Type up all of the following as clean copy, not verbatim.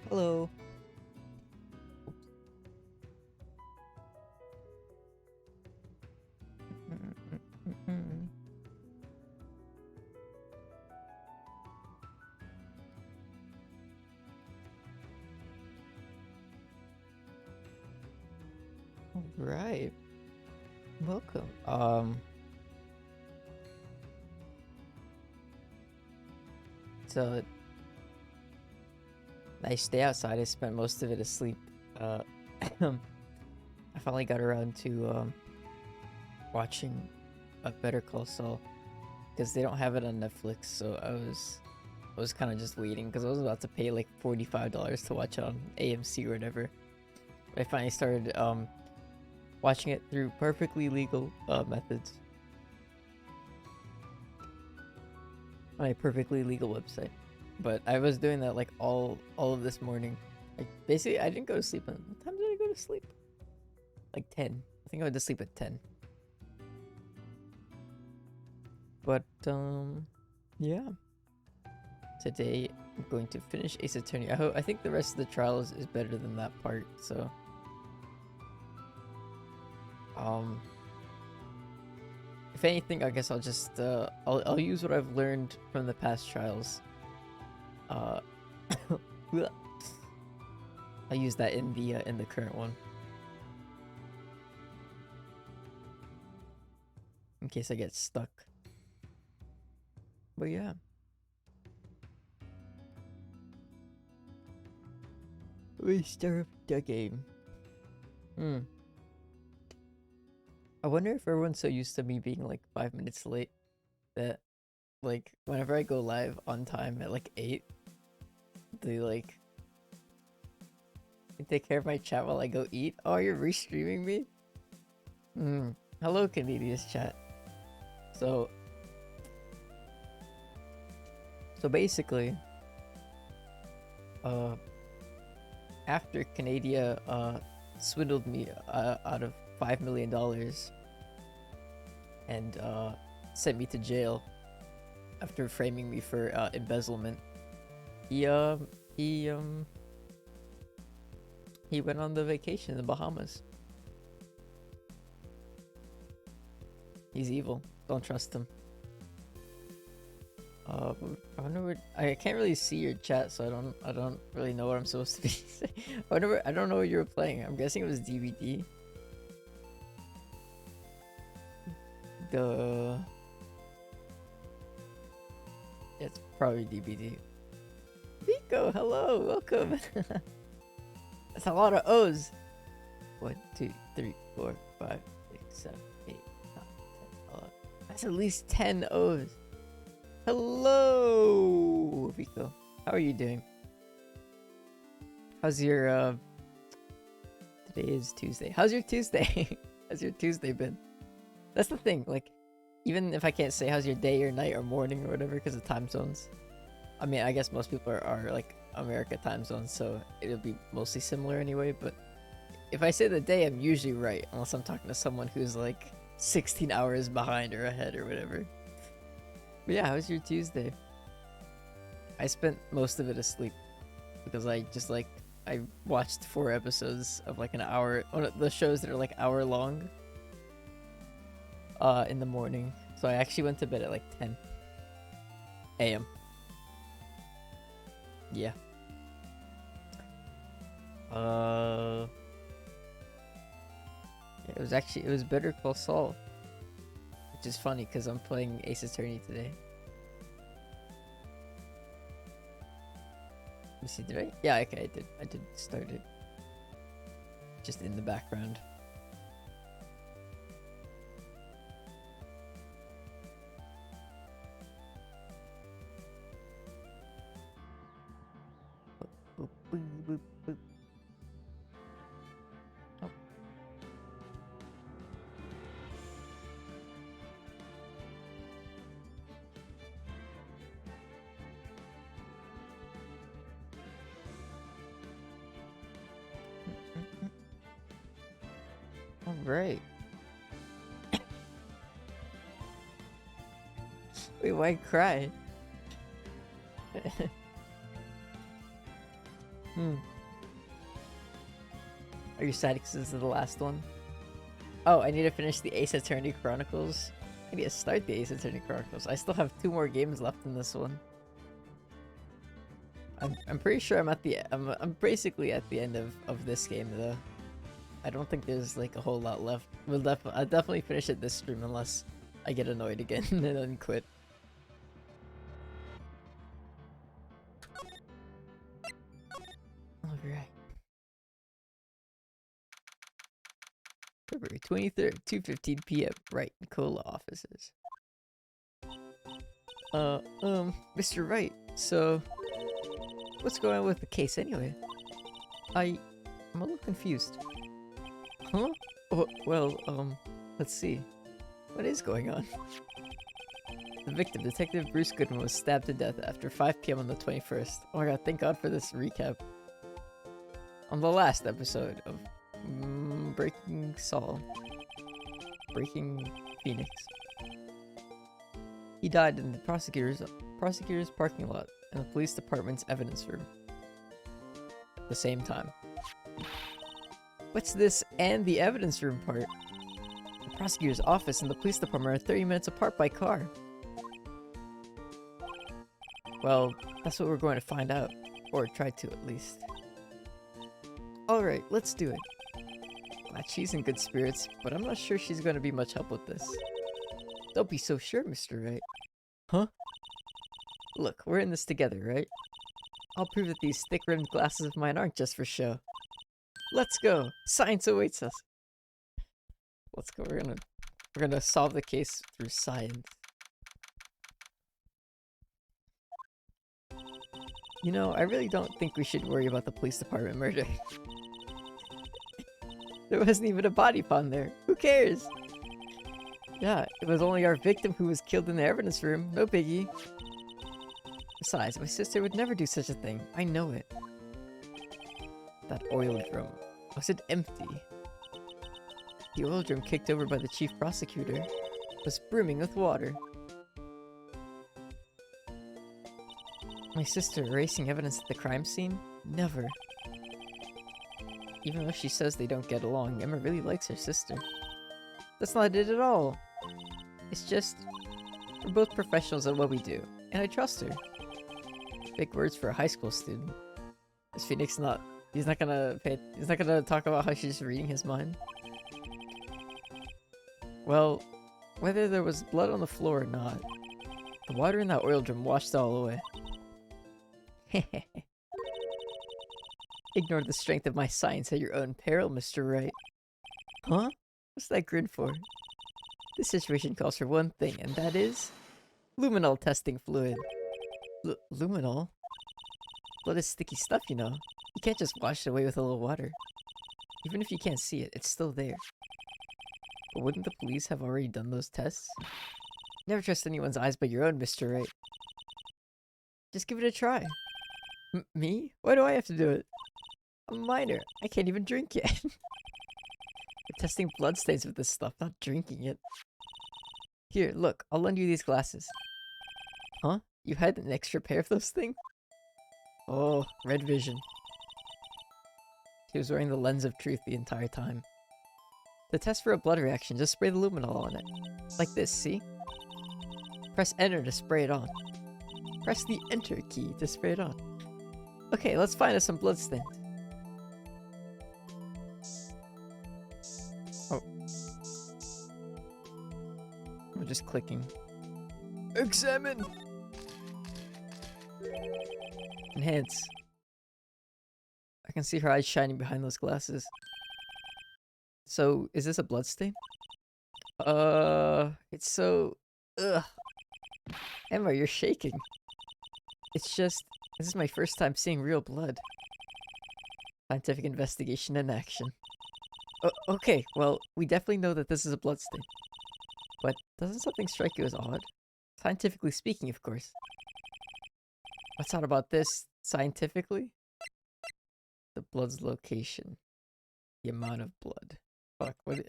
Hello. Right. Welcome. It's a nice day outside. I spent most of it asleep. Uh, I finally got around to watching a Better Call Saul because they don't have it on Netflix. So I was kind of just waiting because I was about to pay like $45 to watch it on AMC or whatever. I finally started watching it through perfectly legal methods on a perfectly legal website. But I was doing that like all of this morning. Like basically, I didn't go to sleep. What time did I go to sleep? Like 10. I think I went to sleep at 10. But yeah. Today I'm going to finish Ace Attorney. I think the rest of the trials is better than that part. So um, if anything, I guess I'll just I'll use what I've learned from the past trials. Uh, I'll use that in the current one in case I get stuck. But yeah. We start the game. Hmm. I wonder if everyone's so used to me being like 5 minutes late that like whenever I go live on time at like 8, they like they take care of my chat while I go eat. Oh, you're restreaming me? Hmm. Hello, Canadian's chat. So so basically, uh, after Canada swindled me out of $5 million and sent me to jail after framing me for embezzlement. He um he um he went on the vacation in the Bahamas. He's evil. Don't trust him. Uh, I wonder what I can't really see your chat, so I don't really know what I'm supposed to be saying. I don't know what you were playing. I'm guessing it was DVD. The It's probably DVD. Vico, hello, welcome. That's a lot of O's. 1, 2, 3, 4, 5, 6, 7, 8, 9, 10, 11. That's at least 10 O's. Hello, Vico. How are you doing? How's your Today is Tuesday. How's your Tuesday? How's your Tuesday been? That's the thing. Like, even if I can't say how's your day or night or morning or whatever because of time zones. I mean, I guess most people are like America time zones, so it'll be mostly similar anyway. But if I say the day, I'm usually right, unless I'm talking to someone who's like 16 hours behind or ahead or whatever. But yeah, how's your Tuesday? I spent most of it asleep because I just like I watched 4 episodes of like an hour. One of the shows that are like hour long. In the morning, so I actually went to bed at like 10 a.m. Yeah. Uh, it was Better Call Saul, which is funny because I'm playing Ace Attorney today. Let me see, did I? Yeah, okay, I did start it. Just in the background. Boop, boop, boop, boop. Oh, all right. Wait, why cry? Are you sad because this is the last one? Oh, I need to finish the Ace Attorney Chronicles. I need to start the Ace Attorney Chronicles. I still have 2 more games left in this one. I'm pretty sure I'm basically at the end of this game though. I don't think there's like a whole lot left. I'll definitely finish it this stream unless I get annoyed again and then quit. Alright. February 23rd, 2:15 p.m. Wright and Cola offices. Mr. Wright, so what's going on with the case anyway? I'm a little confused. Huh? Oh, well, let's see. What is going on? The victim, Detective Bruce Goodman, was stabbed to death after 5 p.m. on the 21st. Oh my god, thank god for this recap. On the last episode of Breaking Phoenix. He died in the prosecutor's parking lot and the police department's evidence room at the same time. What's this and the evidence room part? The prosecutor's office and the police department are 30 minutes apart by car. Well, that's what we're going to find out. Or try to, at least. Alright, let's do it. Glad she's in good spirits, but I'm not sure she's going to be much help with this. Don't be so sure, Mr. Wright. Huh? Look, we're in this together, right? I'll prove that these thick-rimmed glasses of mine aren't just for show. Let's go! Science awaits us! Let's go, we're gonna solve the case through science. You know, I really don't think we should worry about the police department murder. There wasn't even a body found there. Who cares? Yeah, it was only our victim who was killed in the evidence room. No biggie. Besides, my sister would never do such a thing. I know it. That oil drum. Was it empty? The oil drum kicked over by the chief prosecutor was brimming with water. My sister erasing evidence at the crime scene? Never. Even though she says they don't get along, Emma really likes her sister. That's not it at all. It's just, we're both professionals at what we do, and I trust her. Big words for a high school student. Is Phoenix not? He's not gonna talk about how she's reading his mind. Well, whether there was blood on the floor or not, the water in that oil drum washed it all away. Ignore the strength of my science at your own peril, Mr. Wright. Huh? What's that grin for? This situation calls for one thing, and that is luminol testing fluid. Luminol? Blood is sticky stuff, you know. You can't just wash it away with a little water. Even if you can't see it, it's still there. But wouldn't the police have already done those tests? Never trust anyone's eyes but your own, Mr. Wright. Just give it a try. Me? Why do I have to do it? I'm a minor. I can't even drink yet. We're testing bloodstains with this stuff, not drinking it. Here, look, I'll lend you these glasses. Huh? You had an extra pair of those things? Oh, red vision. He was wearing the lens of truth the entire time. To test for a blood reaction, just spray the luminol on it. Like this, see? Press enter to spray it on. Press the enter key to spray it on. Okay, let's find us some bloodstains. Oh. We're just clicking. Examine! Enhance. I can see her eyes shining behind those glasses. So, is this a bloodstain? It's so... Ugh. Emma, you're shaking. It's just... This is my first time seeing real blood. Scientific investigation in action. Okay, well, we definitely know that this is a bloodstain. But doesn't something strike you as odd? Scientifically speaking, of course. What's odd about this, scientifically? The blood's location. The amount of blood. Fuck, what,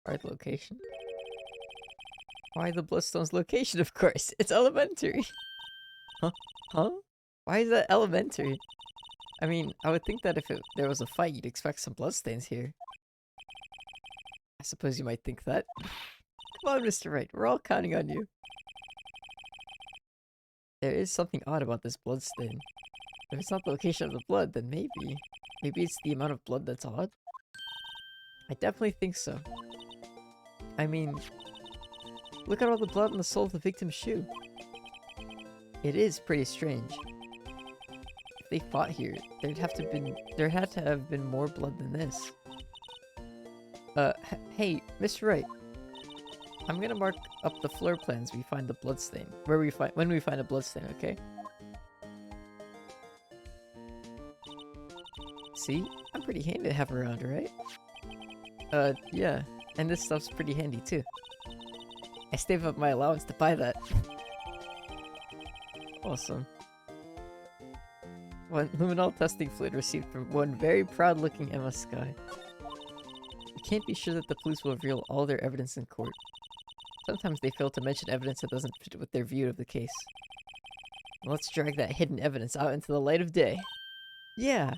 right location? Why the bloodstone's location, of course. It's elementary. Huh? Why is that elementary? I mean, I would think that if there was a fight, you'd expect some bloodstains here. I suppose you might think that. Come on, Mr. Wright, we're all counting on you. There is something odd about this bloodstain. If it's not the location of the blood, then maybe. Maybe it's the amount of blood that's odd? I definitely think so. I mean, look at all the blood on the sole of the victim's shoe. It is pretty strange. If they fought here, there had to have been more blood than this. Hey, Mr. Wright. I'm gonna mark up the floor plans we find the bloodstain. When we find a bloodstain, okay? See? I'm pretty handy to have around, right? Yeah. And this stuff's pretty handy too. I saved up my allowance to buy that. Awesome. One luminol testing fluid received from one very proud-looking Emma Sky. We can't be sure that the police will reveal all their evidence in court. Sometimes they fail to mention evidence that doesn't fit with their view of the case. Let's drag that hidden evidence out into the light of day. Yeah!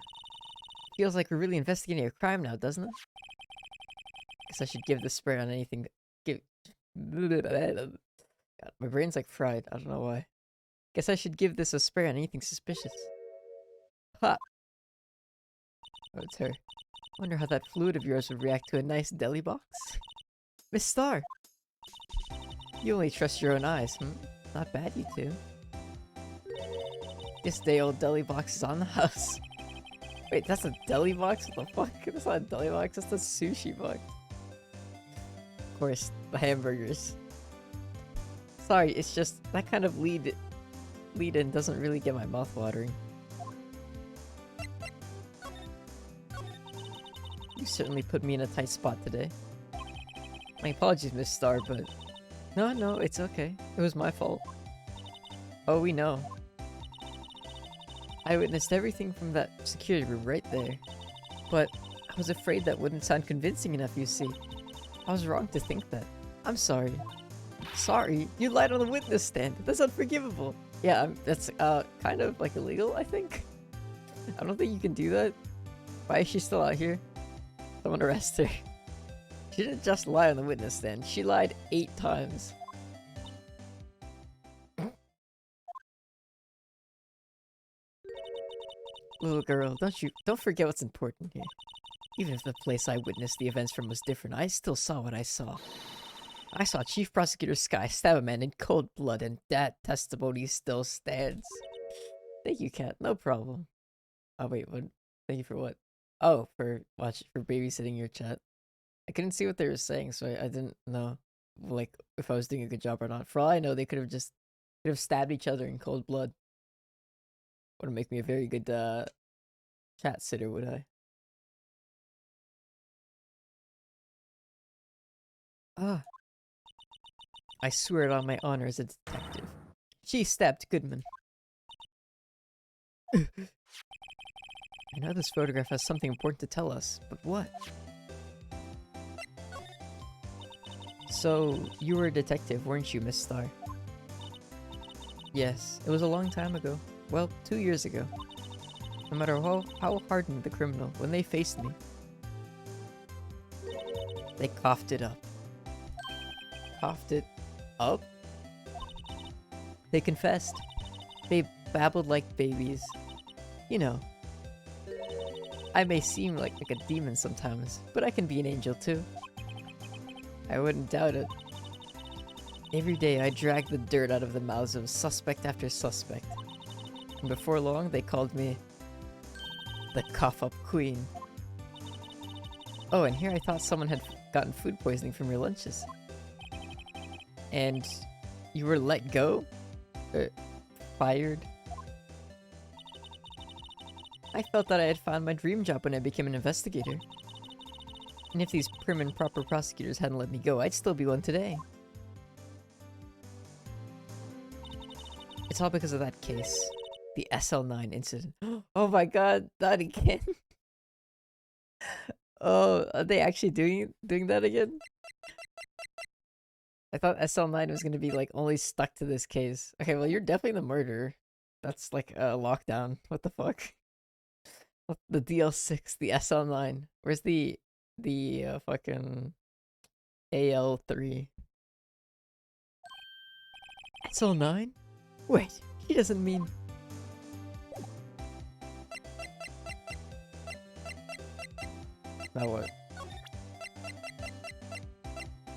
Feels like we're really investigating a crime now, doesn't it? Guess I should give this spray on anything that... God, my brain's like fried, I don't know why. Guess I should give this a spray on anything suspicious. Ha! Oh, it's her. Wonder how that fluid of yours would react to a nice deli box? Miss Star! You only trust your own eyes, Not bad, you two. This day old deli box is on the house. Wait, that's a deli box? What the fuck? That's not a deli box, that's a sushi box. Of course, the hamburgers. Sorry, it's just that kind of lead-in doesn't really get my mouth watering. You certainly put me in a tight spot today. My apologies, Miss Star, but... No, it's okay. It was my fault. Oh, we know. I witnessed everything from that security room right there. But I was afraid that wouldn't sound convincing enough, you see. I was wrong to think that. I'm sorry. Sorry? You lied on the witness stand. That's unforgivable. Yeah, that's kind of like illegal, I think. I don't think you can do that. Why is she still out here? Someone arrest her. She didn't just lie on the witness stand. She lied 8 times. Little girl, don't forget what's important here. Even if the place I witnessed the events from was different, I still saw what I saw. I saw Chief Prosecutor Sky stab a man in cold blood, and that testimony still stands. Thank you, Kat. No problem. Oh wait, what? Thank you for what? Oh, for babysitting your chat. I couldn't see what they were saying, so I didn't know, like, if I was doing a good job or not. For all I know, they could have stabbed each other in cold blood. Wouldn't make me a very good chat sitter, would I? Ah. I swear it on my honor as a detective. She stabbed Goodman. I know this photograph has something important to tell us, but what? So, you were a detective, weren't you, Miss Star? Yes, it was a long time ago. Well, 2 years ago. No matter how hardened the criminal, when they faced me, they coughed it up. Coughed it up? They confessed. They babbled like babies. You know. I may seem like a demon sometimes, but I can be an angel too. I wouldn't doubt it. Every day I dragged the dirt out of the mouths of suspect after suspect. And before long, they called me the Cough-Up Queen. Oh, and here I thought someone had gotten food poisoning from your lunches. And you were let go? Fired? I felt that I had found my dream job when I became an investigator. And if these prim and proper prosecutors hadn't let me go, I'd still be one today. It's all because of that case. The SL9 incident. Oh my god, not again. Oh, are they actually doing that again? I thought SL9 was gonna be like only stuck to this case. Okay, well you're definitely the murderer. That's like a lockdown. What the fuck? The DL6, the SL9. Where's the fucking AL3? SL9? Wait, he doesn't mean. Now what?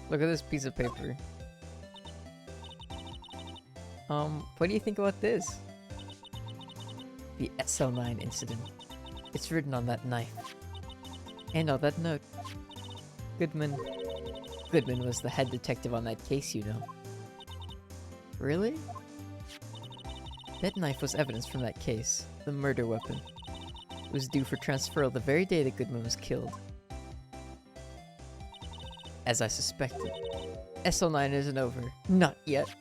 Look at this piece of paper. What do you think about this? The SL9 incident. It's written on that knife. And on that note. Goodman was the head detective on that case, you know. Really? That knife was evidence from that case. The murder weapon. It was due for transferal the very day that Goodman was killed. As I suspected. SL9 isn't over. Not yet.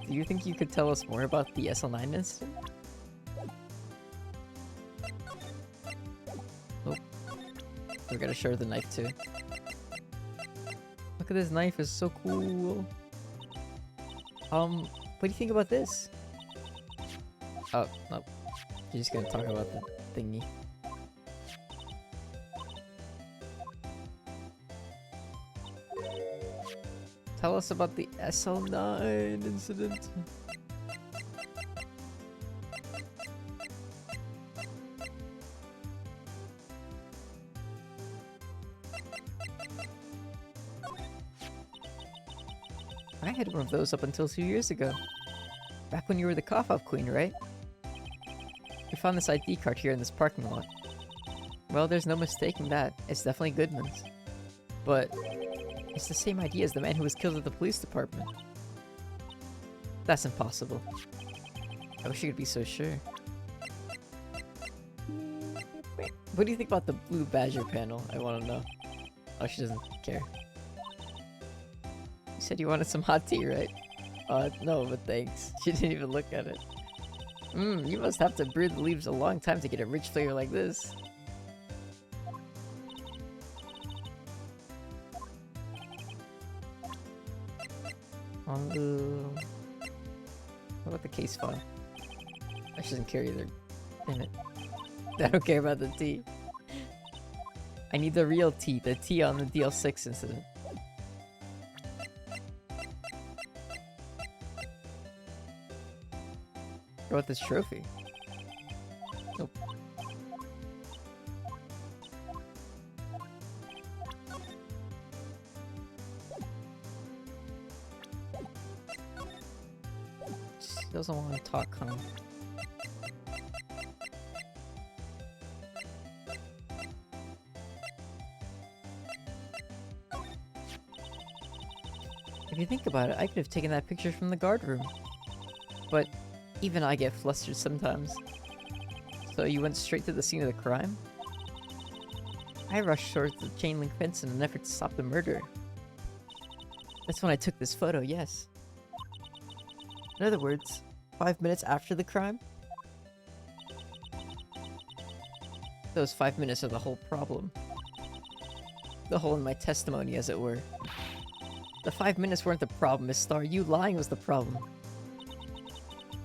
Do you think you could tell us more about the SL9 incident? Oh. We gotta share the knife too. Look at this knife, it's so cool. What do you think about this? Oh, no. You're just gonna talk about the thingy. Tell us about the SL9 incident. I had one of those up until 2 years ago. Back when you were the cough-up queen, right? We found this ID card here in this parking lot. Well, there's no mistaking that. It's definitely Goodman's. But it's the same ID as the man who was killed at the police department. That's impossible. I wish you could be so sure. What do you think about the Blue Badger panel? I want to know. Oh, she doesn't care. You said you wanted some hot tea, right? No, but thanks. She didn't even look at it. You must have to brew the leaves a long time to get a rich flavor like this. What about the case file? I shouldn't care either. Damn it. I don't care about the tea. I need the real tea. The tea on the DL6 incident. What about this trophy? Nope. She doesn't want to talk, huh? If you think about it, I could have taken that picture from the guard room. But even I get flustered sometimes. So you went straight to the scene of the crime? I rushed towards the chain link fence in an effort to stop the murder. That's when I took this photo, yes. In other words, 5 minutes after the crime? Those 5 minutes are the whole problem. The hole in my testimony, as it were. The 5 minutes weren't the problem, Miss Starr. You lying was the problem.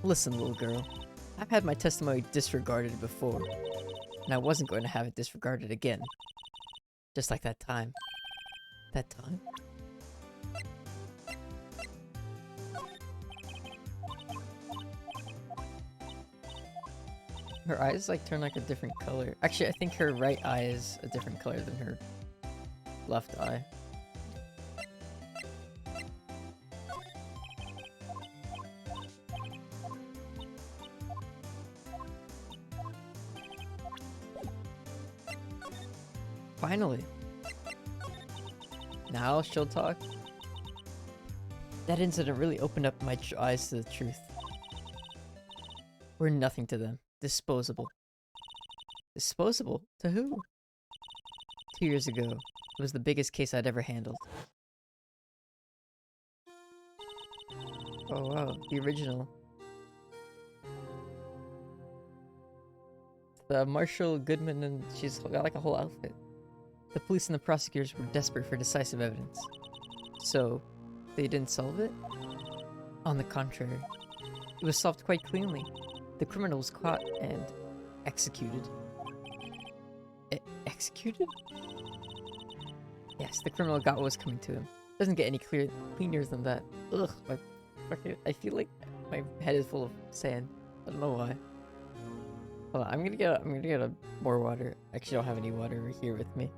Listen, little girl. I've had my testimony disregarded before. And I wasn't going to have it disregarded again. Just like that time. That time? Her eyes like turn like a different color. Actually, I think her right eye is a different color than her left eye. Finally. Now she'll talk. That incident really opened up my eyes to the truth. We're nothing to them. Disposable. Disposable? To who? 2 years ago, it was the biggest case I'd ever handled. Oh wow, the original. The Marshall Goodman, and she's got like a whole outfit. The police and the prosecutors were desperate for decisive evidence. So, they didn't solve it? On the contrary, It was solved quite cleanly. The criminal was caught and executed. Executed? Yes, the criminal got what was coming to him. Doesn't get any cleaner than that. Ugh, I feel like my head is full of sand. I don't know why. Hold on, I'm gonna get more water. I actually don't have any water here with me.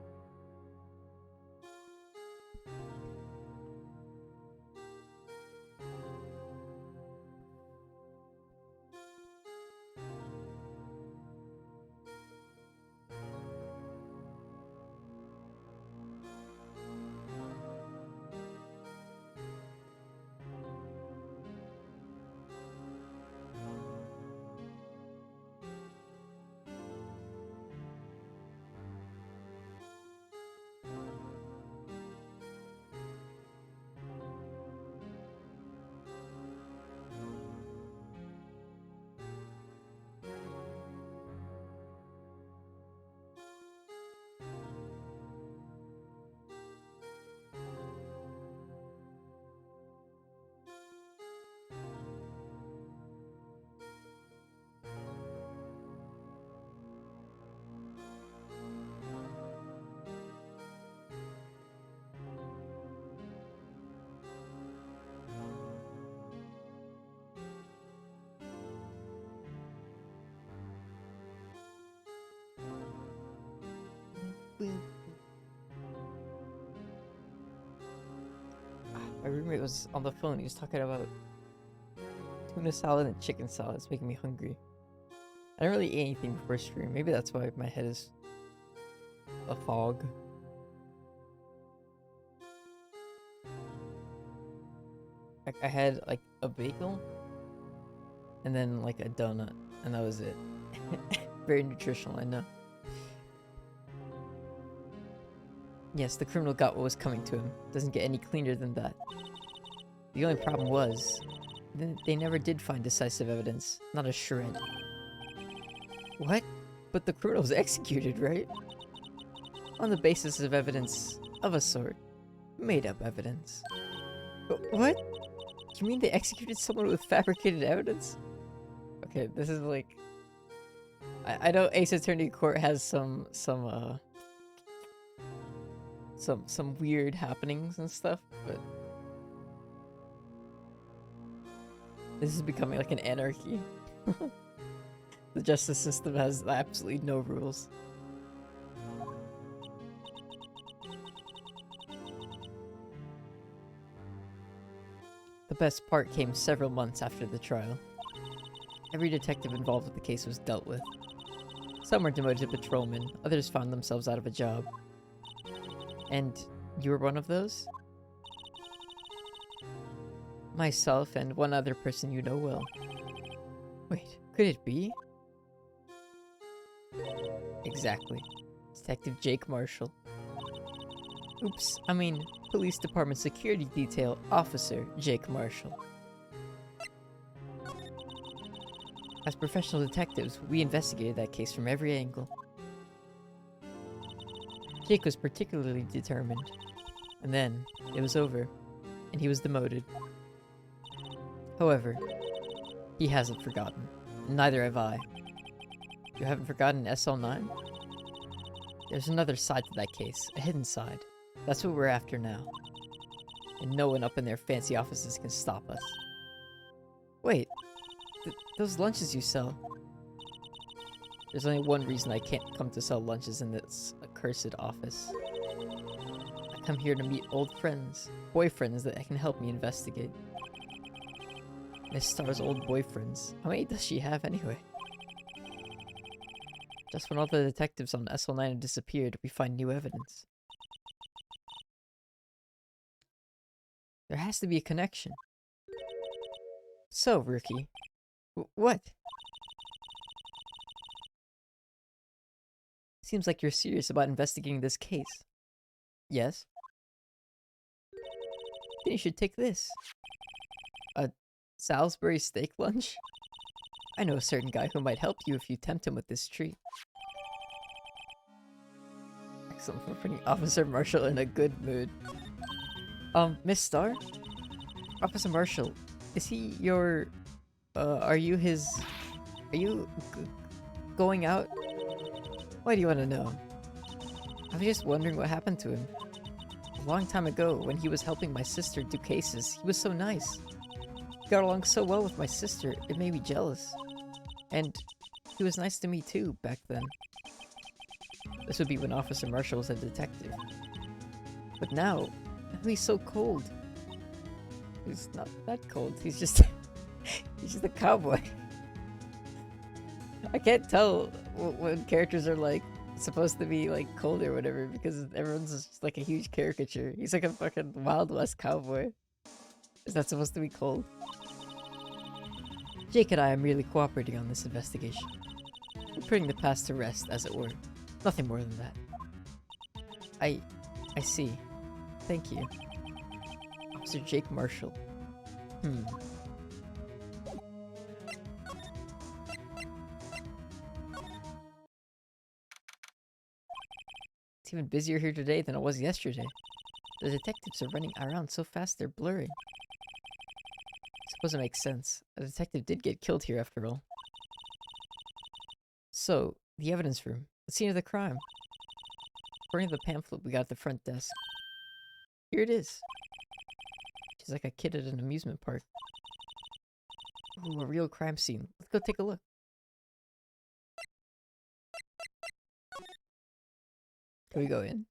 My roommate was on the phone. He was talking about tuna salad and chicken salad. It's making me hungry. I didn't really eat anything before stream. Maybe that's why my head is a fog. I had like a bagel and then like a donut, and that was it. Very nutritional, I know. Yes, the criminal got what was coming to him. Doesn't get any cleaner than that. The only problem was, they never did find decisive evidence. Not a shred. What? But the criminal was executed, right? On the basis of evidence of a sort. Made up evidence. But what? You mean they executed someone with fabricated evidence? Okay, this is like... I know Ace Attorney Court has some weird happenings and stuff, but... This is becoming like an anarchy. The justice system has absolutely no rules. The best part came several months after the trial. Every detective involved with the case was dealt with. Some were demoted to patrolmen, others found themselves out of a job. And you were one of those? Myself and one other person you know well. Wait, could it be? Exactly. Detective Jake Marshall. Oops, I mean, Police Department Security Detail Officer Jake Marshall. As professional detectives, we investigated that case from every angle. Jake was particularly determined. And then, it was over, and he was demoted. However, he hasn't forgotten. Neither have I. You haven't forgotten SL9? There's another side to that case, a hidden side. That's what we're after now. And no one up in their fancy offices can stop us. Wait, those lunches you sell. There's only one reason I can't come to sell lunches in this accursed office. I come here to meet old friends, boyfriends that can help me investigate. Miss Star's old boyfriends. How many does she have anyway? Just when all the detectives on SL9 have disappeared, we find new evidence. There has to be a connection. So, Rookie. What? Seems like you're serious about investigating this case. Yes? Then you should take this. A Salisbury steak lunch? I know a certain guy who might help you if you tempt him with this treat. Excellent for putting Officer Marshall in a good mood. Miss Star? Officer Marshall, is he your Are you his... Are you going out? Why do you want to know? I was just wondering what happened to him. A long time ago, when he was helping my sister do cases, he was so nice. He got along so well with my sister, it made me jealous. And he was nice to me too, back then. This would be when Officer Marshall was a detective. But now he's so cold. He's not that cold, he's just... he's just a cowboy. I can't tell when characters are like supposed to be like cold or whatever because everyone's just like a huge caricature. He's like a fucking Wild West cowboy. Is that supposed to be cold? Jake and I are merely cooperating on this investigation. We're putting the past to rest, as it were. Nothing more than that. I see. Thank you. Officer Jake Marshall. It's even busier here today than it was yesterday. The detectives are running around so fast they're blurring. Suppose it makes sense. A detective did get killed here after all. So, the evidence room. The scene of the crime. According to the pamphlet we got at the front desk. Here it is. She's like a kid at an amusement park. Ooh, a real crime scene. Let's go take a look. Can we go in?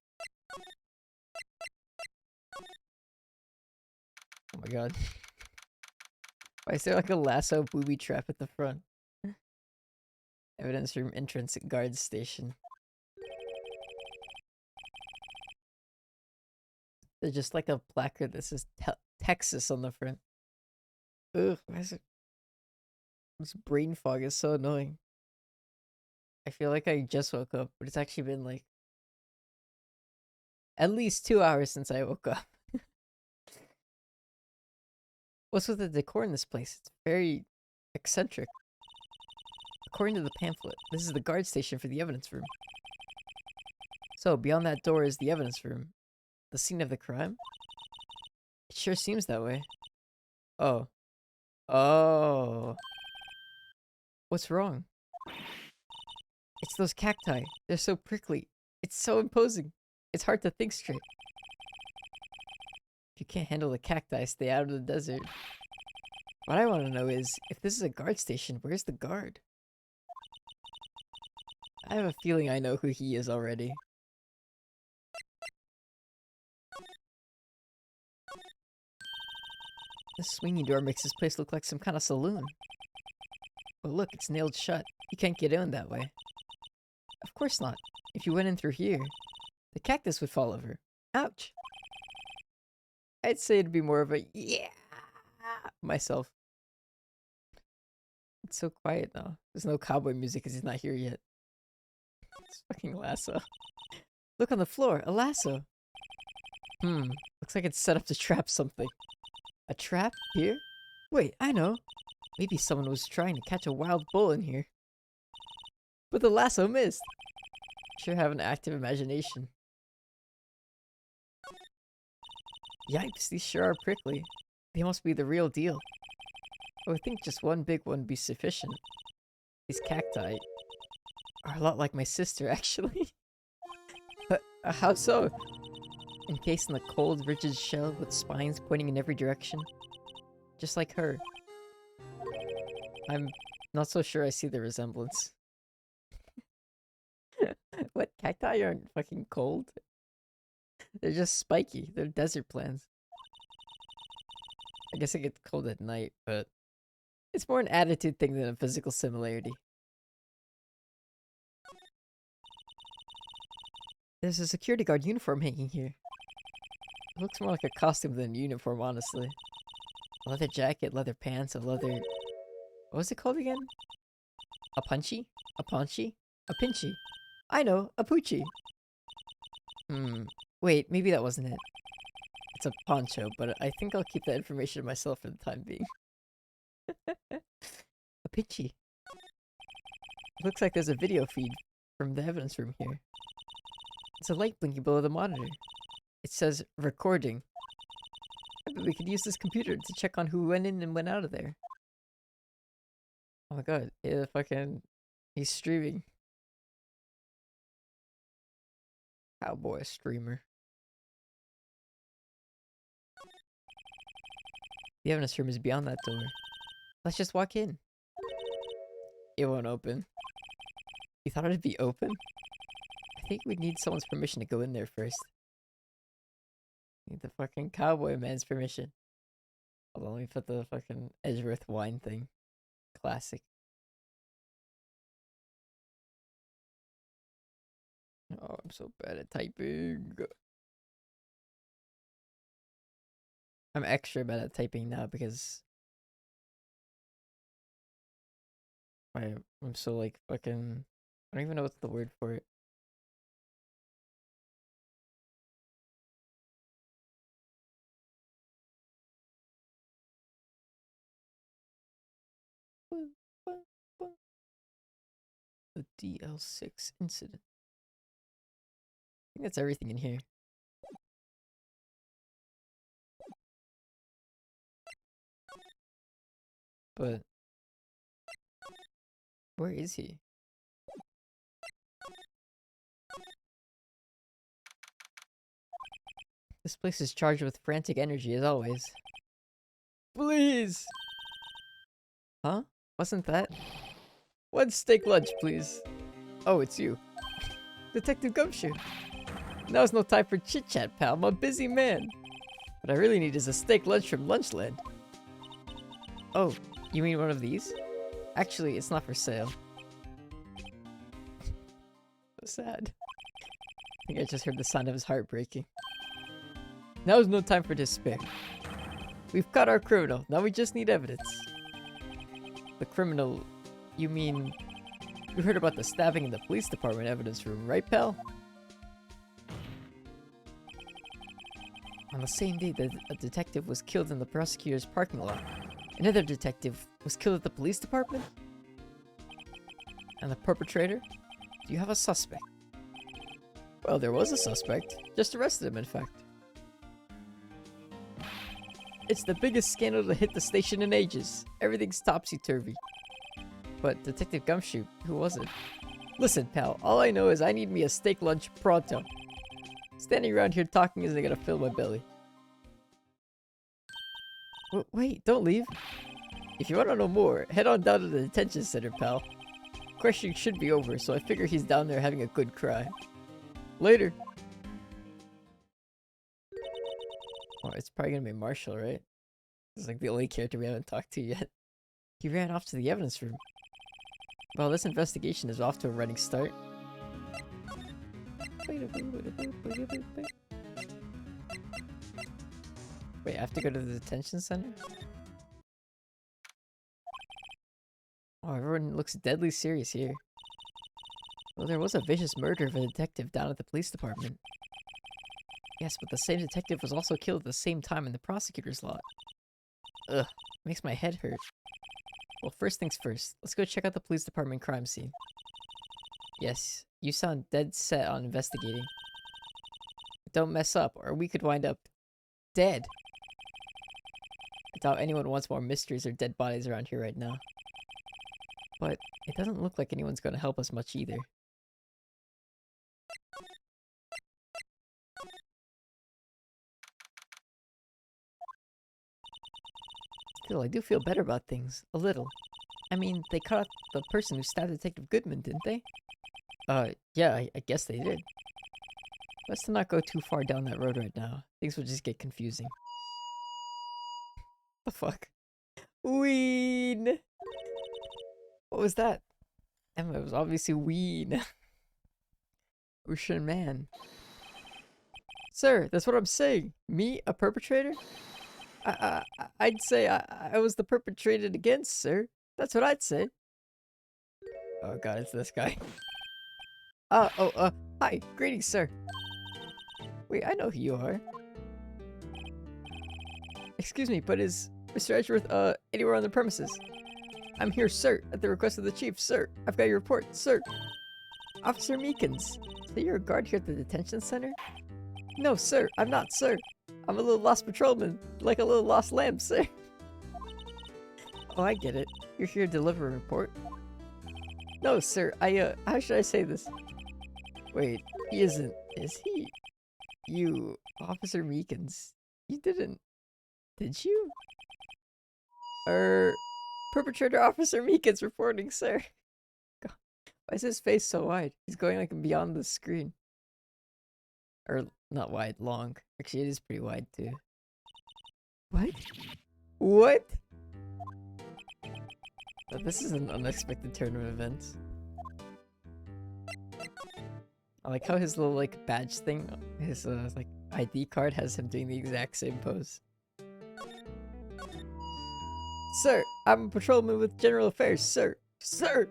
Oh my god. Why is there like a lasso booby trap at the front? Evidence room entrance at guard station. There's just like a placard that says Texas on the front. Ugh, why is it? This brain fog is so annoying. I feel like I just woke up, but it's actually been like at least 2 hours since I woke up. What's with the decor in this place? It's very eccentric. According to the pamphlet, this is the guard station for the evidence room. So, beyond that door is the evidence room. The scene of the crime? It sure seems that way. Oh. Oh. What's wrong? It's those cacti. They're so prickly. It's so imposing. It's hard to think straight. If you can't handle the cacti, stay out of the desert. What I want to know is, if this is a guard station, where's the guard? I have a feeling I know who he is already. The swinging door makes this place look like some kind of saloon. But look, it's nailed shut. You can't get in that way. Of course not. If you went in through here, the cactus would fall over. Ouch. I'd say it'd be more of a yeah myself. It's so quiet now. There's no cowboy music because he's not here yet. It's fucking lasso. Look on the floor, a lasso. Looks like it's set up to trap something. A trap? Here? Wait, I know. Maybe someone was trying to catch a wild bull in here. But the lasso missed. Sure have an active imagination. Yipes, these sure are prickly. They must be the real deal. I would think just one big one would be sufficient. These cacti are a lot like my sister, actually. But how so? Encased in a cold, rigid shell with spines pointing in every direction. Just like her. I'm not so sure I see the resemblance. What? Cacti aren't fucking cold? They're just spiky. They're desert plants. I guess it gets cold at night, but it's more an attitude thing than a physical similarity. There's a security guard uniform hanging here. It looks more like a costume than a uniform, honestly. A leather jacket, leather pants, a leather... What was it called again? A punchy? A paunchy? A pinchy? I know, a poochie! Wait, maybe that wasn't it. It's a poncho, but I think I'll keep that information to myself for the time being. A pinchy. It looks like there's a video feed from the evidence room here. There's a light blinking below the monitor. It says, recording. I bet we could use this computer to check on who went in and went out of there. Oh my god, he's streaming. Cowboy streamer. The evidence room is beyond that door. Let's just walk in. It won't open. You thought it'd be open? I think we'd need someone's permission to go in there first. Need the fucking cowboy man's permission. Hold on, let me put the fucking Edgeworth wine thing. Classic. Oh, I'm so bad at typing. I'm extra bad at typing now because I'm so like fucking. I don't even know what's the word for it. The DL6 incident. I think that's everything in here. But where is he? This place is charged with frantic energy as always. Please! Huh? Wasn't that? One steak lunch, please. Oh, it's you. Detective Gumshoe. Now's no time for chit-chat, pal. I'm a busy man. What I really need is a steak lunch from Lunchland. Oh, you mean one of these? Actually, it's not for sale. So sad. I think I just heard the sound of his heart breaking. Now's no time for despair. We've caught our criminal. Now we just need evidence. The criminal... You mean... You heard about the stabbing in the police department evidence room, right, pal? On the same day that a detective was killed in the prosecutor's parking lot, another detective was killed at the police department? And the perpetrator? Do you have a suspect? Well, there was a suspect. Just arrested him, in fact. It's the biggest scandal to hit the station in ages. Everything's topsy-turvy. But Detective Gumshoe, who was it? Listen, pal, all I know is I need me a steak lunch pronto. Standing around here talking isn't gonna fill my belly. Wait, don't leave. If you wanna know more, head on down to the detention center, pal. Questioning should be over, so I figure he's down there having a good cry. Later. Oh, it's probably gonna be Marshall, right? He's like the only character we haven't talked to yet. He ran off to the evidence room. Well, this investigation is off to a running start. Wait, I have to go to the detention center? Oh, everyone looks deadly serious here. Well, there was a vicious murder of a detective down at the police department. Yes, but the same detective was also killed at the same time in the prosecutor's lot. Ugh, makes my head hurt. Well, first things first, let's go check out the police department crime scene. Yes, you sound dead set on investigating. Don't mess up, or we could wind up dead. I doubt anyone wants more mysteries or dead bodies around here right now. But it doesn't look like anyone's going to help us much either. Still, I do feel better about things. A little. I mean, they caught the person who stabbed Detective Goodman, didn't they? Yeah, I guess they did. Let's not go too far down that road right now. Things will just get confusing. The fuck? Ween! What was that? Emma, it was obviously Ween. Ocean man. Sir, that's what I'm saying. Me, a perpetrator? I'd say I was the perpetrated against, sir. That's what I'd say. Oh god, it's this guy. Hi. Greetings, sir. Wait, I know who you are. Excuse me, but is Mr. Edgeworth, anywhere on the premises? I'm here, sir, at the request of the chief, sir. I've got your report, sir. Officer Meekins. So you're a guard here at the detention center? No, sir, I'm not, sir. I'm a little lost patrolman, like a little lost lamb, sir. Oh, I get it. You're here to deliver a report? No, sir, how should I say this? Wait, he isn't, is he? You, Officer Meekins, you didn't, did you? Perpetrator Officer Meekins reporting, sir. God, why is his face so wide? He's going like beyond the screen. Or, not wide, long. Actually, it is pretty wide too. What? What? This is an unexpected turn of events. I like how his little like badge thing, his like ID card has him doing the exact same pose. Sir, I'm a patrolman with General Affairs, sir. Sir!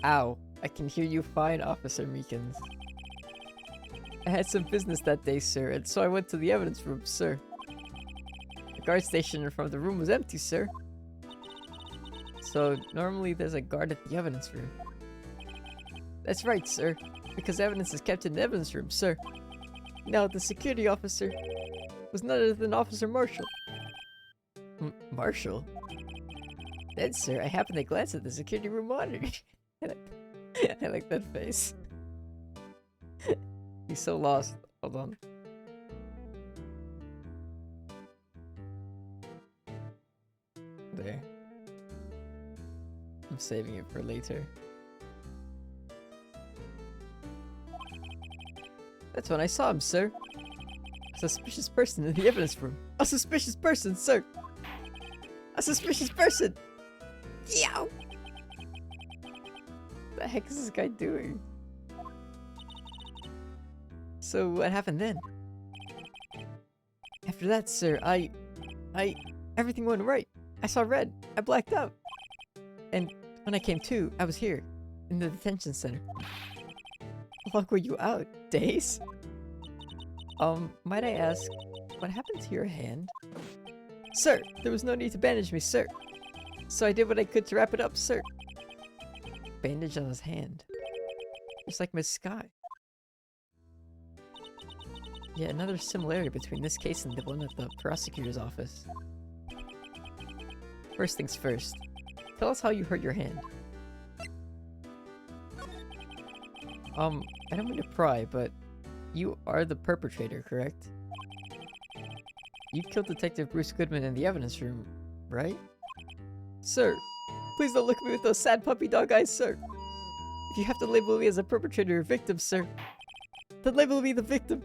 Ow, I can hear you fine, Officer Meekins. I had some business that day, sir, and so I went to the evidence room, sir. The guard station in front of the room was empty, sir. So, normally there's a guard at the evidence room. That's right, sir, because evidence is kept in the evidence room, sir. Now, the security officer was none other than Officer Marshall. Marshall? Then, sir, I happened to glance at the security room monitor. I like that face. He's so lost. Hold on. There. I'm saving it for later. That's when I saw him, sir. A suspicious person in the evidence room. A suspicious person, sir! A suspicious person! Yow! What the heck is this guy doing? So what happened then? After that, sir, everything went right. I saw red. I blacked out. And when I came to, I was here, in the detention center. How long were you out? Days? Might I ask, what happened to your hand? Sir, there was no need to bandage me, sir. So I did what I could to wrap it up, sir. Bandage on his hand. Just like Miss Sky. Yeah, another similarity between this case and the one at the prosecutor's office. First things first. Tell us how you hurt your hand. I don't mean to pry, but you are the perpetrator, correct? You killed Detective Bruce Goodman in the evidence room, right? Sir, please don't look at me with those sad puppy dog eyes, sir. If you have to label me as a perpetrator or victim, sir, then label me the victim.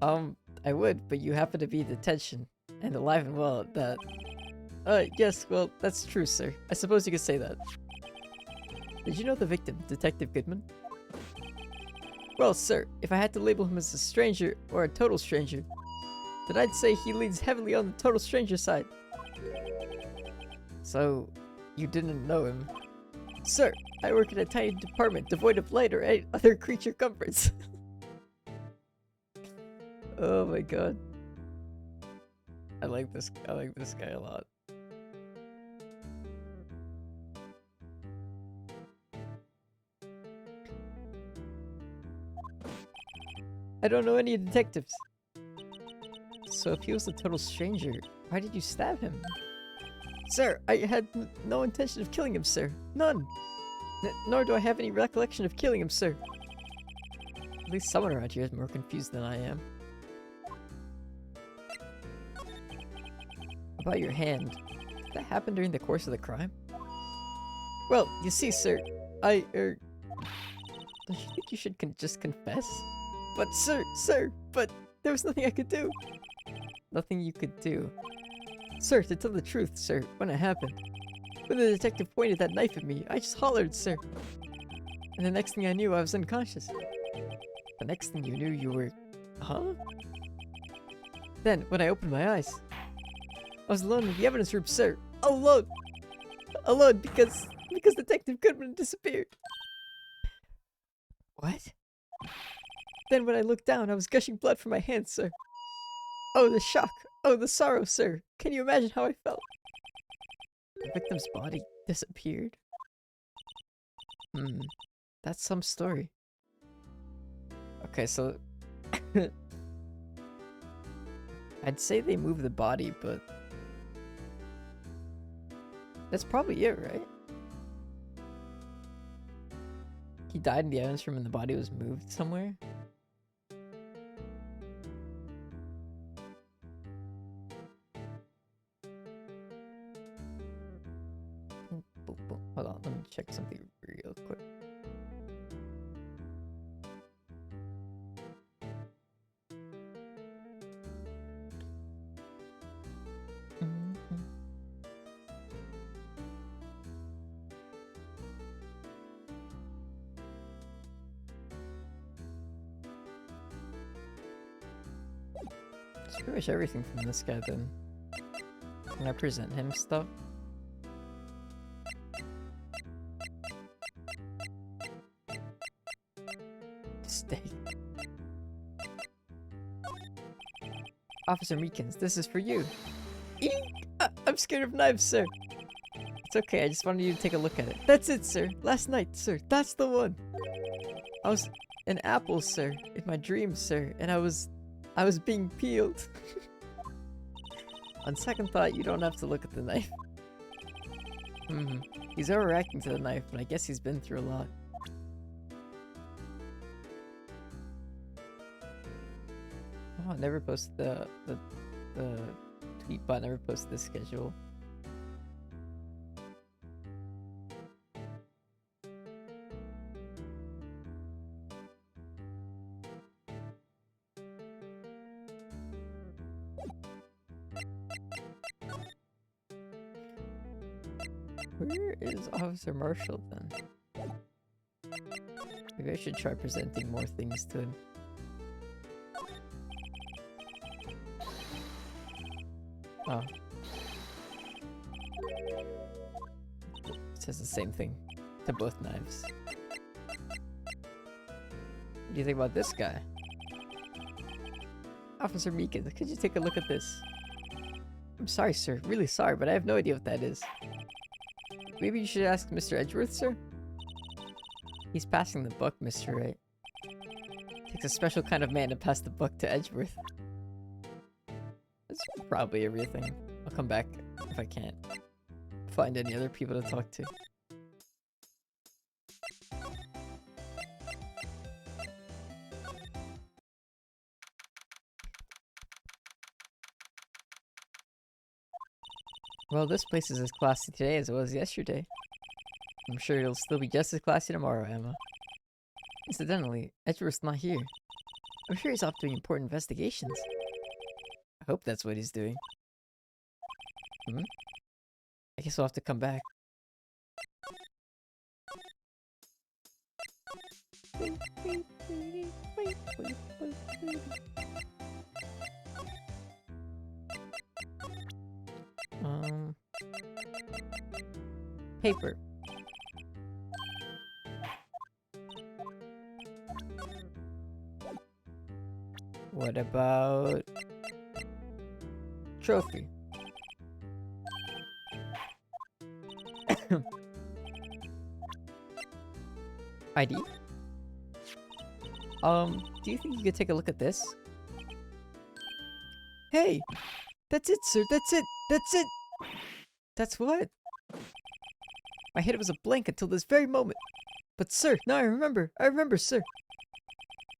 I would, but you happen to be in detention and alive and well at that. Yes, well, that's true, sir. I suppose you could say that. Did you know the victim, Detective Goodman? Well, sir, if I had to label him as a stranger or a total stranger, then I'd say he leans heavily on the total stranger side. So, you didn't know him? Sir, I work in a tiny department devoid of light or any other creature comforts. Oh my god. I like this guy a lot. I don't know any detectives. So if he was a total stranger, why did you stab him? Sir, I had no intention of killing him, sir. None. Nor do I have any recollection of killing him, sir. At least someone around here is more confused than I am. About your hand, did that happen during the course of the crime? Well, you see, sir, don't you think you should just confess? But sir, but there was nothing I could do. Nothing you could do. Sir, to tell the truth, sir, when it happened, when the detective pointed that knife at me, I just hollered, sir. And the next thing I knew, I was unconscious. The next thing you knew, you were... Huh? Then, when I opened my eyes, I was alone in the evidence room, sir. Alone! Alone because Detective Goodman disappeared. What? Then when I looked down, I was gushing blood from my hands, sir. Oh, the shock! Oh, the sorrow, sir! Can you imagine how I felt? The victim's body disappeared? That's some story. Okay, so... I'd say they moved the body, but... That's probably it, right? He died in the evidence room and the body was moved somewhere? Hold on, let me check something real quick. It's pretty much everything from this guy then. Can I present him stuff? Stay. Officer Meekins, this is for you. Eek! I'm scared of knives, sir. It's okay, I just wanted you to take a look at it. That's it, sir. Last night, sir. That's the one. I was an apple, sir, in my dreams, sir, and I was being peeled. On second thought, you don't have to look at the knife. He's overreacting to the knife, but I guess he's been through a lot. Oh, I never posted the tweet bot, never posted the schedule. Where is Officer Marshall then? Maybe I should try presenting more things to him. Oh. It says the same thing to both knives. What do you think about this guy? Officer Meekins, could you take a look at this? I'm sorry, sir. Really sorry, but I have no idea what that is. Maybe you should ask Mr. Edgeworth, sir? He's passing the buck, Mr. Wright. Takes a special kind of man to pass the buck to Edgeworth. That's probably everything. I'll come back if I can't find any other people to talk to. Well, this place is as classy today as it was yesterday. I'm sure it'll still be just as classy tomorrow, Emma. Incidentally, Edgeworth's not here. I'm sure he's off doing important investigations. I hope that's what he's doing. I guess we'll have to come back. Paper. What about trophy? ID? Do you think you could take a look at this? Hey! That's it, sir! That's it! That's it! That's what? My head was a blank until this very moment. But sir, now I remember, sir.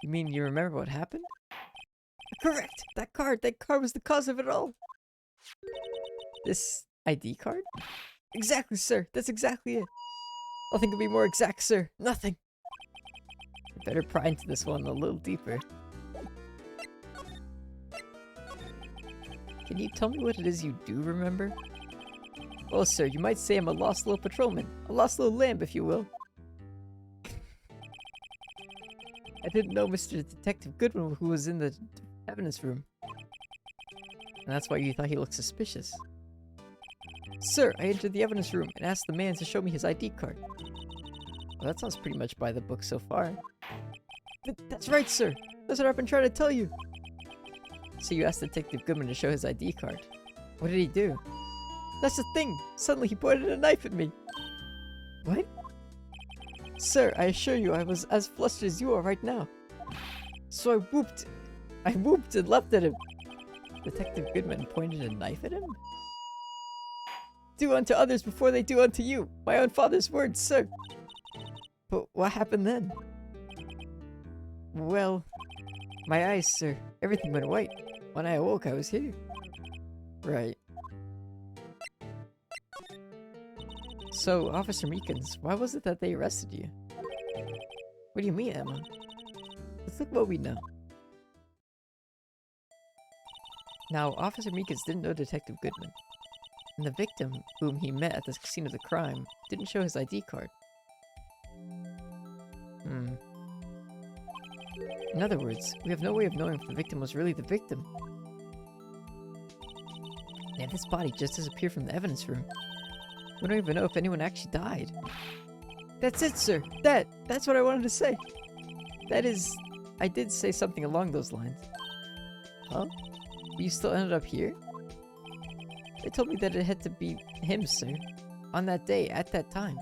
You mean you remember what happened? Correct! That card was the cause of it all! This ID card? Exactly, sir, that's exactly it. Nothing could be more exact, sir. Nothing. I better pry into this one a little deeper. Can you tell me what it is you do remember? Well, sir, you might say I'm a lost little patrolman. A lost little lamb, if you will. I didn't know Mr. Detective Goodwin who was in the evidence room. And that's why you thought he looked suspicious. Sir, I entered the evidence room and asked the man to show me his ID card. Well, that sounds pretty much by the book so far. That's right, sir! That's what I've been trying to tell you! So you asked Detective Goodman to show his ID card. What did he do? That's the thing! Suddenly he pointed a knife at me! What? Sir, I assure you I was as flustered as you are right now. So I whooped and leapt at him. Detective Goodman pointed a knife at him? Do unto others before they do unto you. My own father's words, sir. But what happened then? Well, my eyes, sir. Everything went white. When I awoke, I was here. Right. So, Officer Meekins, why was it that they arrested you? What do you mean, Emma? Let's look what we know. Now, Officer Meekins didn't know Detective Goodman. And the victim, whom he met at the scene of the crime, didn't show his ID card. In other words, we have no way of knowing if the victim was really the victim. And if this body just disappeared from the evidence room, we don't even know if anyone actually died. That's it, sir! That's what I wanted to say! That is, I did say something along those lines. Huh? But you still ended up here? They told me that it had to be him, sir. On that day, at that time.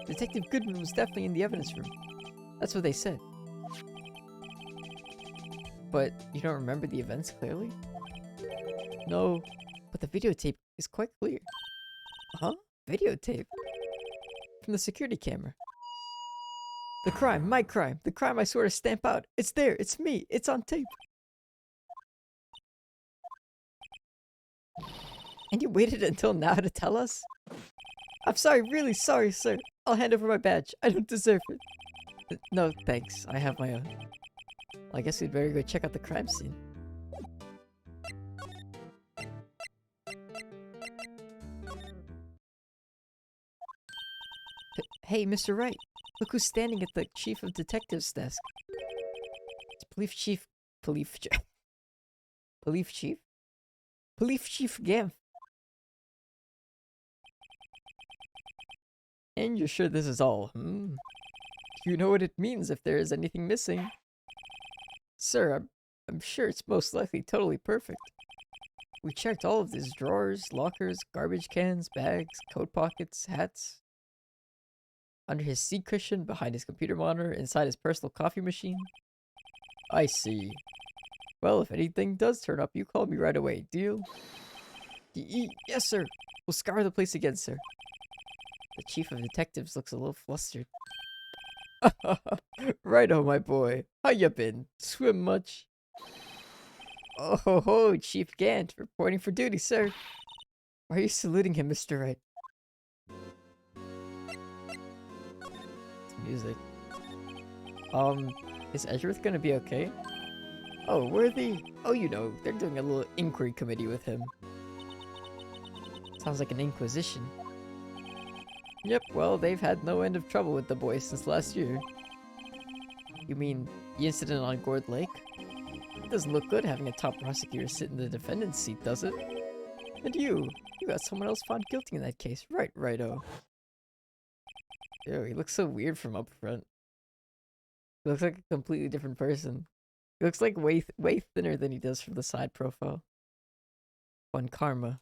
Detective Goodman was definitely in the evidence room. That's what they said. But you don't remember the events clearly? No, but the videotape is quite clear. Huh? Videotape? From the security camera. The crime, my crime, the crime I swear to stamp out. It's there, it's me, it's on tape. And you waited until now to tell us? I'm sorry, really sorry, sir. I'll hand over my badge. I don't deserve it. No, thanks. I have my own. Well, I guess we'd better go check out the crime scene. Hey, Mr. Wright. Look who's standing at the Chief of Detectives desk. It's Police Chief... Police Chief? Police Chief Gamp. And you're sure this is all, Do you know what it means if there is anything missing? Sir, I'm sure it's most likely totally perfect. We checked all of his drawers, lockers, garbage cans, bags, coat pockets, hats. Under his seat cushion, behind his computer monitor, inside his personal coffee machine. I see. Well, if anything does turn up, you call me right away, deal? Yes, sir. We'll scour the place again, sir. The Chief of Detectives looks a little flustered. Righto, my boy. How you been? Swim much? Oh ho ho, Chief Gant, reporting for duty, sir. Why are you saluting him, Mr. Wright? It's music. Is Edgeworth gonna be okay? Oh, Worthy? Oh, you know, they're doing a little inquiry committee with him. Sounds like an inquisition. Yep, well, they've had no end of trouble with the boy since last year. You mean the incident on Gourd Lake? It doesn't look good having a top prosecutor sit in the defendant's seat, does it? And you got someone else found guilty in that case. Right, righto. Ew, he looks so weird from up front. He looks like a completely different person. He looks like way thinner than he does from the side profile. One Karma.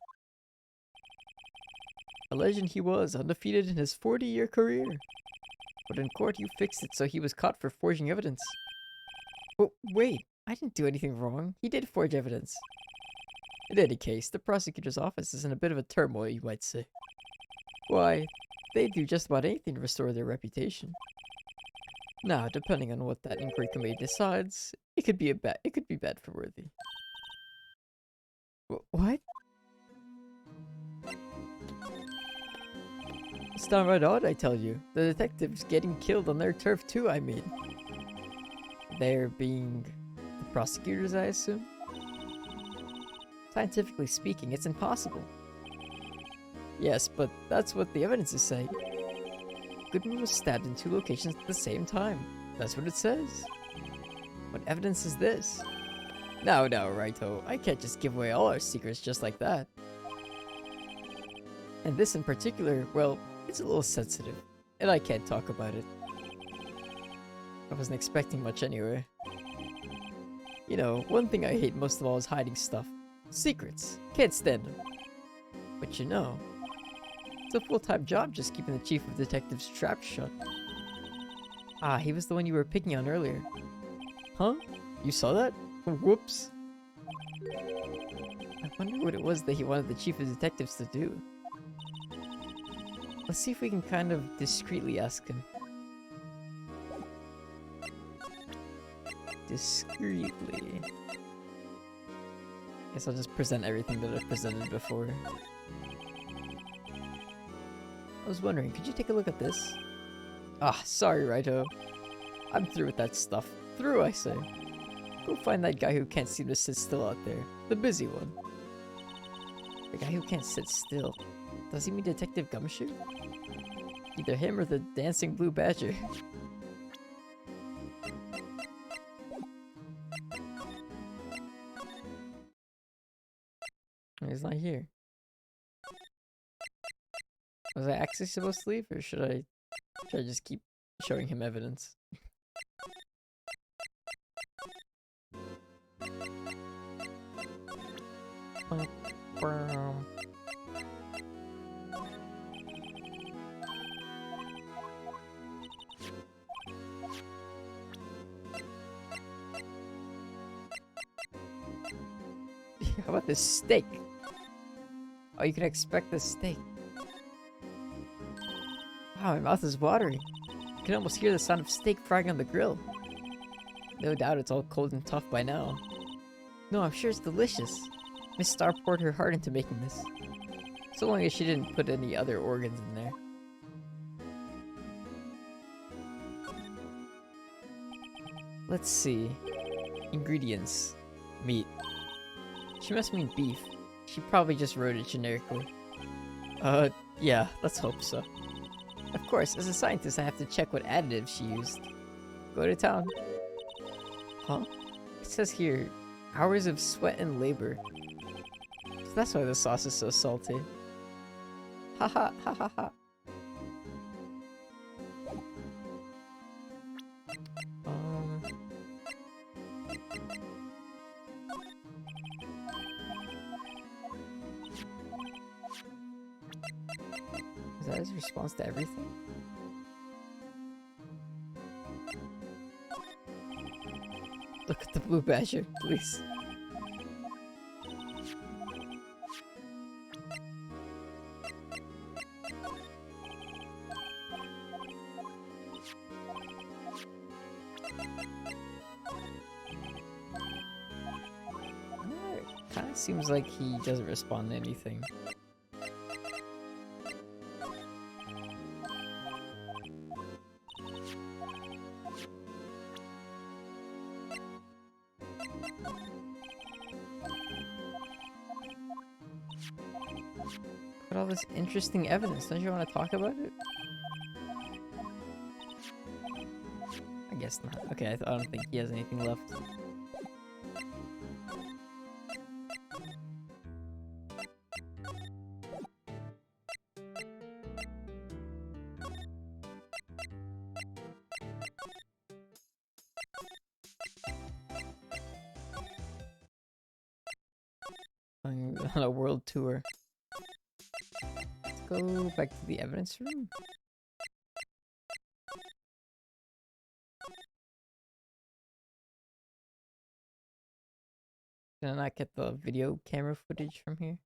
A legend he was, undefeated in his 40-year career. But in court you fixed it so he was caught for forging evidence. Oh, wait, I didn't do anything wrong. He did forge evidence. In any case, the prosecutor's office is in a bit of a turmoil, you might say. Why, they do just about anything to restore their reputation. Now, depending on what that inquiry committee decides, it could be bad for Worthy. What? It's downright odd, I tell you. The detectives getting killed on their turf too, I mean. They're being the prosecutors, I assume? Scientifically speaking, it's impossible. Yes, but that's what the evidence is saying. Goodman was stabbed in 2 locations at the same time. That's what it says. What evidence is this? Now, Righto, I can't just give away all our secrets just like that. And this in particular, well, it's a little sensitive, and I can't talk about it. I wasn't expecting much anyway. You know, one thing I hate most of all is hiding stuff. Secrets. Can't stand them. But you know, it's a full-time job just keeping the Chief of Detectives trapped shut. Ah, he was the one you were picking on earlier. Huh? You saw that? Whoops. I wonder what it was that he wanted the Chief of Detectives to do. Let's see if we can kind of discreetly ask him. Discreetly. Guess I'll just present everything that I've presented before. I was wondering, could you take a look at this? Ah, sorry, Raito. I'm through with that stuff. Through, I say. Go find that guy who can't seem to sit still out there. The busy one. The guy who can't sit still. Does he mean Detective Gumshoe? Either him or the dancing blue badger. He's not here. Was I actually supposed to leave, or should I just keep showing him evidence? How about this steak? Oh, you can expect the steak. Wow, my mouth is watering. You can almost hear the sound of steak frying on the grill. No doubt it's all cold and tough by now. No, I'm sure it's delicious. Miss Star poured her heart into making this. So long as she didn't put any other organs in there. Let's see. Ingredients. Meat. She must mean beef. She probably just wrote it generically. Yeah, let's hope so. Of course, as a scientist, I have to check what additives she used. Go to town. Huh? It says here, hours of sweat and labor. So that's why the sauce is so salty. Haha, ha ha ha. Is that his response to everything? Look at the blue badger, please. Kind of seems like he doesn't respond to anything. Got all this interesting evidence. Don't you want to talk about it? I guess not. Okay, I don't think he has anything left. I'm on a world tour. Let's go back to the evidence room. Can I not get the video camera footage from here?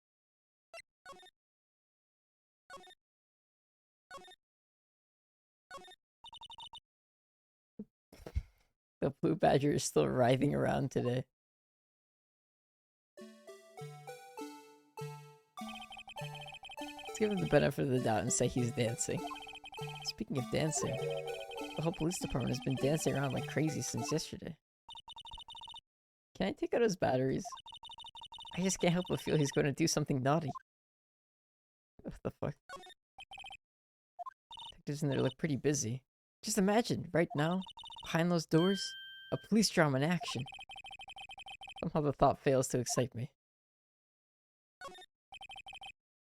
The blue badger is still writhing around today. Let's give him the benefit of the doubt and say he's dancing. Speaking of dancing, the whole police department has been dancing around like crazy since yesterday. Can I take out his batteries? I just can't help but feel he's going to do something naughty. What the fuck? Detectives in there look pretty busy. Just imagine, right now, behind those doors, a police drama in action. Somehow the thought fails to excite me.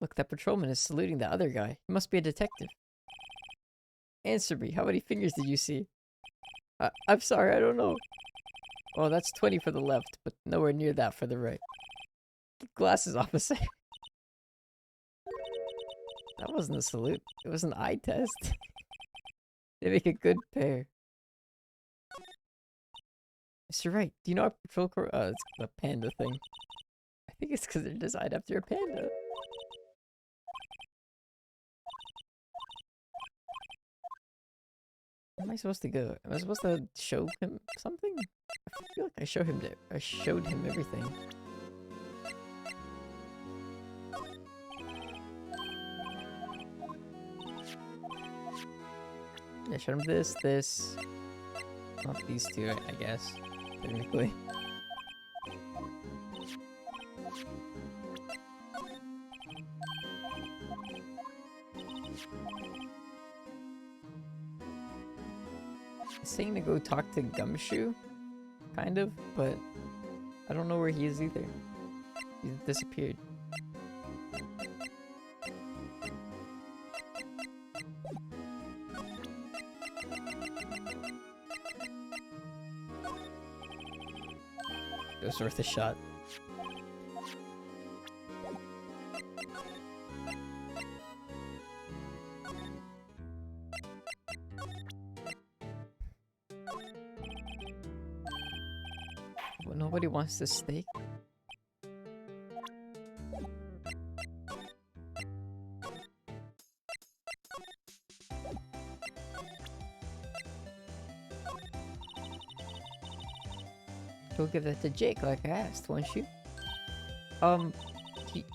Look, that patrolman is saluting the other guy. He must be a detective. Answer me, how many fingers did you see? I'm sorry, I don't know. Oh, that's 20 for the left, but nowhere near that for the right. Get glasses opposite. That wasn't a salute. It was an eye test. They make a good pair. Mr. Wright, do you know our patrol car? It's the panda thing. I think it's because they're designed after a panda. Where am I supposed to go? Am I supposed to show him something? I feel like I showed him everything. Yeah, showed him this. Not these two, I guess. Technically. Saying to go talk to Gumshoe, kind of, but I don't know where he is either. He's disappeared. It was worth a shot. But nobody wants to stay. Go give that to Jake like I asked, won't you?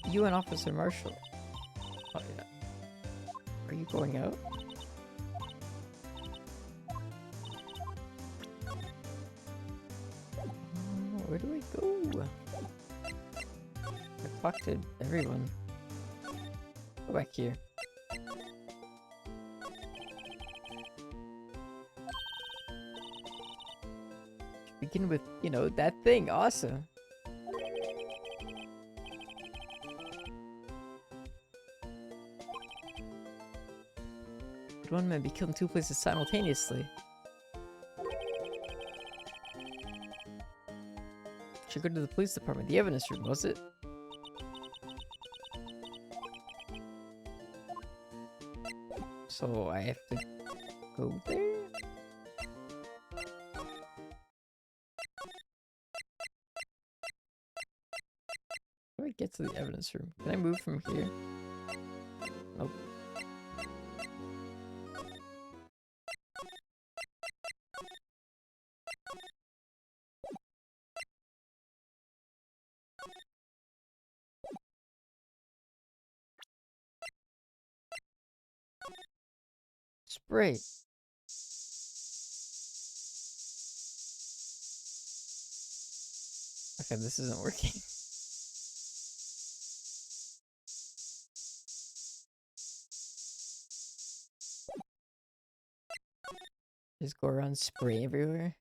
You and Officer Marshall. Oh yeah. Are you going out? Where do I go? I talked to everyone. Go back here. Begin with, you know, that thing. Awesome. But one man be killed in two places simultaneously. Should go to the police department. The evidence room, was it? So I have to go there? How do I get to the evidence room? Can I move from here? Nope. Spray. Okay, this isn't working. Just go around spray everywhere.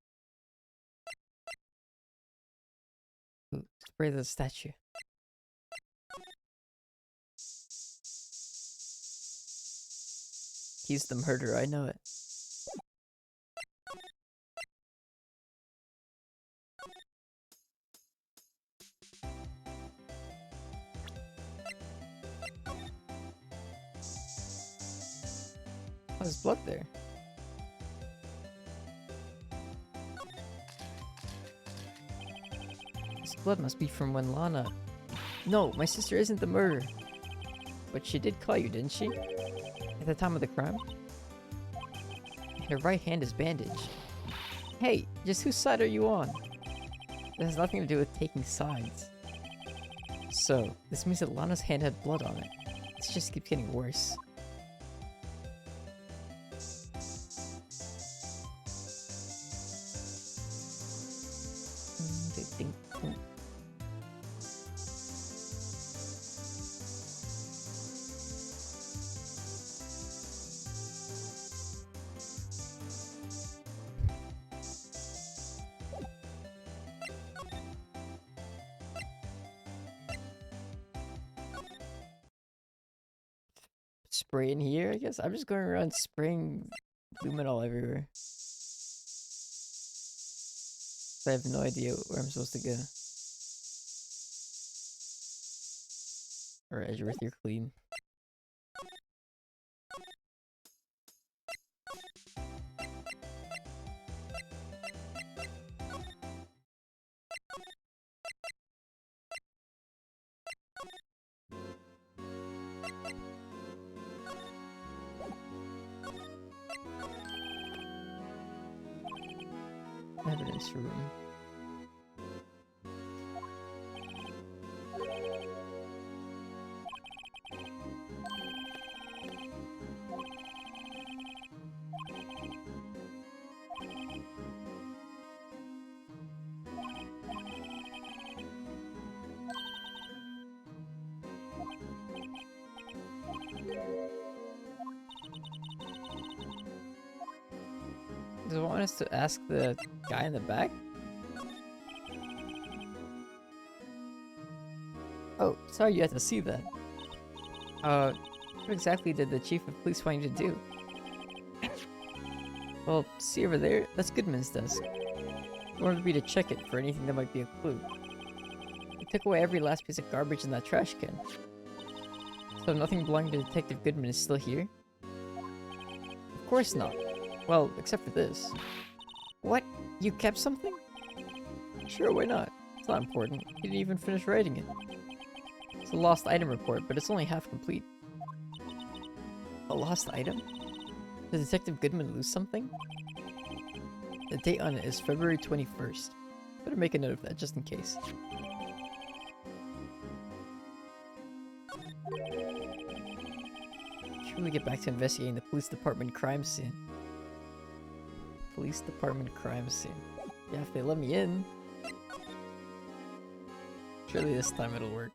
Ooh, spray the statue. He's the murderer, I know it. Oh, there's blood there. This blood must be from when Lana... No, my sister isn't the murderer. But she did call you, didn't she? At the time of the crime? Her right hand is bandaged. Hey, just whose side are you on? That has nothing to do with taking sides. So, this means that Lana's hand had blood on it. This just keeps getting worse. Spray in here, I guess? I'm just going around spraying luminol everywhere. I have no idea where I'm supposed to go. Alright, Edgeworth, you're clean. Evidence room. Does it want us to ask the guy in the back? Oh, sorry you had to see that. What exactly did the chief of police want you to do? Well, see over there? That's Goodman's desk. He wanted me to check it for anything that might be a clue. He took away every last piece of garbage in that trash can. So nothing belonging to Detective Goodman is still here? Of course not. Well, except for this. What? You kept something? Sure, why not? It's not important. You didn't even finish writing it. It's a lost item report, but it's only half complete. A lost item? Did Detective Goodman lose something? The date on it is February 21st. Better make a note of that just in case. Should we get back to investigating the police department crime scene? Police department crime scene. Yeah, if they let me in. Surely this time it'll work.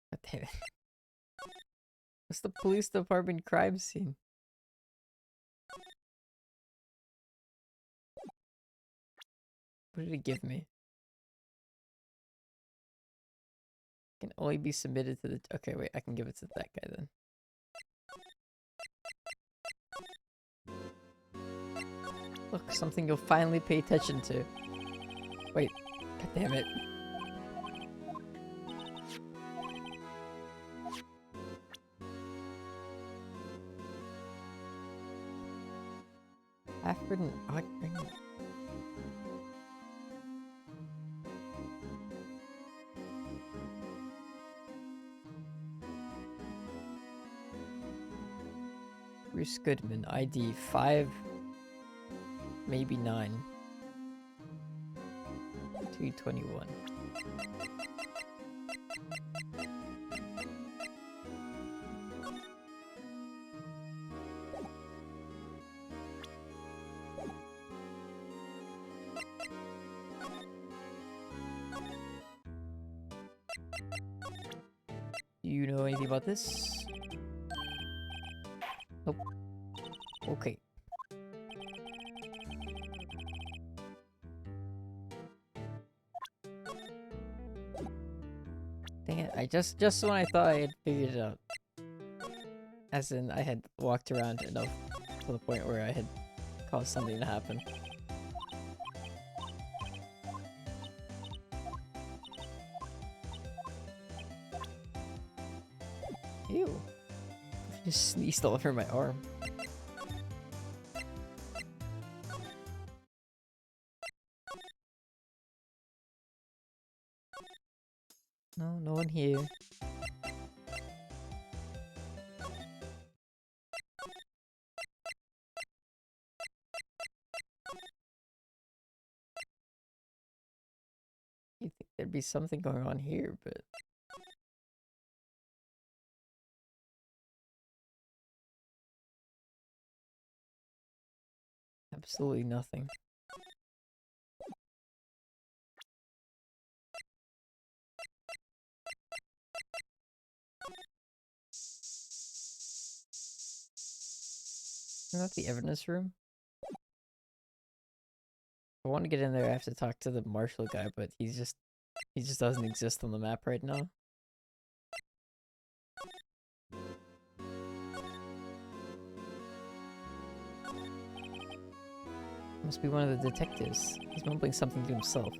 God damn it. What's the police department crime scene? What did it give me? Can only be submitted to the... Okay, wait, I can give it to that guy then. Look, something you'll finally pay attention to. Wait, god damn it. Alfred and Oddring. Bruce Goodman, ID 5, maybe 9. 221. Do you know anything about this? Nope. Okay. Dang it, I just when I thought I had figured it out. As in, I had walked around enough to the point where I had caused something to happen. Ew. I just sneezed all over my arm. No, no one here. You think there'd be something going on here, but... Absolutely nothing. Isn't that the evidence room? I want to get in there, I have to talk to the marshal guy, but he just doesn't exist on the map right now. Must be one of the detectives. He's mumbling something to himself.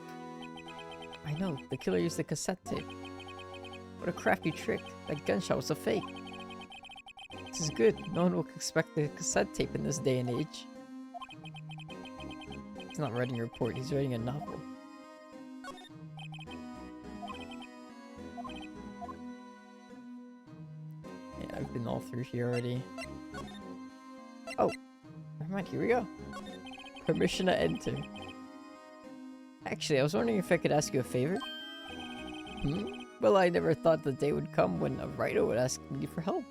I know, the killer used the cassette tape. What a crafty trick. That gunshot was a fake. This is good. No one will expect the cassette tape in this day and age. He's not writing a report, he's writing a novel. Yeah, I've been all through here already. Oh, never mind, here we go. Permission to enter. Actually, I was wondering if I could ask you a favor? Well, I never thought the day would come when a Rhino would ask me for help.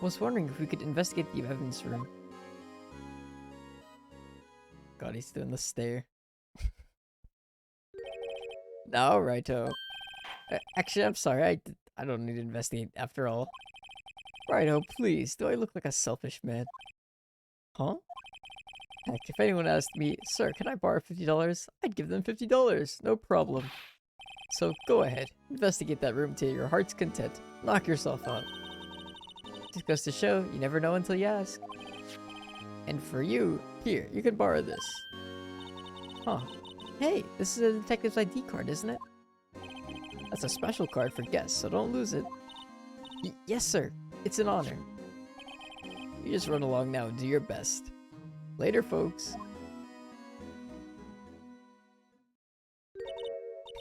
I was wondering if we could investigate the evidence room. God, he's doing the stare. No, Righto. Actually, I'm sorry. I don't need to investigate after all. Righto, please. Do I look like a selfish man? Huh? Heck, if anyone asked me, sir, can I borrow $50? I'd give them $50. No problem. So go ahead. Investigate that room to your heart's content. Knock yourself out. Just goes to show, you never know until you ask. And for you, here, you can borrow this. Huh. Hey, this is a detective's ID card, isn't it? That's a special card for guests, so don't lose it. Yes, sir. It's an honor. You just run along now and do your best. Later, folks.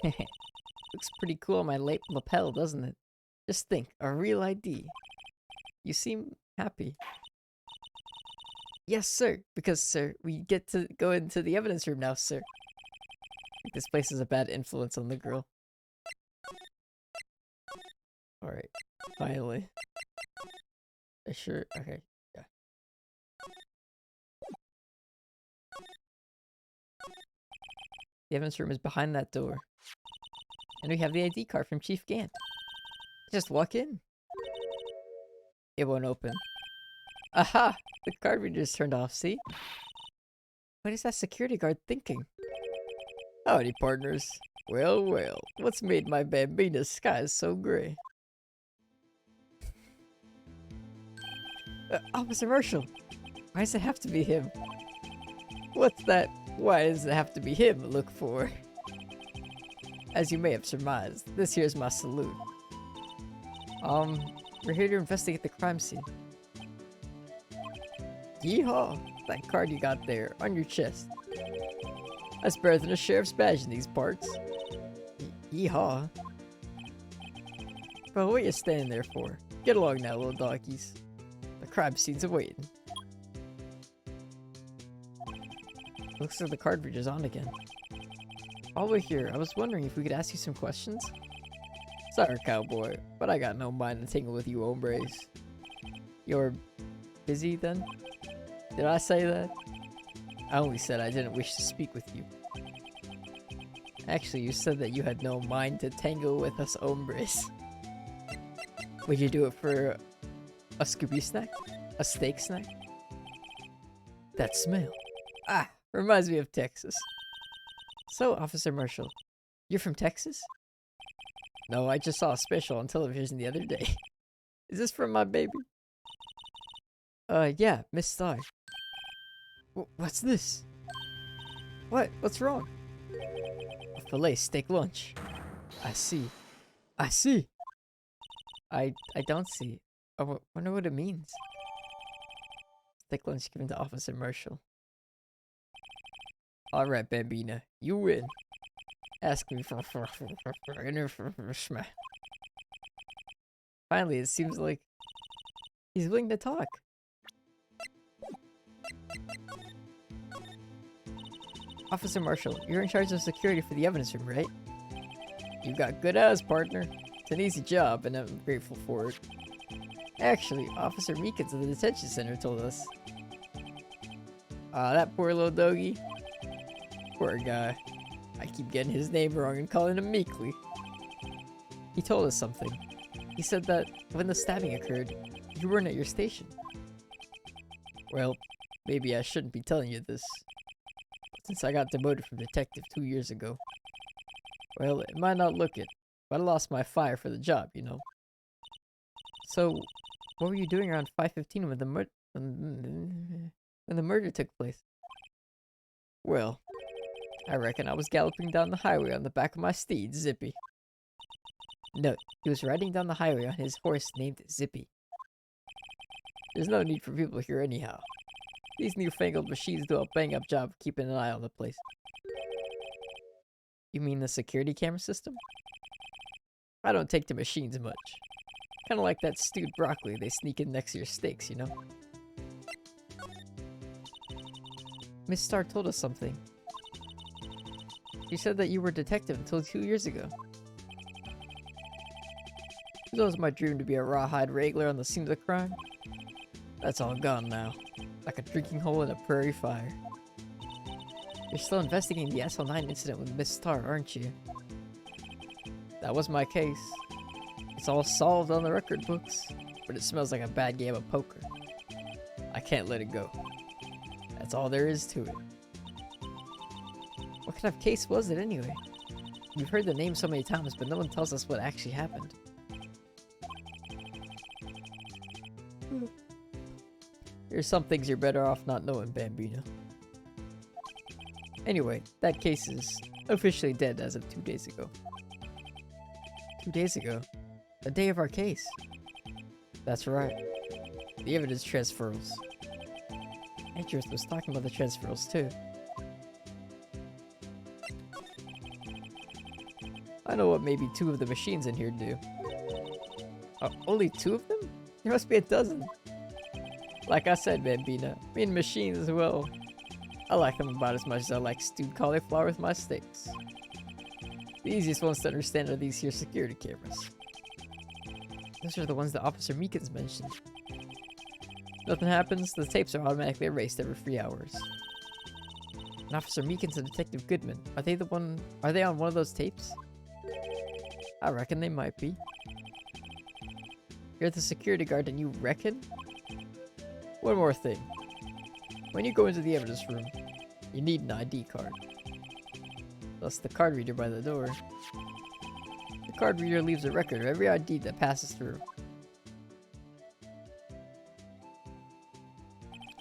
Looks pretty cool on my late lapel, doesn't it? Just think, a real ID. You seem happy. Yes, sir. Because, sir, we get to go into the evidence room now, sir. This place is a bad influence on the girl. Alright. Finally. Sure. Okay. Yeah. The evidence room is behind that door. And we have the ID card from Chief Gant. Just walk in. It won't open. Aha! The card reader is turned off, see? What is that security guard thinking? Howdy, partners. Well, well, what's made my Bambina's skies so gray? Officer Marshall! Why does it have to be him? What's that? Why does it have to be him look for? As you may have surmised, this here's my salute. We're here to investigate the crime scene. Yeehaw! That card you got there, on your chest. That's better than a sheriff's badge in these parts. Yeehaw! But what you standing there for? Get along now, little doggies. The crime scene's awaiting. Looks like the card reader's on again. While we're here, I was wondering if we could ask you some questions? Sorry, cowboy, but I got no mind to tangle with you hombres. You're busy then? Did I say that? I only said I didn't wish to speak with you. Actually, you said that you had no mind to tangle with us hombres. Would you do it for a Scooby snack? A steak snack? That smell. Ah, reminds me of Texas. So, Officer Marshall, you're from Texas? No, I just saw a special on television the other day. Is this from my baby? Yeah, Miss Star. What's this? What's wrong? A filet steak lunch. I see. I see. I don't see. I wonder what it means. Steak lunch given to Officer Marshall. Alright, Bambina. You win. Ask me for information. Finally, it seems like he's willing to talk. Officer Marshall, you're in charge of security for the evidence room, right? You got good eyes, partner. It's an easy job, and I'm grateful for it. Actually, Officer Meekins of the detention center told us. That poor little doggy. Poor guy. I keep getting his name wrong and calling him Meekly. He told us something. He said that when the stabbing occurred, you weren't at your station. Well, maybe I shouldn't be telling you this, since I got demoted from detective 2 years ago. Well, it might not look it, but I lost my fire for the job, you know. So, what were you doing around 5:15 when the murder took place? Well, I reckon I was galloping down the highway on the back of my steed, Zippy. Note, he was riding down the highway on his horse named Zippy. There's no need for people here anyhow. These newfangled machines do a bang-up job of keeping an eye on the place. You mean the security camera system? I don't take to machines much. Kinda like that stewed broccoli they sneak in next to your steaks, you know? Miss Star told us something. She said that you were a detective until 2 years ago. It was always my dream to be a rawhide wrangler on the scene of the crime. That's all gone now. Like a drinking hole in a prairie fire. You're still investigating the SL9 incident with Miss Star, aren't you? That was my case. It's all solved on the record books, but it smells like a bad game of poker. I can't let it go. That's all there is to it. What kind of case was it anyway? We've heard the name so many times, but no one tells us what actually happened. There's some things you're better off not knowing, Bambino. Anyway, that case is officially dead as of 2 days ago. 2 days ago? The day of our case. That's right. The evidence transfers. Edgeworth was talking about the transfers too. I know what maybe 2 of the machines in here do. Only 2 of them? There must be a dozen. Like I said, Bambina, me and machines as well. I like them about as much as I like stewed cauliflower with my steaks. The easiest ones to understand are these here security cameras. Those are the ones that Officer Meekins mentioned. Nothing happens, the tapes are automatically erased every 3 hours. And Officer Meekins and Detective Goodman, are they on one of those tapes? I reckon they might be. You're the security guard and you reckon? One more thing. When you go into the evidence room, you need an ID card. Plus the card reader by the door. The card reader leaves a record of every ID that passes through.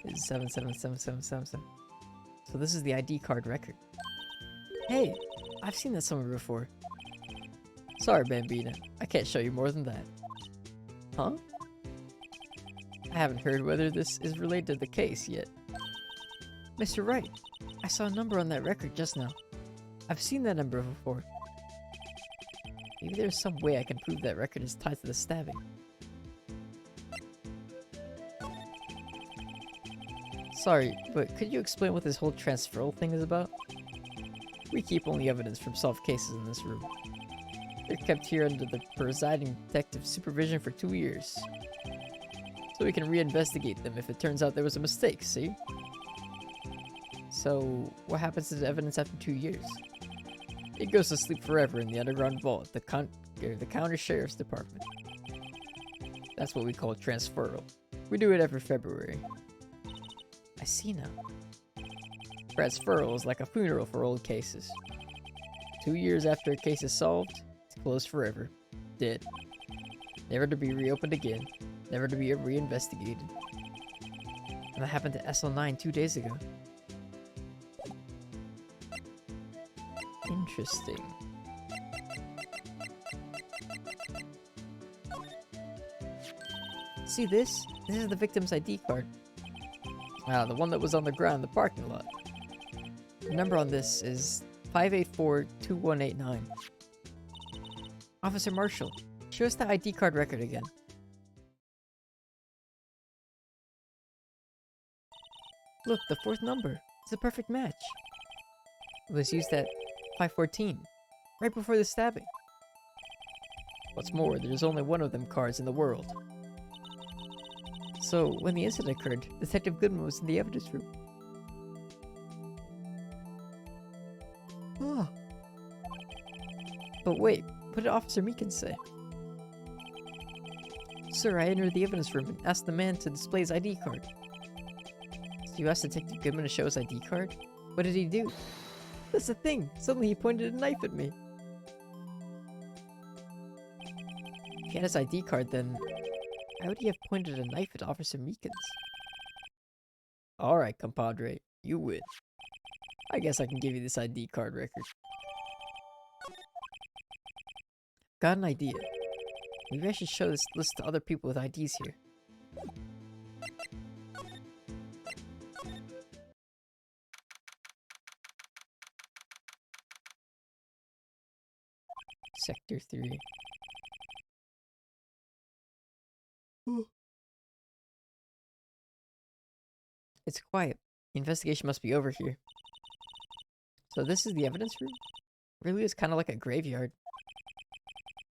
It's 777777. So this is the ID card record. Hey, I've seen that somewhere before. Sorry, Bambina. I can't show you more than that. Huh? I haven't heard whether this is related to the case yet. Mr. Wright, I saw a number on that record just now. I've seen that number before. Maybe there's some way I can prove that record is tied to the stabbing. Sorry, but could you explain what this whole transferal thing is about? We keep only evidence from solved cases in this room. They're kept here under the presiding detective's supervision for 2 years. So we can reinvestigate them if it turns out there was a mistake, see? So, what happens to the evidence after 2 years? It goes to sleep forever in the underground vault at the County Sheriff's Department. That's what we call transferal. We do it every February. I see now. Transferal is like a funeral for old cases. 2 years after a case is solved, it's closed forever. Dead. Never to be reopened again. Never to be reinvestigated. And that happened to SL9 2 days ago. Interesting. See this? This is the victim's ID card. Ah, the one that was on the ground in the parking lot. The number on this is 584-2189. Officer Marshall, show us the ID card record again. Look, the 4th number. It's a perfect match. It was used at 514, right before the stabbing. What's more, there's only one of them cards in the world. So, when the incident occurred, Detective Goodman was in the evidence room. Oh. But wait, what did Officer Meekins say? Sir, I entered the evidence room and asked the man to display his ID card. So you asked Detective Goodman to show his ID card? What did he do? That's the thing! Suddenly he pointed a knife at me! If he had his ID card, then why would he have pointed a knife at Officer Meekins? Alright, compadre. You win. I guess I can give you this ID card record. Got an idea. Maybe I should show this list to other people with IDs here. Sector 3. It's quiet. The investigation must be over here. So this is the evidence room? Really, it's kind of like a graveyard.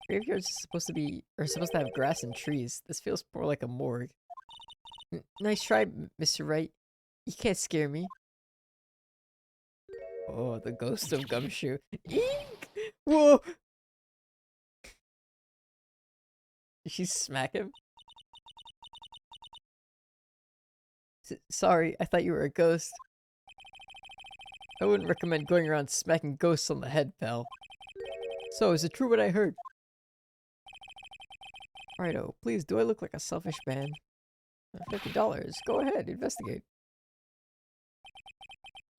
Graveyards supposed to have grass and trees. This feels more like a morgue. Nice try, Mr. Wright. You can't scare me. Oh, the ghost of Gumshoe. Eek! Whoa! Did she smack him? Sorry, I thought you were a ghost. I wouldn't recommend going around smacking ghosts on the head, pal. So, is it true what I heard? Righto, please, do I look like a selfish man? $50. Go ahead, investigate.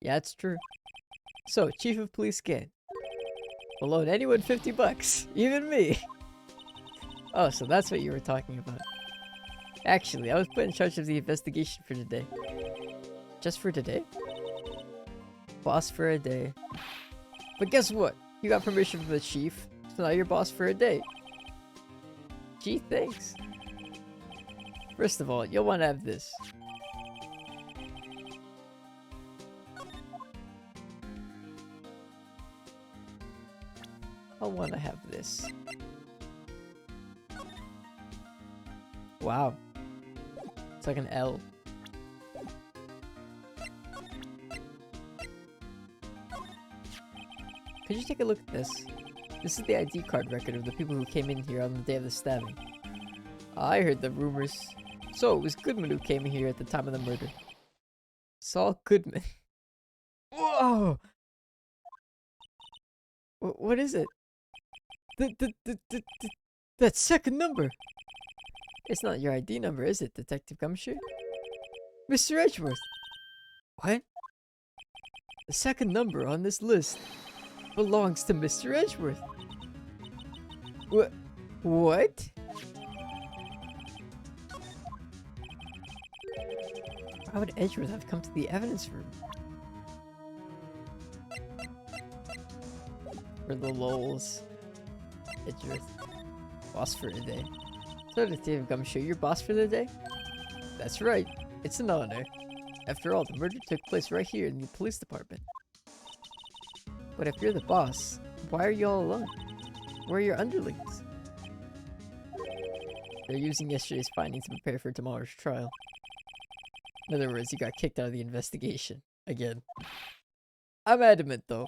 Yeah, it's true. So, Chief of Police Gan. Will loan anyone $50, even me. Oh, so that's what you were talking about. Actually, I was put in charge of the investigation for today. Just for today? Boss for a day. But guess what? You got permission from the chief, so now you're boss for a day. Gee, thanks. First of all, you'll want to have this. I'll want to have this. Wow. It's like an L. Could you take a look at this? This is the ID card record of the people who came in here on the day of the stabbing. I heard the rumors. So it was Goodman who came in here at the time of the murder. Saul Goodman. Whoa! What is it? That second number! It's not your ID number, is it, Detective Gumshoe? Mr. Edgeworth! What? The second number on this list belongs to Mr. Edgeworth. What? What? Why would Edgeworth have come to the evidence room? For the lols. Edgeworth. Boss for the day. So, Detective Gumshoe, you're boss for the day? That's right. It's an honor. After all, the murder took place right here in the police department. But if you're the boss, why are you all alone? Where are your underlings? They're using yesterday's findings to prepare for tomorrow's trial. In other words, you got kicked out of the investigation. Again. I'm adamant, though.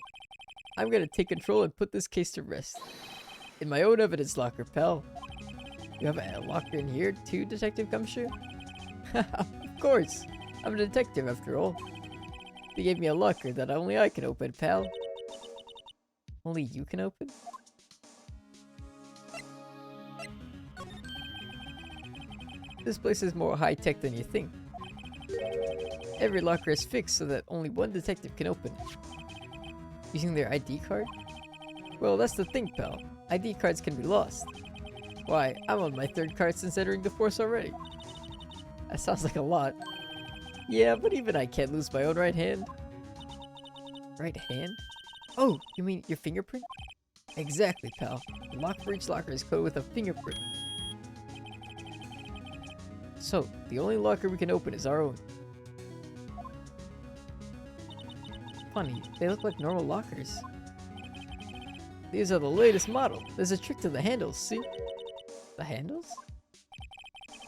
I'm gonna take control and put this case to rest. In my own evidence locker, pal. You have a locker in here, too, Detective Gumshoe? Of course! I'm a detective, after all. They gave me a locker that only I can open, pal. Only you can open? This place is more high-tech than you think. Every locker is fixed so that only one detective can open it. Using their ID card? Well, that's the thing, pal. ID cards can be lost. Why, I'm on my third card since entering the force already. That sounds like a lot. Yeah, but even I can't lose my own right hand. Right hand? Oh, you mean your fingerprint? Exactly, pal. The lock for each locker is coded with a fingerprint. So, the only locker we can open is our own. Funny, they look like normal lockers. These are the latest model. There's a trick to the handles, see? The handles?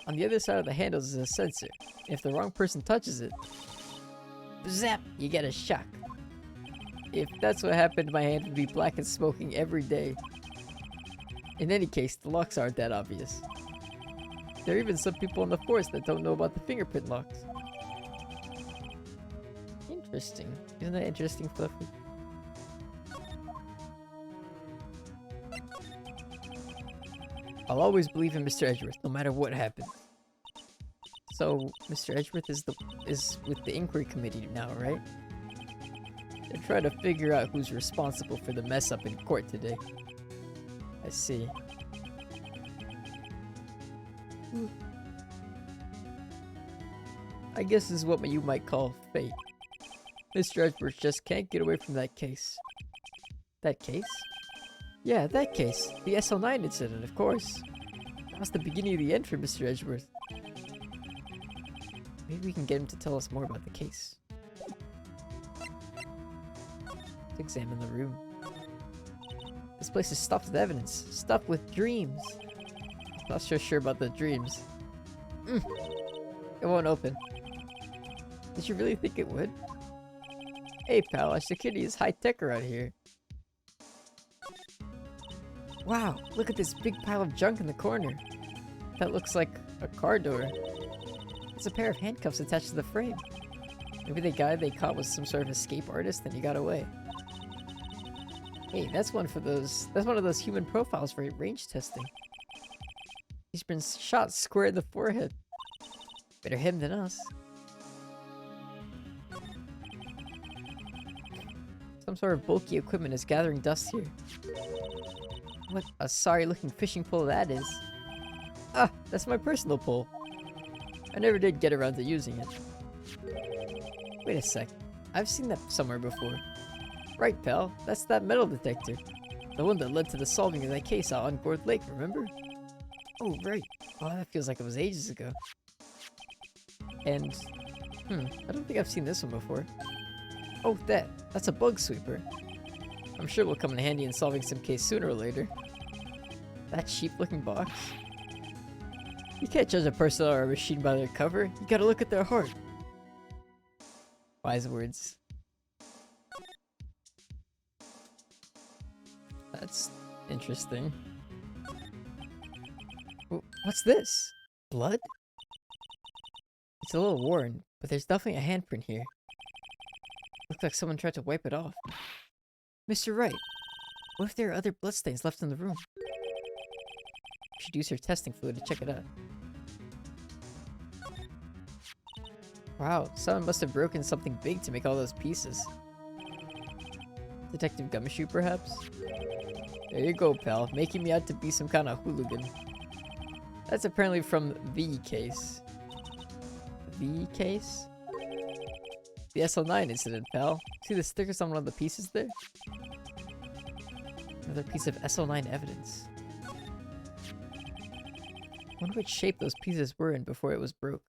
On the other side of the handles is a sensor. If the wrong person touches it, zap, you get a shock. If that's what happened, my hand would be black and smoking every day. In any case, the locks aren't that obvious. There are even some people in the force that don't know about the fingerprint locks. Interesting. Isn't that interesting, Fluffy? I'll always believe in Mr. Edgeworth, no matter what happens. So, Mr. Edgeworth is with the inquiry committee now, right? They're trying to figure out who's responsible for the mess up in court today. I see. I guess this is what you might call fate. Mr. Edgeworth just can't get away from that case. That case? Yeah, that case. The SL9 incident, of course. That was the beginning of the end for Mr. Edgeworth. Maybe we can get him to tell us more about the case. Let's examine the room. This place is stuffed with evidence. Stuffed with dreams. Not so sure about the dreams. It won't open. Did you really think it would? Hey pal, our security is high-tech around here. Wow, look at this big pile of junk in the corner. That looks like a car door. There's a pair of handcuffs attached to the frame. Maybe the guy they caught was some sort of escape artist and he got away. Hey, that's one of those human profiles for range testing. He's been shot square in the forehead. Better him than us. Some sort of bulky equipment is gathering dust here. What a sorry-looking fishing pole that is. Ah, that's my personal pole. I never did get around to using it. Wait a sec. I've seen that somewhere before. Right, pal. That's that metal detector. The one that led to the solving of that case out on Gourd Lake, remember? Oh, right. Oh, that feels like it was ages ago. And, I don't think I've seen this one before. Oh, that's a bug sweeper. I'm sure it will come in handy in solving some case sooner or later. That cheap-looking box. You can't judge a person or a machine by their cover. You gotta look at their heart. Wise words. That's interesting. What's this? Blood? It's a little worn, but there's definitely a handprint here. Looks like someone tried to wipe it off. Mr. Wright, what if there are other bloodstains left in the room? We should use her testing fluid to check it out. Wow, someone must have broken something big to make all those pieces. Detective Gumshoe, perhaps? There you go, pal, making me out to be some kind of hooligan. That's apparently from the case. The case? The SL9 incident, pal. See the stickers on one of the pieces there? Another piece of SL9 evidence. Wonder which shape those pieces were in before it was broke.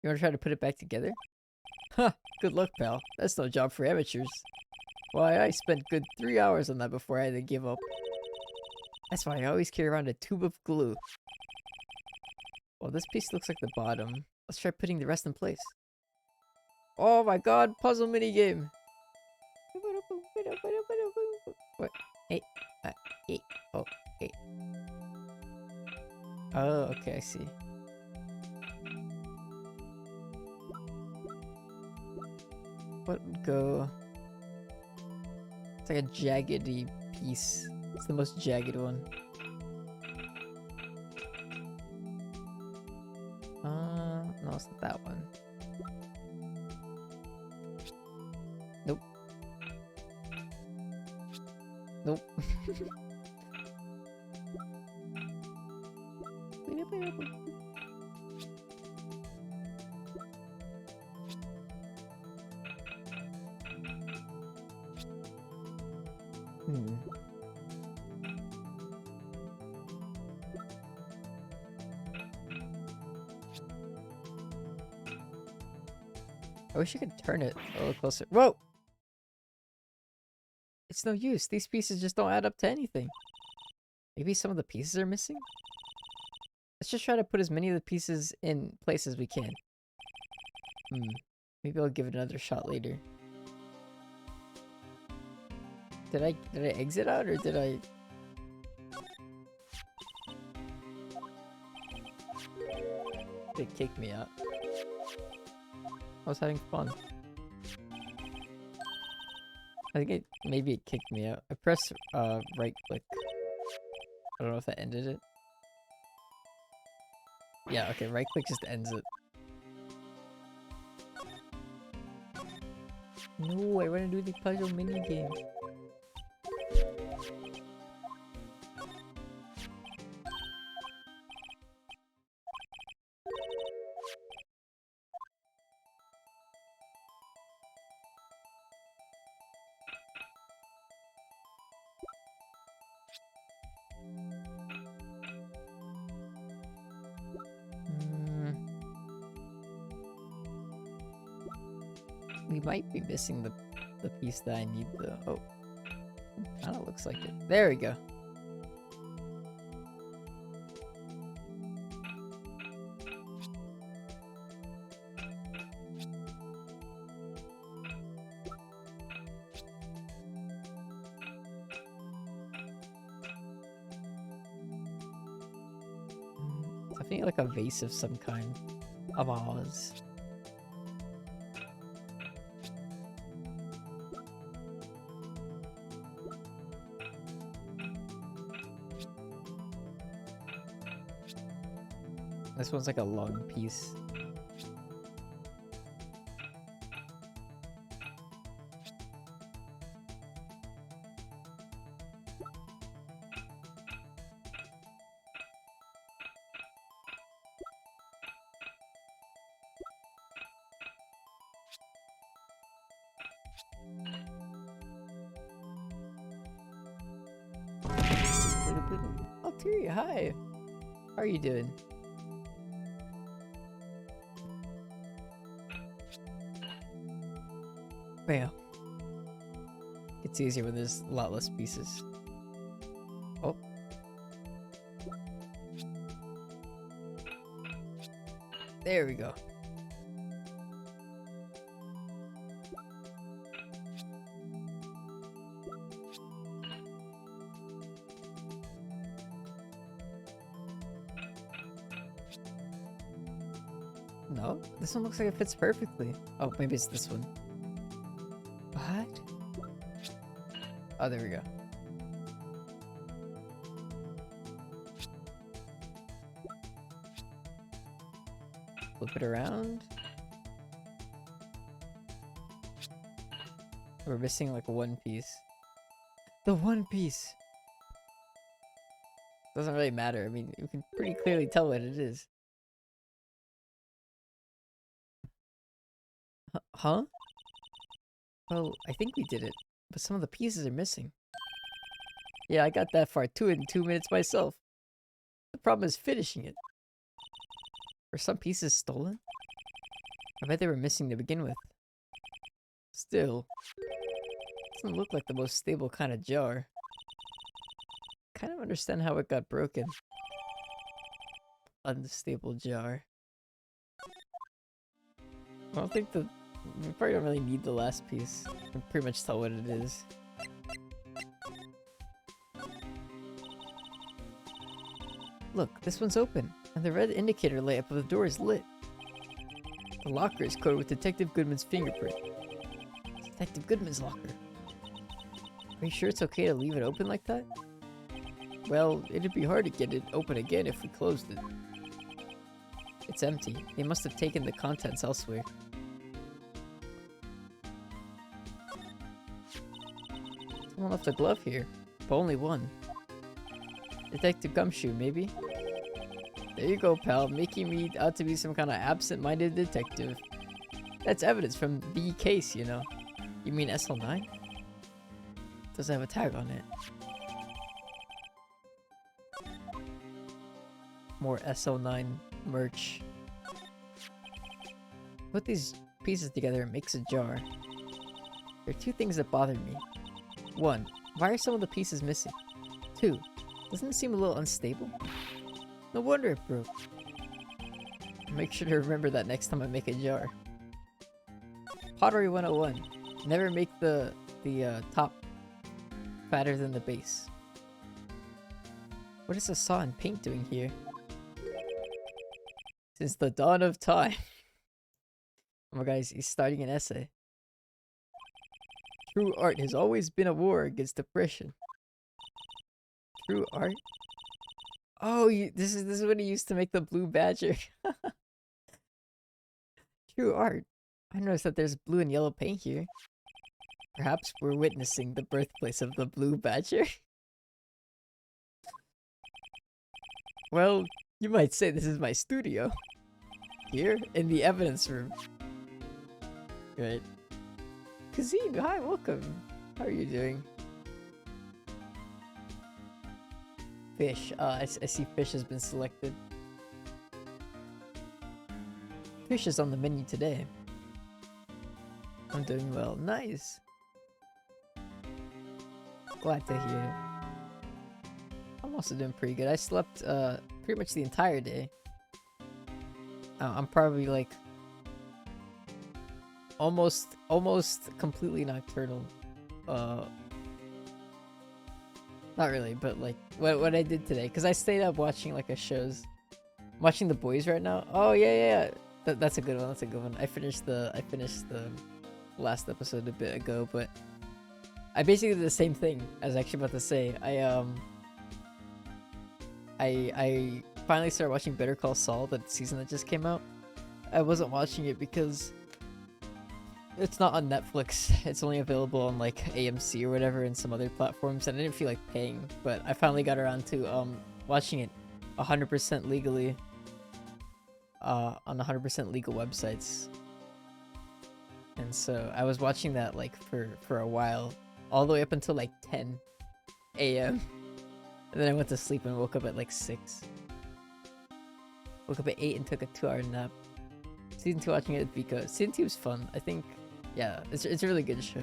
You wanna try to put it back together? Huh, good luck, pal. That's no job for amateurs. Why, I spent good 3 hours on that before I had to give up. That's why I always carry around a tube of glue. Well, this piece looks like the bottom. Let's try putting the rest in place. Oh my god, puzzle minigame! What? Hey, hey, oh, hey. Oh, okay, I see. What would go? It's like a jaggedy piece. It's the most jagged one. No, it's not that one. Nope. Nope. I wish I could turn it a little closer. Whoa! It's no use. These pieces just don't add up to anything. Maybe some of the pieces are missing? Let's just try to put as many of the pieces in place as we can. Maybe I'll give it another shot later. Did I exit out or did I... Did it kick me out? I was having fun. I think maybe it kicked me out. I pressed right click. I don't know if that ended it. Yeah, okay, right click just ends it. No, I wanna do the puzzle mini game. We might be missing the piece that I need though. Oh, kind of looks like it. There we go. Definitely like a vase of some kind. A vase. This one's like a long piece. Oh, Tiri, hi. How are you doing? Well, it's easier when there's a lot less pieces. Oh. There we go. No, this one looks like it fits perfectly. Oh, maybe it's this one. What? Oh, there we go. Flip it around. We're missing like one piece. The one piece! Doesn't really matter. I mean, you can pretty clearly tell what it is. Huh? Well, I think we did it, but some of the pieces are missing. Yeah, I got that far too in 2 minutes myself. The problem is finishing it. Were some pieces stolen? I bet they were missing to begin with. Still, doesn't look like the most stable kind of jar. Kind of understand how it got broken. Unstable jar. I don't think we probably don't really need the last piece. I can pretty much tell what it is. Look, this one's open, and the red indicator light up of the door is lit. The locker is coated with Detective Goodman's fingerprint. Detective Goodman's locker. Are you sure it's okay to leave it open like that? Well, it'd be hard to get it open again if we closed it. It's empty. They must have taken the contents elsewhere. Someone left a glove here, but only one. Detective Gumshoe, maybe? There you go, pal, making me out to be some kind of absent-minded detective. That's evidence from the case, you know. You mean SL9? Doesn't have a tag on it. More SL9 merch. Put these pieces together and makes a jar. There are two things that bother me. 1. Why are some of the pieces missing? 2. Doesn't it seem a little unstable? No wonder it broke. I'll make sure to remember that next time I make a jar. Pottery 101. Never make the top fatter than the base. What is a saw and paint doing here? Since the dawn of time. Oh my god, he's starting an essay. True art has always been a war against oppression. True art? Oh, this is what he used to make the blue badger. True art. I noticed that there's blue and yellow paint here. Perhaps we're witnessing the birthplace of the blue badger? Well, you might say this is my studio. Here, in the evidence room. Right. Kazim, hi, welcome. How are you doing? Fish. I see fish has been selected. Fish is on the menu today. I'm doing well. Nice. Glad to hear it. I'm also doing pretty good. I slept pretty much the entire day. I'm probably like almost completely nocturnal. Not really, but like what I did today, because I stayed up watching like I'm watching The Boys right now. Oh yeah. That's a good one. That's a good one. I finished the last episode a bit ago, but I basically did the same thing I was actually about to say. I finally started watching Better Call Saul, the season that just came out. I wasn't watching it because it's not on Netflix. It's only available on like AMC or whatever and some other platforms, and I didn't feel like paying. But I finally got around to watching it 100% legally on 100% legal websites. And so I was watching that like for a while, all the way up until like 10 a.m. And then I went to sleep and woke up at like 6. Woke up at 8 and took a 2-hour nap. Season 2 watching it with Vika. Season 2 was fun. I think, yeah, it's a really good show.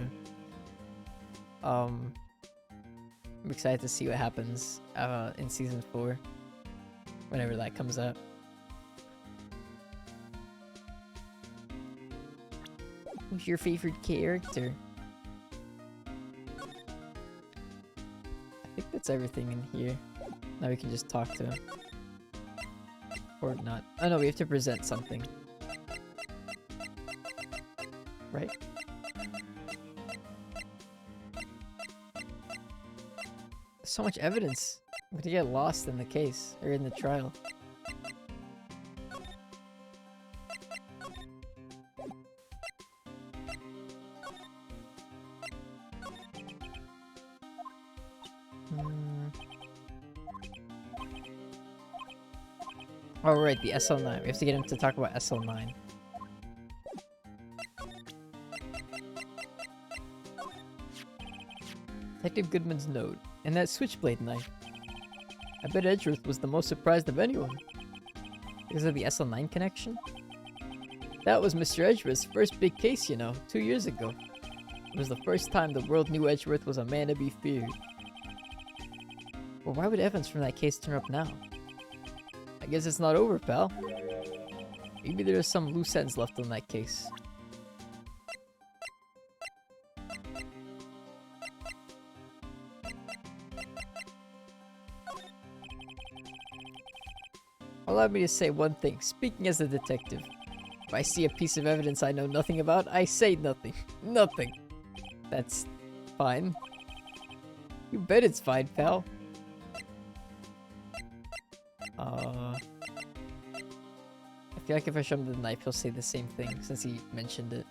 I'm excited to see what happens in season 4, whenever that comes out. Who's your favorite character? I think that's everything in here. Now we can just talk to him. Or not. Oh no, we have to present something. Right? So much evidence. I'm gonna get lost in the case, or in the trial. Oh right, the SL9. We have to get him to talk about SL9. Detective Goodman's note. And that switchblade knife. I bet Edgeworth was the most surprised of anyone. Because of the SL9 connection? That was Mr. Edgeworth's first big case, you know, 2 years ago. It was the first time the world knew Edgeworth was a man to be feared. Well, why would evidence from that case turn up now? I guess it's not over, pal. Maybe there are some loose ends left on that case. Allow me to say one thing, speaking as a detective. If I see a piece of evidence I know nothing about, I say nothing. Nothing. That's fine. You bet it's fine, pal. I feel like if I show him the knife, he'll say the same thing, since he mentioned it.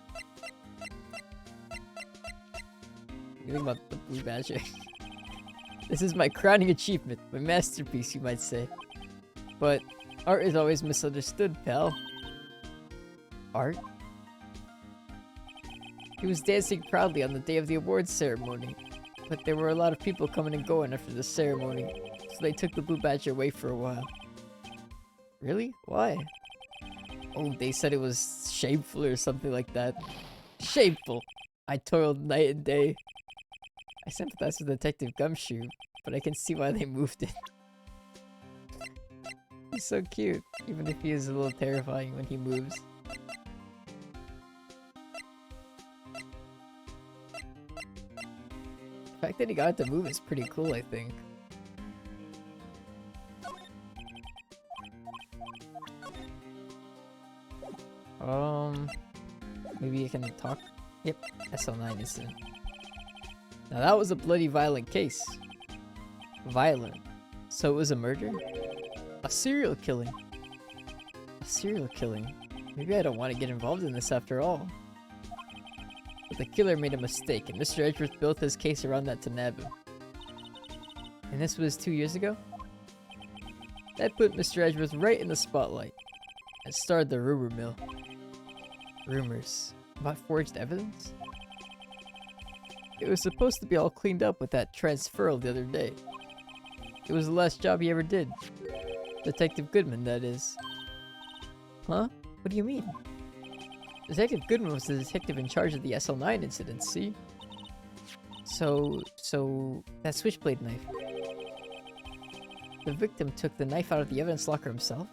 You think about the blue badger? This is my crowning achievement, my masterpiece, you might say. But art is always misunderstood, pal. Art? He was dancing proudly on the day of the awards ceremony, but there were a lot of people coming and going after the ceremony, so they took the blue badger away for a while. Really? Why? Oh, they said it was shameful or something like that. Shameful! I toiled night and day. I sympathize with Detective Gumshoe, but I can see why they moved it. He's so cute, even if he is a little terrifying when he moves. The fact that he got it to move is pretty cool, I think. Maybe you can talk? Yep, SL9 is in. Now that was a bloody violent case. Violent. So it was a murder? A serial killing. A serial killing. Maybe I don't want to get involved in this after all. But the killer made a mistake, and Mr. Edgeworth built his case around that to nab him. And this was 2 years ago? That put Mr. Edgeworth right in the spotlight, and started the rumor mill. Rumors about forged evidence? It was supposed to be all cleaned up with that transferal the other day. It was the last job he ever did. Detective Goodman, that is. Huh? What do you mean? Detective Goodman was the detective in charge of the SL9 incident, see? So that switchblade knife. The victim took the knife out of the evidence locker himself?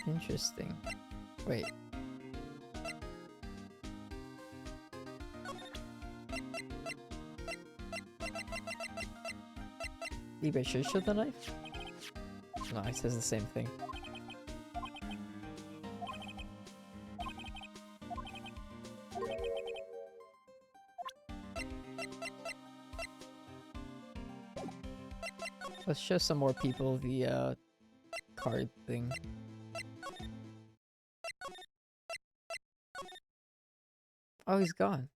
Interesting. Wait. eBay should show the knife? No, it says the same thing. Let's show some more people the card thing. Oh, he's gone.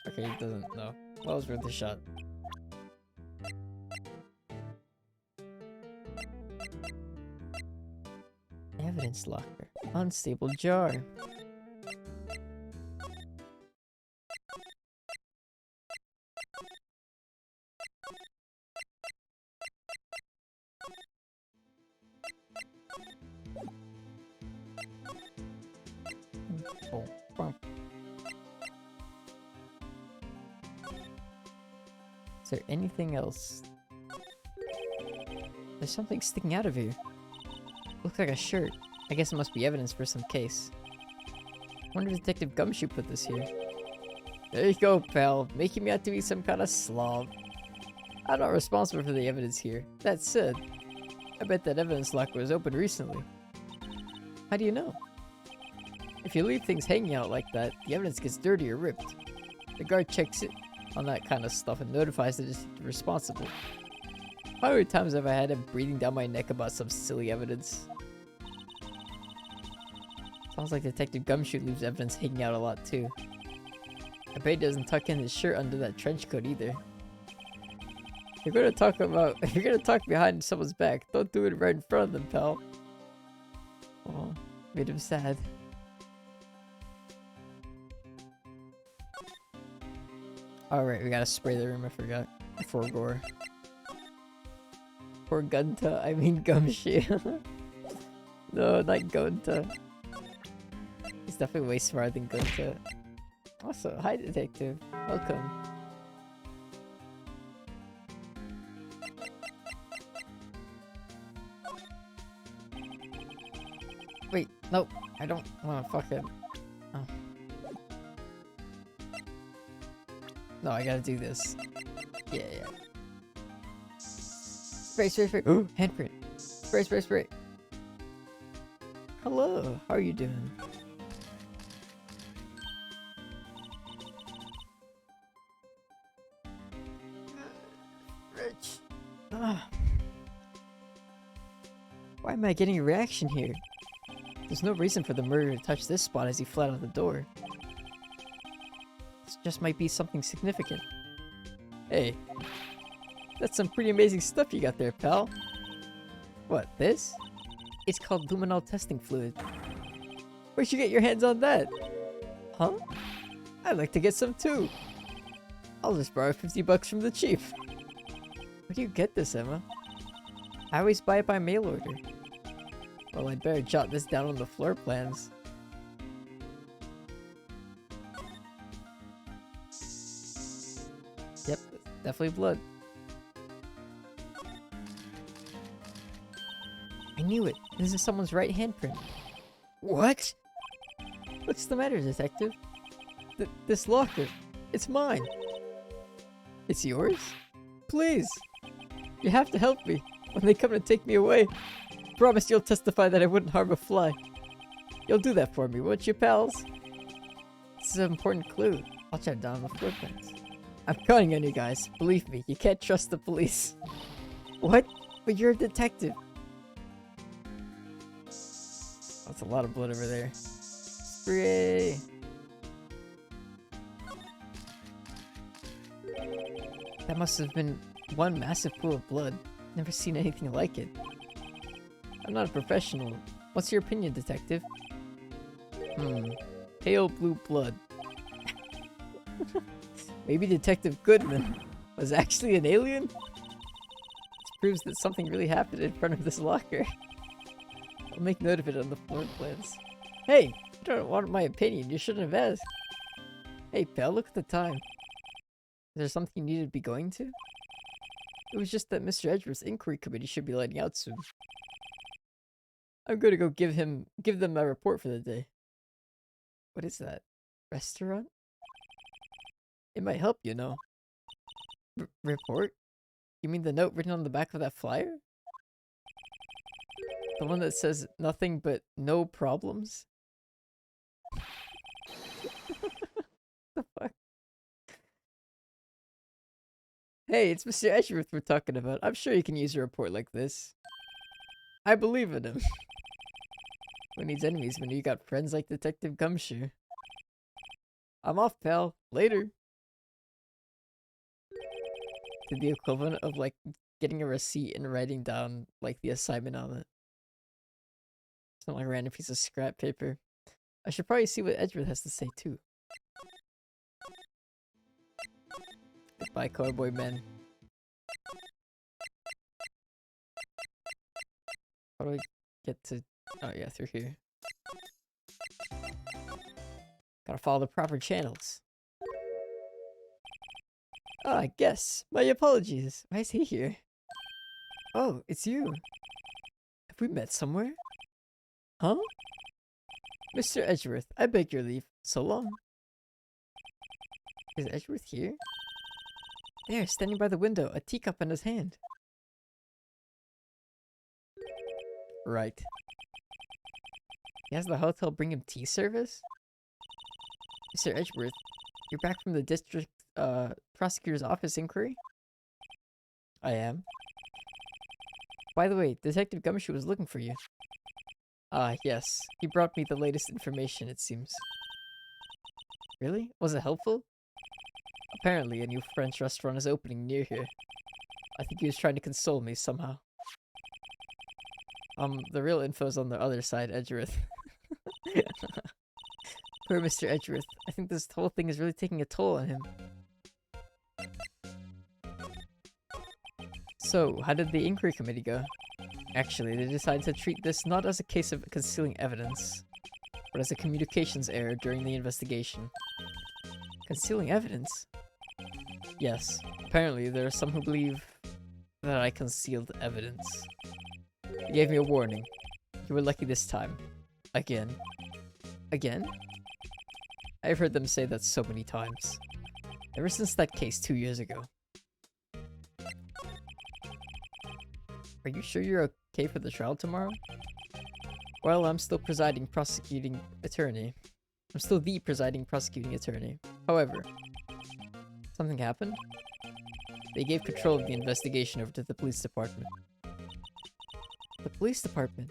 Okay, he doesn't know. Well, it was worth a shot. Evidence locker. Unstable jar. Oh, bump. Is there anything else? There's something sticking out of here. Looks like a shirt. I guess it must be evidence for some case. Wonder if Detective Gumshoe put this here. There you go, pal. Making me out to be some kind of slob. I'm not responsible for the evidence here. That said, I bet that evidence locker was opened recently. How do you know? If you leave things hanging out like that, the evidence gets dirty or ripped. The guard checks it on that kind of stuff and notifies the detective responsible. How many times have I had him breathing down my neck about some silly evidence? Sounds like Detective Gumshoe leaves evidence hanging out a lot too. I bet he doesn't tuck in his shirt under that trench coat either. If you're gonna talk behind someone's back, don't do it right in front of them, pal. Oh, made him sad. Alright, we gotta spray the room, I forgot. Before gore. Or Gunta, I mean Gumshoe. No, not Gunta. He's definitely way smarter than Gunta. Also, hi detective. Welcome. Wait, no, I don't wanna fucking... Oh. No, I gotta do this. Yeah. Spray. Ooh, handprint. Spray. Hello, how are you doing? Rich. Why am I getting a reaction here? There's no reason for the murderer to touch this spot as he fled out the door. This just might be something significant. Hey, that's some pretty amazing stuff you got there, pal. What, this? It's called luminol testing fluid. Where'd you get your hands on that? Huh? I'd like to get some too. I'll just borrow 50 bucks from the chief. Where do you get this, Emma? I always buy it by mail order. Well, I'd better jot this down on the floor plans. Yep, definitely blood. I knew it. This is someone's right handprint. What? What's the matter, detective? This locker. It's mine. It's yours? Please. You have to help me when they come to take me away. Promise you'll testify that I wouldn't harm a fly. You'll do that for me, won't you, pals? This is an important clue. I'll jot down on the floor plans. I'm counting on you guys. Believe me, you can't trust the police. What? But you're a detective. That's a lot of blood over there. Spray! That must have been one massive pool of blood. Never seen anything like it. I'm not a professional. What's your opinion, detective? Pale blue blood. Maybe Detective Goodman was actually an alien? This proves that something really happened in front of this locker. I'll make note of it on the floor plans. Hey, you don't want my opinion. You shouldn't have asked. Hey, pal, look at the time. Is there something you needed to be going to? It was just that Mr. Edgeworth's inquiry committee should be letting out soon. I'm gonna go give them my report for the day. What is that? Restaurant? It might help, you know. Report? You mean the note written on the back of that flyer? The one that says nothing but no problems? The fuck? Hey, it's Mr. Edgeworth we're talking about. I'm sure you can use a report like this. I believe in him. Who needs enemies when you got friends like Detective Gumshoe? I'm off, pal. Later. Did the equivalent of, like, getting a receipt and writing down, like, the assignment on it. It's not like a random piece of scrap paper. I should probably see what Edgeworth has to say, too. Goodbye, cowboy man. How do I get to... Oh, yeah, through here. Gotta follow the proper channels. Oh, I guess. My apologies. Why is he here? Oh, it's you. Have we met somewhere? Huh? Mr. Edgeworth, I beg your leave. So long. Is Edgeworth here? There, standing by the window, a teacup in his hand. Right. He has the hotel bring him tea service? Mr. Edgeworth, you're back from the district prosecutor's office inquiry? I am. By the way, Detective Gumshoe was looking for you. Ah, yes. He brought me the latest information, it seems. Really? Was it helpful? Apparently, a new French restaurant is opening near here. I think he was trying to console me somehow. The real info's on the other side, Edgeworth. Poor Mr. Edgeworth. I think this whole thing is really taking a toll on him. So, how did the inquiry committee go? Actually, they decided to treat this not as a case of concealing evidence, but as a communications error during the investigation. Concealing evidence? Yes. Apparently, there are some who believe that I concealed evidence. They gave me a warning. You were lucky this time. Again. Again? I've heard them say that so many times. Ever since that case 2 years ago. Are you sure you're okay for the trial tomorrow? Well, I'm still presiding prosecuting attorney. I'm still the presiding prosecuting attorney. However, something happened? They gave control of the investigation over to the police department. The police department?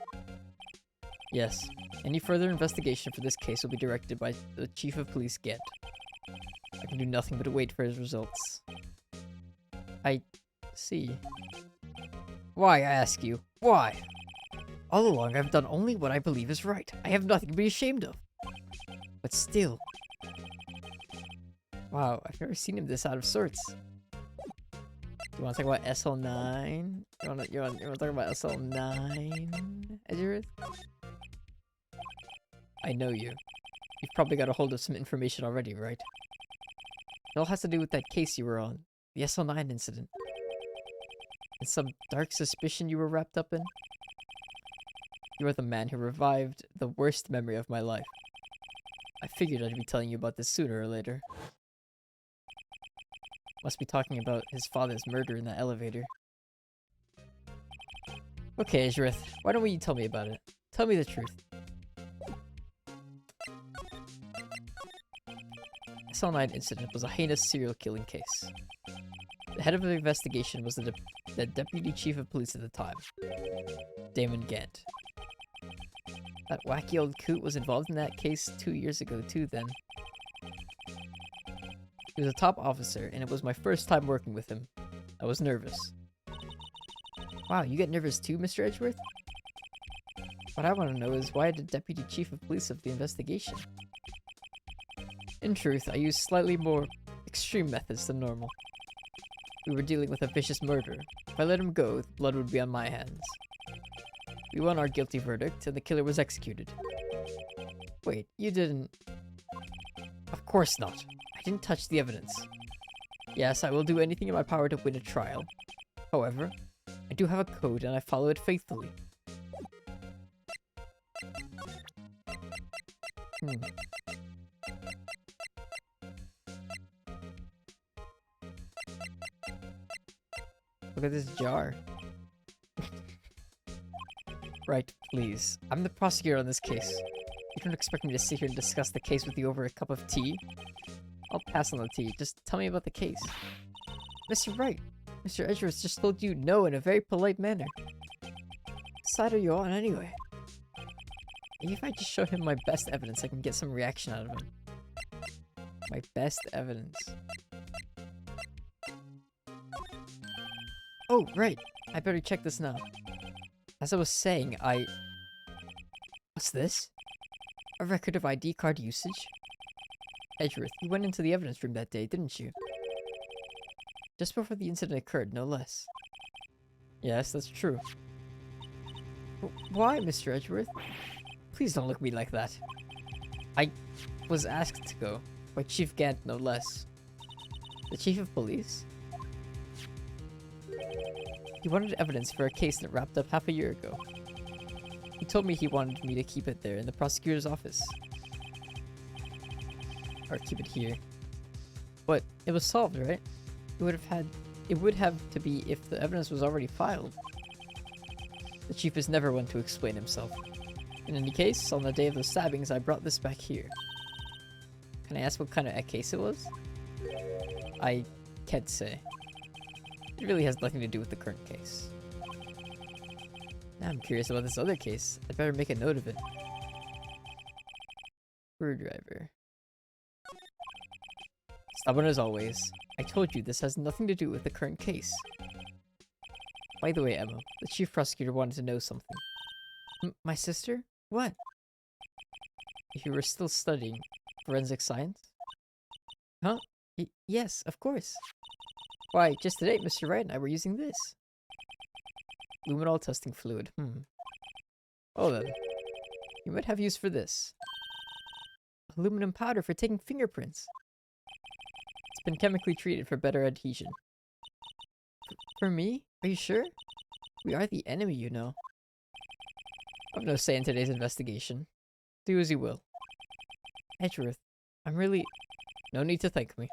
Yes. Any further investigation for this case will be directed by the Chief of Police Gant. I can do nothing but wait for his results. I see. Why, I ask you? Why? All along, I've done only what I believe is right. I have nothing to be ashamed of. But still... Wow, I've never seen him this out of sorts. You want to talk about SL9? You want to talk about SL9, Edgeworth? I know you. You've probably got a hold of some information already, right? It all has to do with that case you were on. The SL9 incident. And some dark suspicion you were wrapped up in? You are the man who revived the worst memory of my life. I figured I'd be telling you about this sooner or later. Must be talking about his father's murder in the elevator. Okay, Edgeworth, why don't you tell me about it? Tell me the truth. The SL9 incident was a heinous serial killing case. The head of the investigation was the deputy chief of police at the time, Damon Gant. That wacky old coot was involved in that case 2 years ago too then. He was a top officer, and it was my first time working with him. I was nervous. Wow, you get nervous too, Mr. Edgeworth? What I want to know is why did Deputy Chief of Police of the investigation? In truth, I used slightly more extreme methods than normal. We were dealing with a vicious murderer. If I let him go, the blood would be on my hands. We won our guilty verdict, and the killer was executed. Wait, you didn't... Of course not. I didn't touch the evidence. Yes, I will do anything in my power to win a trial. However, I do have a code and I follow it faithfully. Look at this jar. Right, please. I'm the prosecutor on this case. You don't expect me to sit here and discuss the case with you over a cup of tea? I'll pass on the tea. Just tell me about the case. Mr. Wright, Mr. Edgeworth just told you no in a very polite manner. What side are you on anyway? Maybe if I just show him my best evidence, I can get some reaction out of him. My best evidence. Oh, right. I better check this now. As I was saying, What's this? A record of ID card usage? Edgeworth, you went into the evidence room that day, didn't you? Just before the incident occurred, no less. Yes, that's true. Why, Mr. Edgeworth? Please don't look at me like that. I was asked to go, by Chief Gant, no less. The Chief of Police? He wanted evidence for a case that wrapped up half a year ago. He told me he wanted me to keep it there in the prosecutor's office. Or keep it here. But it was solved, right? It would have to be if the evidence was already filed. The chief is never one to explain himself. In any case, on the day of the stabbings, I brought this back here. Can I ask what kind of a case it was? I can't say. It really has nothing to do with the current case. Now I'm curious about this other case. I'd better make a note of it. Screwdriver. Stubborn as always. I told you this has nothing to do with the current case. By the way, Emma, the chief prosecutor wanted to know something. My sister? What? If you were still studying forensic science? Huh? Yes, of course. Why, just today, Mr. Wright and I were using this. Luminol testing fluid. Oh then. You might have use for this. Aluminum powder for taking fingerprints. It's been chemically treated for better adhesion. For me? Are you sure? We are the enemy, you know. I have no say in today's investigation. Do as you will. Edgeworth, I'm really... No need to thank me.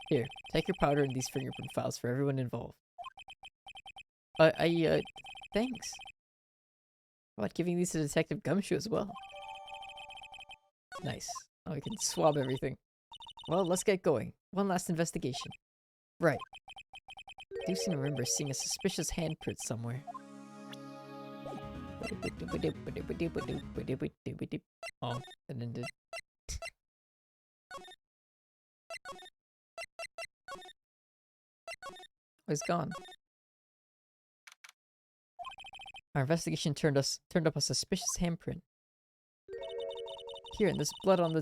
Here, take your powder and these fingerprint files for everyone involved. Thanks. How about giving these to Detective Gumshoe as well? Nice. Now we can swab everything. Well, let's get going. One last investigation. Right. I do seem to remember seeing a suspicious handprint somewhere. Oh, and then did. Oh, he's gone. Our investigation turned up a suspicious handprint. Here in this blood on the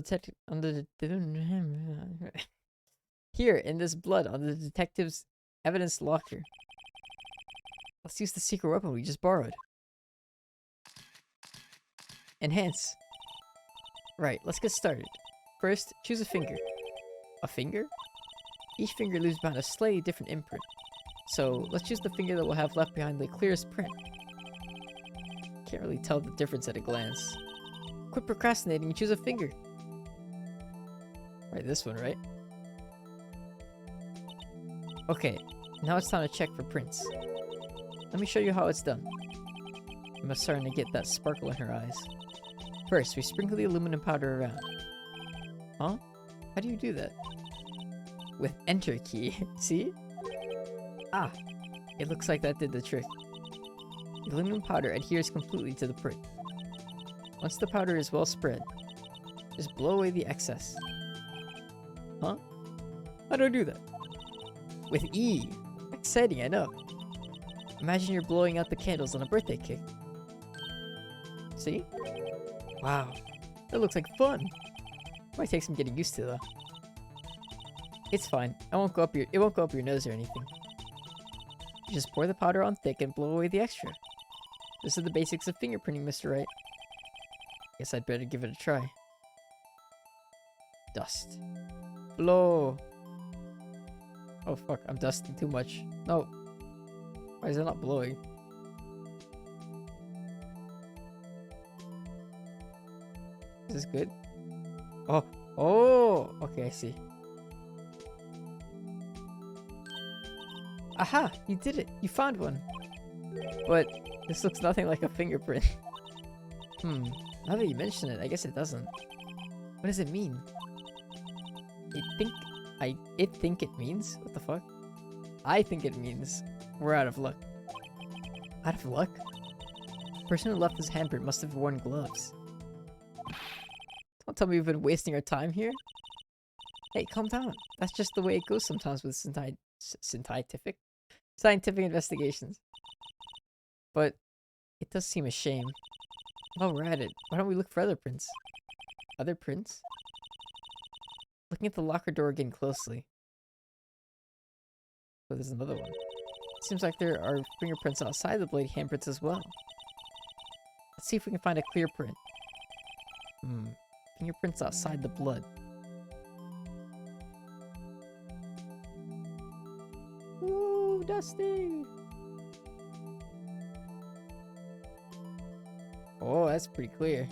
detective's evidence locker. Let's use the secret weapon we just borrowed. Enhance. Right, let's get started. First, choose a finger. A finger? Each finger leaves behind a slightly different imprint. So, let's choose the finger that will have left behind the clearest print. Can't really tell the difference at a glance. Quit procrastinating and choose a finger. Right, this one, right? Okay, now it's time to check for prints. Let me show you how it's done. Emma's starting to get that sparkle in her eyes. First, we sprinkle the aluminum powder around. Huh? How do you do that? With Enter key. See? Ah! It looks like that did the trick. The aluminum powder adheres completely to the print. Once the powder is well spread, just blow away the excess. Huh? How do I do that? With E! Exciting, I know. Imagine you're blowing out the candles on a birthday cake. See? Wow, that looks like fun! Might take some getting used to though. It's fine. It won't go up your nose or anything. You just pour the powder on thick and blow away the extra. This is the basics of fingerprinting, Mr. Wright. Guess I'd better give it a try. Dust. Blow. Oh fuck, I'm dusting too much. No. Why is it not blowing? Is this good? Oh. Oh! Okay, I see. Aha! You did it! You found one! But this looks nothing like a fingerprint. Now that you mention it, I guess it doesn't. What does it mean? It think it means? What the fuck? I think it means we're out of luck. Out of luck? The person who left his handprint must have worn gloves. Don't tell me we've been wasting our time here. Hey, calm down. That's just the way it goes sometimes with scientific investigations. But it does seem a shame. While we're at it, why don't we look for other prints? Other prints? Looking at the locker door again closely. Oh, there's another one. Seems like there are fingerprints outside the bloody handprints as well. Let's see if we can find a clear print. Fingerprints outside the blood. Ooh, Dusty! Oh, that's pretty clear.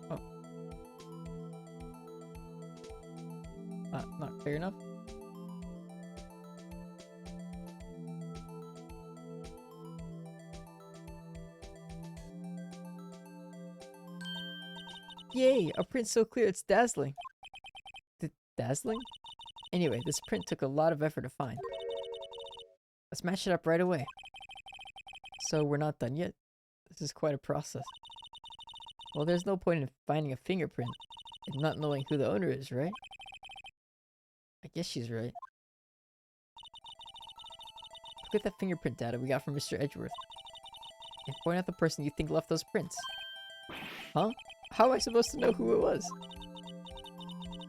Oh. Not clear enough? Yay! A print so clear it's dazzling. Dazzling? Anyway, this print took a lot of effort to find. Let's match it up right away. So we're not done yet? This is quite a process. Well, there's no point in finding a fingerprint and not knowing who the owner is, right? I guess she's right. Look at that fingerprint data we got from Mr. Edgeworth. And point out the person you think left those prints. Huh? How am I supposed to know who it was?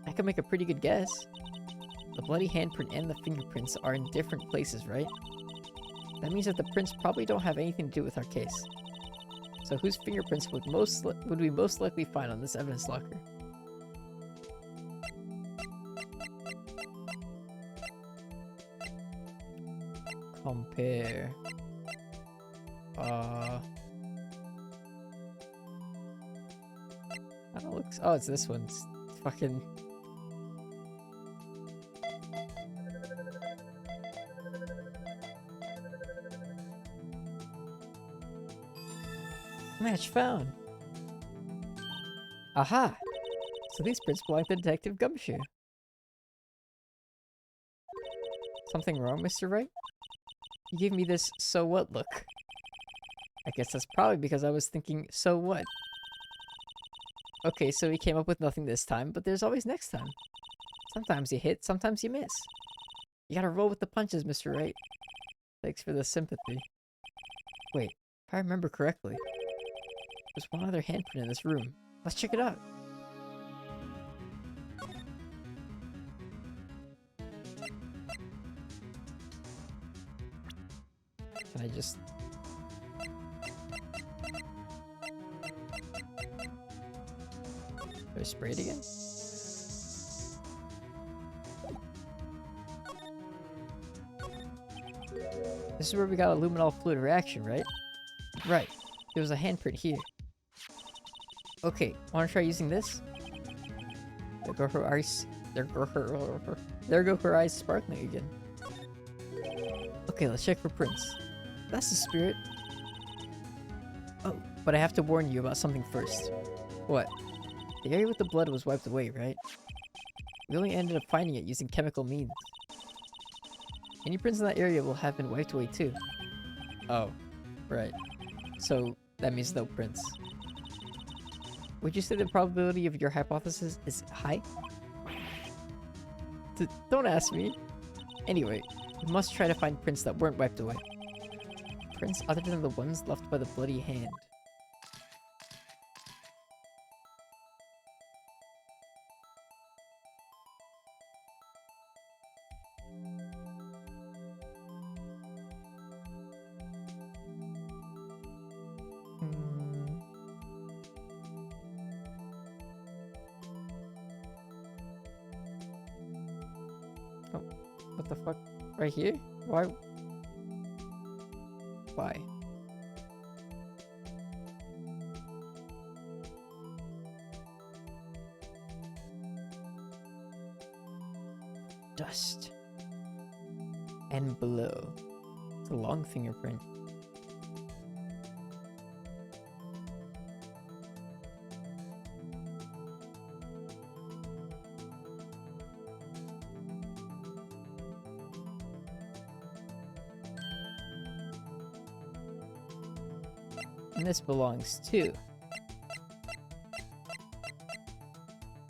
I can make a pretty good guess. The bloody handprint and the fingerprints are in different places, right? That means that the prints probably don't have anything to do with our case. So whose fingerprints would we most likely find on this evidence locker? Compare. I don't look. Oh, it's this one. It's fucking. Match found. Aha! So these prints belong to Detective Gumshoe. Something wrong, Mr. Wright? You gave me this so what look. I guess that's probably because I was thinking, so what? Okay, so we came up with nothing this time, but there's always next time. Sometimes you hit, sometimes you miss. You gotta roll with the punches, Mr. Wright. Thanks for the sympathy. Wait, if I remember correctly, there's one other handprint in this room. Let's check it out. Can I just... Do I spray it again? This is where we got a luminol fluid reaction, right? Right. There was a handprint here. Okay, wanna try using this? There go her eyes. There go her eyes sparkling again. Okay, let's check for prints. That's the spirit. Oh, but I have to warn you about something first. What? The area with the blood was wiped away, right? We only ended up finding it using chemical means. Any prints in that area will have been wiped away too. Oh, right. So, that means no prints. Would you say the probability of your hypothesis is high? Don't ask me. Anyway, we must try to find prints that weren't wiped away. Prints other than the ones left by the bloody hand. What the fuck? Right here? Why? Why? Dust. And below. It's a long fingerprint. And this belongs to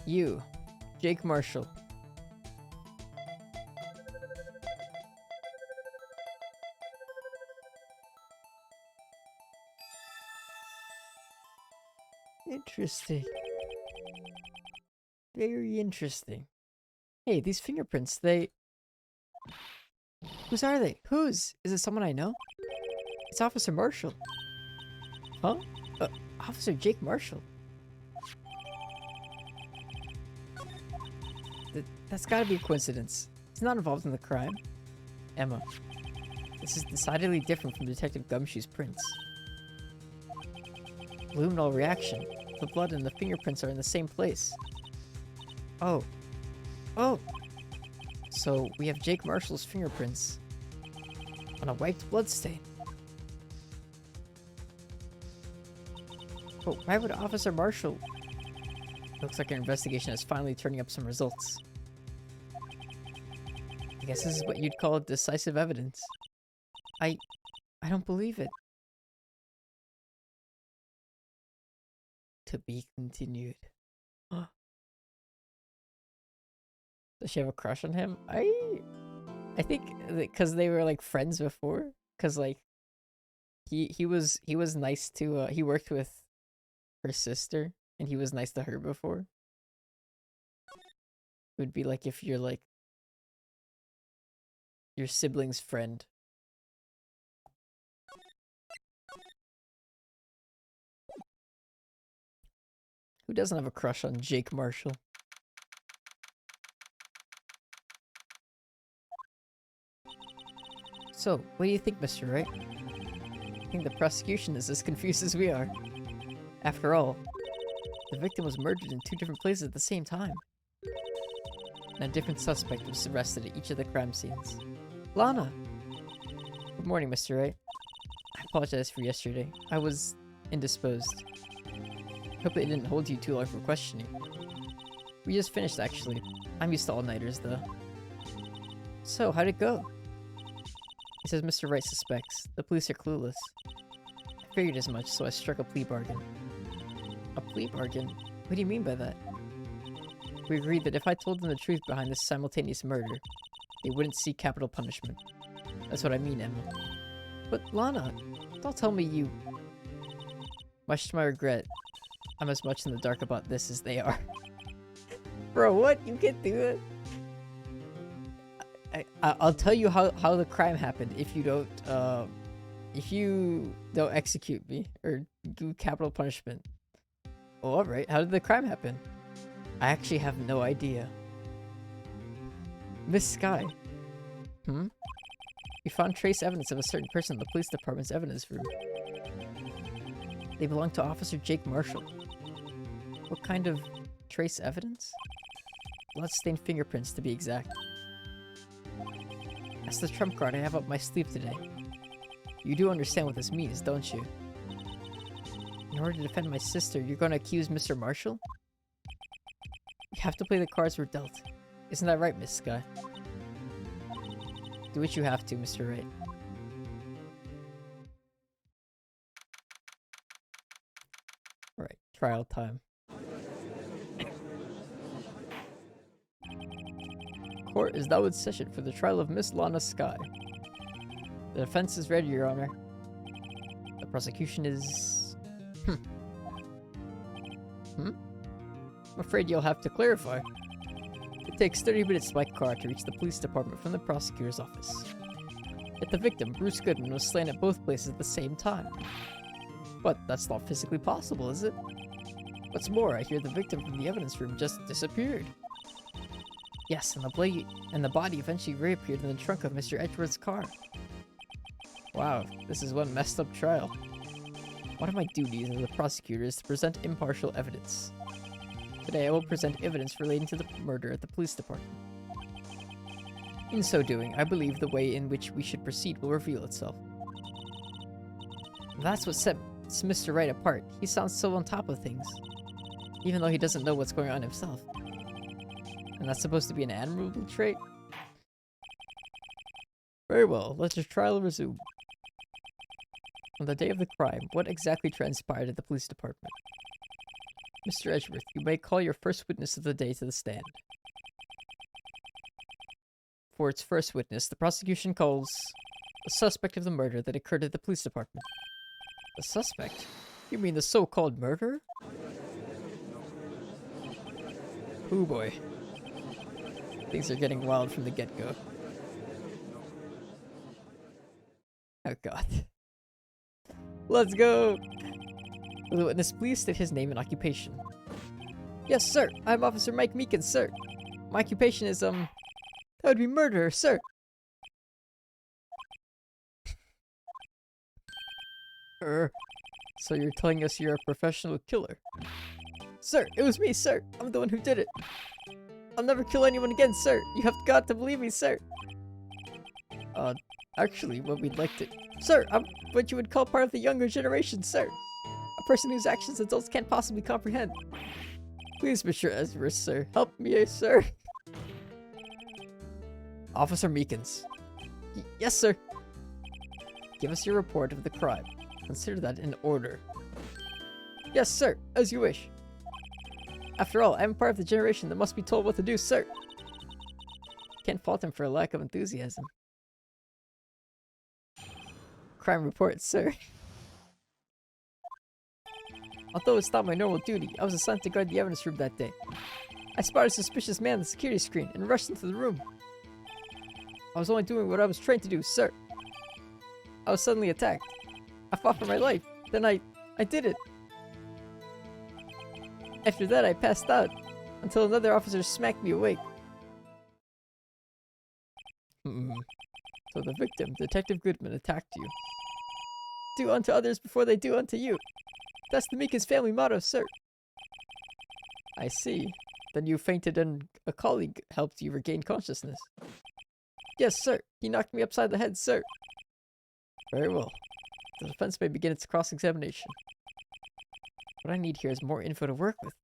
you, Jake Marshall. Interesting. Very interesting. Hey, these fingerprints, whose are they? Whose? Is it someone I know? It's Officer Marshall. Huh? Officer Jake Marshall. That's gotta be a coincidence. He's not involved in the crime. Emma. This is decidedly different from Detective Gumshoe's prints. Luminol reaction. The blood and the fingerprints are in the same place. Oh. Oh! So, we have Jake Marshall's fingerprints on a wiped bloodstain. But why would Officer Marshall... Looks like our investigation is finally turning up some results. I guess this is what you'd call decisive evidence. I don't believe it. To be continued. Does she have a crush on him? I think because they were like friends before. Because like he was nice to he worked with her sister and he was nice to her before. It would be like if you're like your sibling's friend. Who doesn't have a crush on Jake Marshall? So, what do you think, Mr. Wright? I think the prosecution is as confused as we are. After all, the victim was murdered in 2 different places at the same time. And a different suspect was arrested at each of the crime scenes. Lana! Good morning, Mr. Wright. I apologize for yesterday. I was indisposed. Hope it didn't hold you too long for questioning. We just finished, actually. I'm used to all-nighters, though. So, how'd it go? He says Mr. Wright suspects. The police are clueless. I figured as much, so I struck a plea bargain. A plea bargain? What do you mean by that? We agreed that if I told them the truth behind this simultaneous murder, they wouldn't seek capital punishment. That's what I mean, Emma. But Lana, don't tell me you... Much to my regret, I'm as much in the dark about this as they are. Bro, what? You can't do that? I'll tell you how the crime happened if you don't execute me or do capital punishment. Oh, alright, how did the crime happen? I actually have no idea. Miss Sky. We found trace evidence of a certain person in the police department's evidence room. They belong to Officer Jake Marshall. What kind of trace evidence? Bloodstained fingerprints, to be exact. That's the trump card I have up my sleeve today. You do understand what this means, don't you? In order to defend my sister, you're going to accuse Mr. Marshall? You have to play the cards we're dealt. Isn't that right, Miss Sky? Do what you have to, Mr. Wright. Alright, trial time. Court is now in session for the trial of Miss Lana Sky. The defense is ready, Your Honor. The prosecution is... I'm afraid you'll have to clarify. It takes 30 minutes by car to reach the police department from the prosecutor's office. Yet the victim, Bruce Goodman, was slain at both places at the same time. But that's not physically possible, is it? What's more, I hear the victim from the evidence room just disappeared. Yes, and the body eventually reappeared in the trunk of Mr. Edgeworth's car. Wow, this is one messed up trial. One of my duties as a prosecutor is to present impartial evidence. Today I will present evidence relating to the murder at the police department. In so doing, I believe the way in which we should proceed will reveal itself. That's what sets Mr. Wright apart. He sounds so on top of things, even though he doesn't know what's going on himself. And that's supposed to be an admirable trait? Very well, let the trial resume. On the day of the crime, what exactly transpired at the police department? Mr. Edgeworth, you may call your first witness of the day to the stand. For its first witness, the prosecution calls the suspect of the murder that occurred at the police department. The suspect? You mean the so-called murderer? Oh boy. Things are getting wild from the get-go. Oh god. Let's go! Will the witness please state his name and occupation? Yes, sir. I'm Officer Mike Meekins, sir. My occupation is, that would be murderer, sir. So you're telling us you're a professional killer? Sir, it was me, sir. I'm the one who did it. I'll never kill anyone again, sir. You have got to believe me, sir. Actually, what we'd like to... Sir, I'm what you would call part of the younger generation, sir. A person whose actions adults can't possibly comprehend. Please, Mr. Edgeworth, sir. Help me, sir. Officer Meekins. Yes, sir. Give us your report of the crime. Consider that in order. Yes, sir. As you wish. After all, I'm part of the generation that must be told what to do, sir. Can't fault him for a lack of enthusiasm. Crime report, sir. Although it's not my normal duty, I was assigned to guard the evidence room that day. I spotted a suspicious man on the security screen and rushed into the room. I was only doing what I was trained to do, sir. I was suddenly attacked. I fought for my life. Then I did it. After that, I passed out until another officer smacked me awake. So the victim, Detective Goodman, attacked you. Do unto others before they do unto you. That's the Meekins family motto, sir. I see. Then you fainted and a colleague helped you regain consciousness. Yes, sir. He knocked me upside the head, sir. Very well. The defense may begin its cross-examination. What I need here is more info to work with.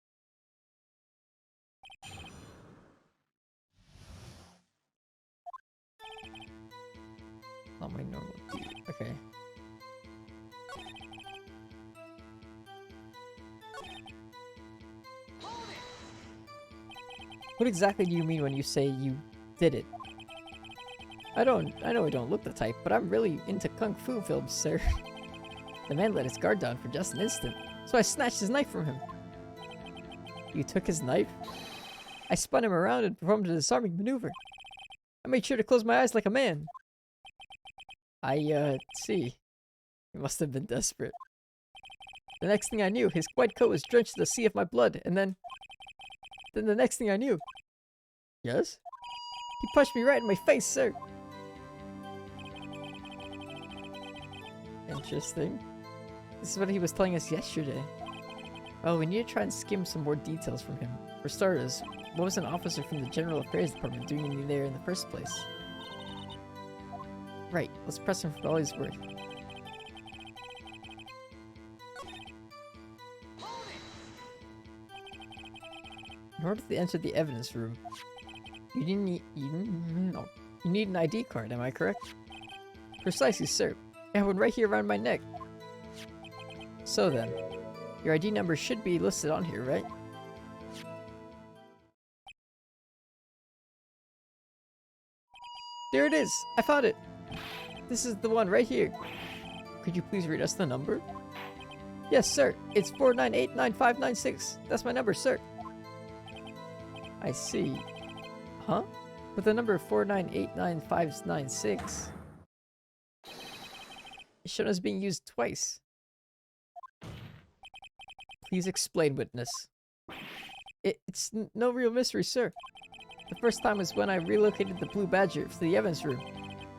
Not my normal dude. Okay. What exactly do you mean when you say you did it? I know I don't look the type, but I'm really into kung fu films, sir. The man let his guard down for just an instant, so I snatched his knife from him. You took his knife? I spun him around and performed a disarming maneuver. I made sure to close my eyes like a man. See. He must have been desperate. The next thing I knew, his white coat was drenched in a sea of my blood, and then the next thing I knew... Yes? He punched me right in my face, sir. Interesting. This is what he was telling us yesterday. Well, we need to try and skim some more details from him. For starters, what was an officer from the General Affairs Department doing there in the first place? Right, let's press him for all he's worth. In order to enter the evidence room, you need an ID card, am I correct? Precisely, sir. I have one right here around my neck. So then, your ID number should be listed on here, right? There it is! I found it! This is the one right here. Could you please read us the number? Yes, sir. It's 4989596. That's my number, sir. I see. Huh? But the number 4989596 is shown as being used twice. Please explain, witness. It's no real mystery, sir. The first time was when I relocated the Blue Badger to the evidence room.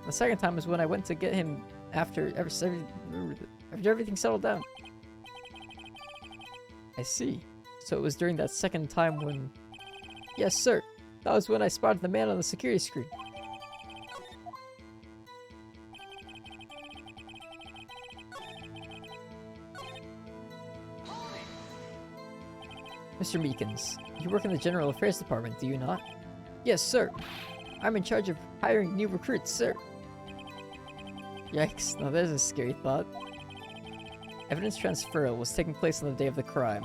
The second time was when I went to get him after everything settled down. I see. So it was during that second time when... Yes, sir. That was when I spotted the man on the security screen. Mr. Meekins, you work in the General Affairs Department, do you not? Yes, sir. I'm in charge of hiring new recruits, sir. Yikes, now there's a scary thought. Evidence transferal was taking place on the day of the crime,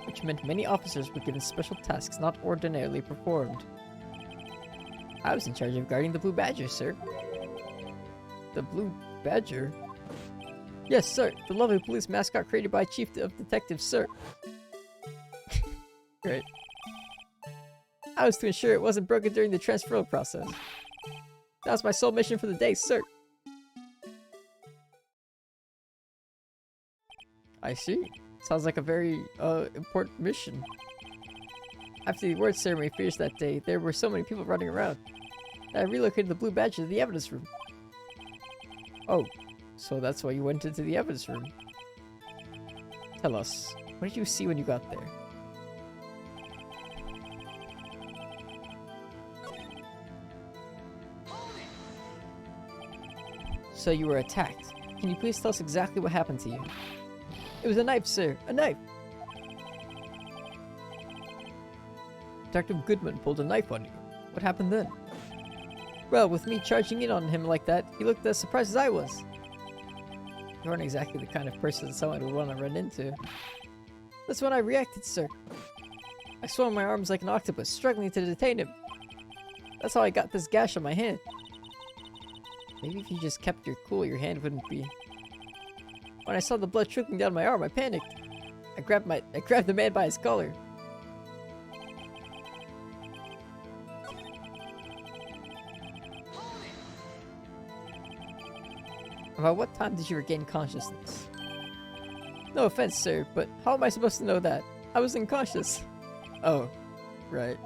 which meant many officers were given special tasks not ordinarily performed. I was in charge of guarding the Blue Badger, sir. The Blue Badger? Yes, sir. The lovely police mascot created by Chief of Detectives, sir. Great. I was to ensure it wasn't broken during the transferal process. That was my sole mission for the day, sir. I see. Sounds like a very, important mission. After the award ceremony finished that day, there were so many people running around that I relocated the Blue Badger to the evidence room. Oh, so that's why you went into the evidence room. Tell us, what did you see when you got there? So you were attacked. Can you please tell us exactly what happened to you? It was a knife, sir. A knife! Detective Goodman pulled a knife on you. What happened then? Well, with me charging in on him like that, he looked as surprised as I was. You weren't exactly the kind of person someone would want to run into. That's when I reacted, sir. I swung my arms like an octopus, struggling to detain him. That's how I got this gash on my hand. Maybe if you just kept your cool, your hand wouldn't be... When I saw the blood trickling down my arm, I panicked. I grabbed the man by his collar. About what time did you regain consciousness? No offense, sir, but how am I supposed to know that? I was unconscious. Oh, right.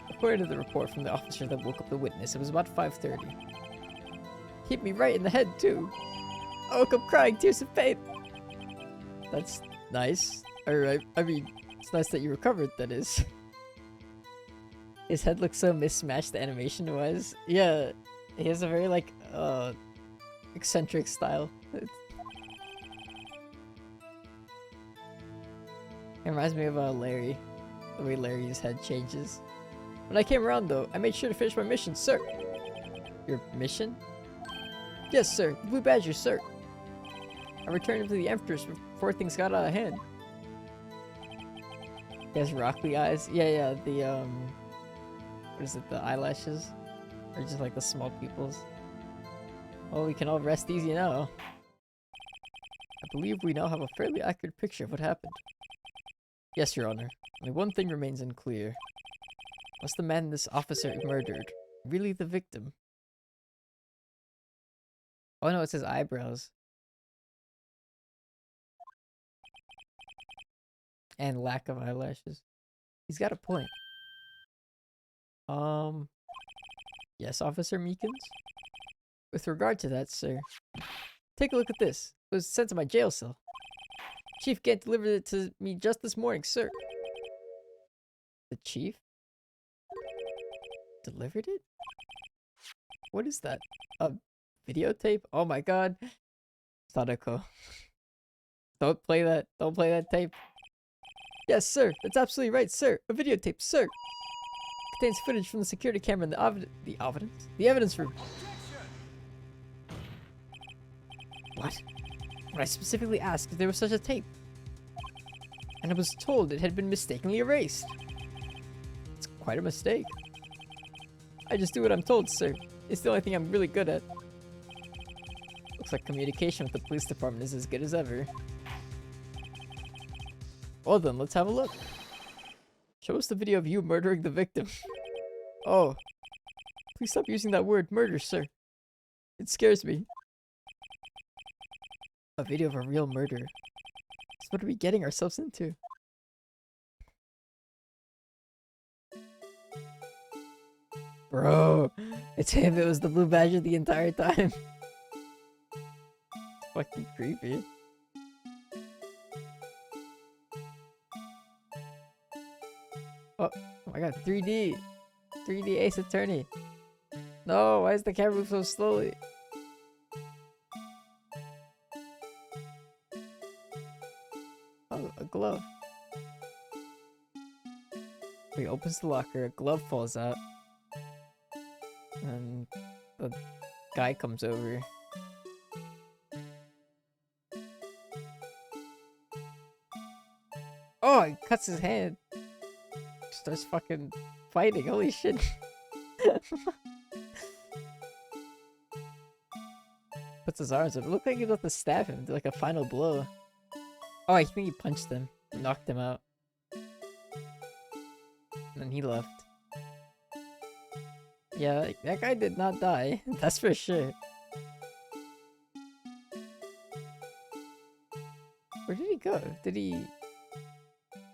According to the report from the officer that woke up the witness, it was about 5:30. Hit me right in the head, too. I woke up crying tears of pain. That's nice. Alright, I mean, it's nice that you recovered, that is. His head looks so mismatched animation-wise. Yeah, he has a very, like, eccentric style. It reminds me of Larry. The way Larry's head changes. When I came around, though, I made sure to finish my mission, sir. Your mission? Yes, sir. The Blue Badger, sir. I returned him to the Empress before things got out of hand. He has rockly eyes. Yeah, the, what is it, the eyelashes? Or just like the small pupils? Well, we can all rest easy now. I believe we now have a fairly accurate picture of what happened. Yes, Your Honor. Only one thing remains unclear. Was the man this officer murdered really the victim? Oh no, it's his eyebrows. And lack of eyelashes. He's got a point. Yes, Officer Meekins? With regard to that, sir, take a look at this. It was sent to my jail cell. Chief Gant delivered it to me just this morning, sir. The chief? Delivered it? What is that? A videotape? Oh my god. Sadako. Don't play that. Don't play that tape. Yes, sir. That's absolutely right, sir. A videotape, sir. Contains footage from the security camera in the evidence room. What? When I specifically asked if there was such a tape. And I was told it had been mistakenly erased. It's quite a mistake. I just do what I'm told, sir. It's the only thing I'm really good at. Looks like communication with the police department is as good as ever. Well then, let's have a look. Show us the video of you murdering the victim. Oh. Please stop using that word, murder, sir. It scares me. A video of a real murder. So what are we getting ourselves into? Bro, it's him. It was the blue badger the entire time. It's fucking creepy. Oh my god, 3D. 3D Ace Attorney. No, why is the camera move so slowly? Oh, a glove. He opens the locker, a glove falls out. And the guy comes over. Oh, he cuts his hand. Starts fucking fighting. Holy shit. Puts his arms up. It looked like he was about to stab him. Do like a final blow. Oh, I think he punched him. Knocked him out. And then he left. Yeah, like, that guy did not die. That's for sure. Where did he go? Did he...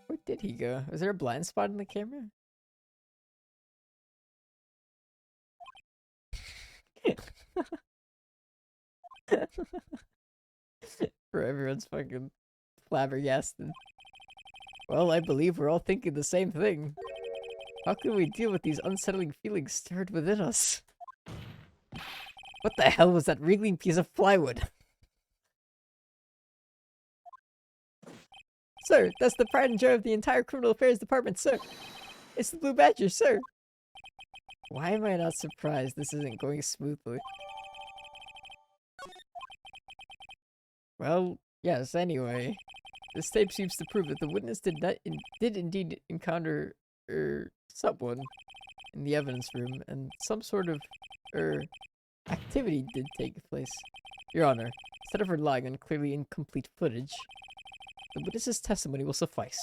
Where did he go? Was there a blind spot in the camera? For everyone's fucking flabbergasted. Well, I believe we're all thinking the same thing. How can we deal with these unsettling feelings stirred within us? What the hell was that wriggling piece of plywood? Sir, that's the pride and joy of the entire criminal affairs department, sir. It's the Blue Badger, sir. Why am I not surprised this isn't going smoothly? Well, yes, anyway. This tape seems to prove that the witness did indeed encounter, someone in the evidence room, and some sort of, activity did take place. Your Honor, instead of relying on clearly incomplete footage, the witness's testimony will suffice.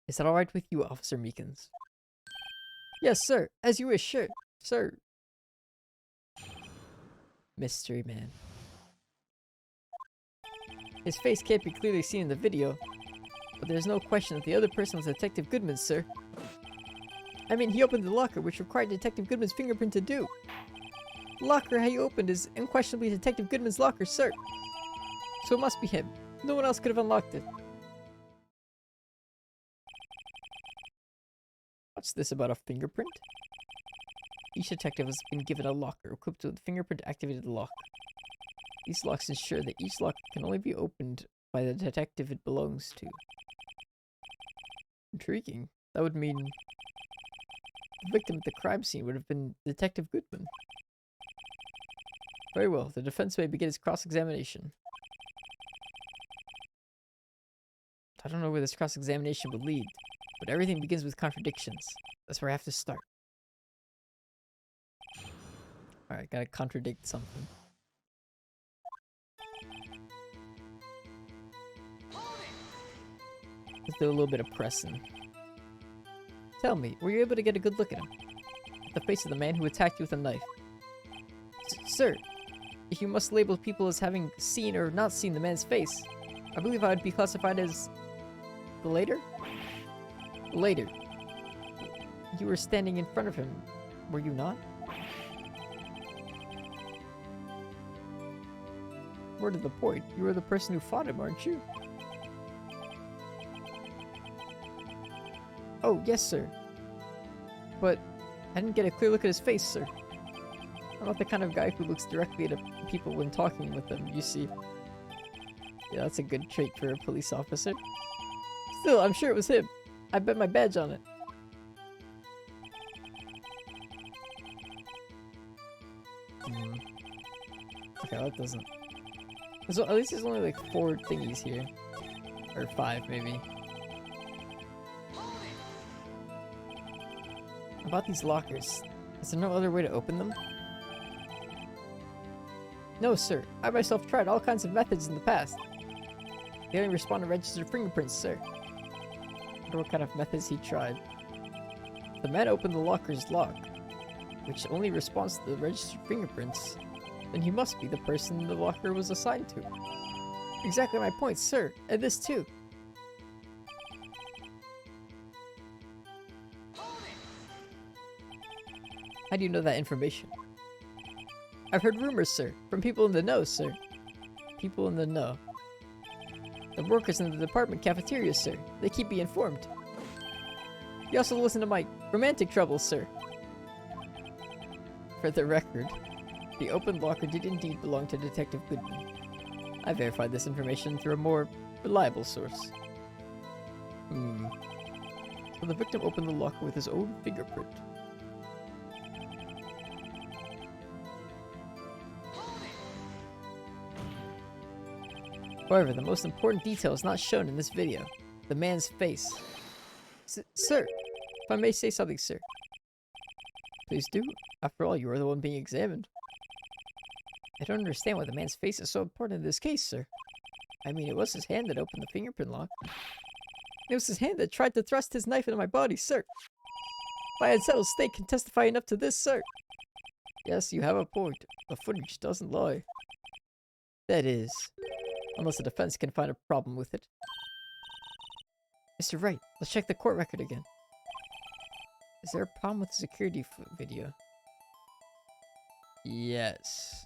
Is that alright with you, Officer Meekins? Yes, sir. As you wish, sure. Sir. Mystery Man. His face can't be clearly seen in the video, but there's no question that the other person was Detective Goodman, sir. I mean, he opened the locker, which required Detective Goodman's fingerprint to do. The locker he opened is unquestionably Detective Goodman's locker, sir. So it must be him. No one else could have unlocked it. What's this about a fingerprint? Each detective has been given a locker equipped with a fingerprint-activated lock. These locks ensure that each lock can only be opened by the detective it belongs to. Intriguing. That would mean the victim at the crime scene would have been Detective Goodman. Very well, the defense may begin its cross-examination. I don't know where this cross-examination will lead, but everything begins with contradictions. That's where I have to start. Alright, gotta contradict something. Let's do a little bit of pressing. Tell me, were you able to get a good look at him? At the face of the man who attacked you with a knife? Sir, if you must label people as having seen or not seen the man's face, I believe I would be classified as... the later? Later. You were standing in front of him, were you not? More to the point, you were the person who fought him, aren't you? Oh, yes, sir. But I didn't get a clear look at his face, sir. I'm not the kind of guy who looks directly at people when talking with them, you see. Yeah, that's a good trait for a police officer. Still, I'm sure it was him. I bet my badge on it. Okay, that doesn't... So at least there's only like 4 thingies here. Or 5, maybe. About these lockers, is there no other way to open them? No, sir. I myself tried all kinds of methods in the past. They only respond to registered fingerprints, sir. I wonder what kind of methods he tried. The man opened the locker's lock, which only responds to the registered fingerprints. Then he must be the person the locker was assigned to. Exactly my point, sir. And this too. How do you know that information? I've heard rumors, sir. From people in the know, sir. People in the know. The workers in the department cafeteria, sir. They keep me informed. You also listen to my romantic troubles, sir. For the record, the open locker did indeed belong to Detective Goodman. I verified this information through a more reliable source. So the victim opened the locker with his own fingerprint. However, the most important detail is not shown in this video. The man's face. Sir, if I may say something, sir. Please do. After all, you are the one being examined. I don't understand why the man's face is so important in this case, sir. I mean, it was his hand that opened the fingerprint lock. It was his hand that tried to thrust his knife into my body, sir. My unsettled state can testify enough to this, sir. Yes, you have a point. The footage doesn't lie. That is, unless the defense can find a problem with it. Mr. Wright, let's check the court record again. Is there a problem with the security video? Yes.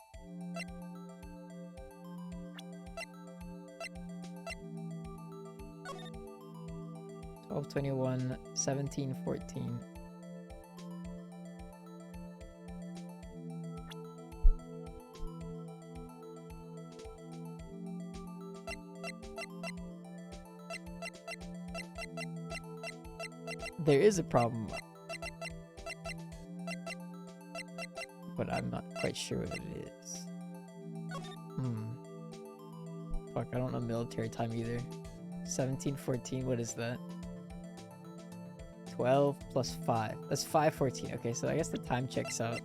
(12/21, 17/14). There is a problem, but I'm not quite sure what it is. Fuck, I don't know military time either. 17/14, what is that? 12 plus 5. That's 5/14. Okay, so I guess the time checks out.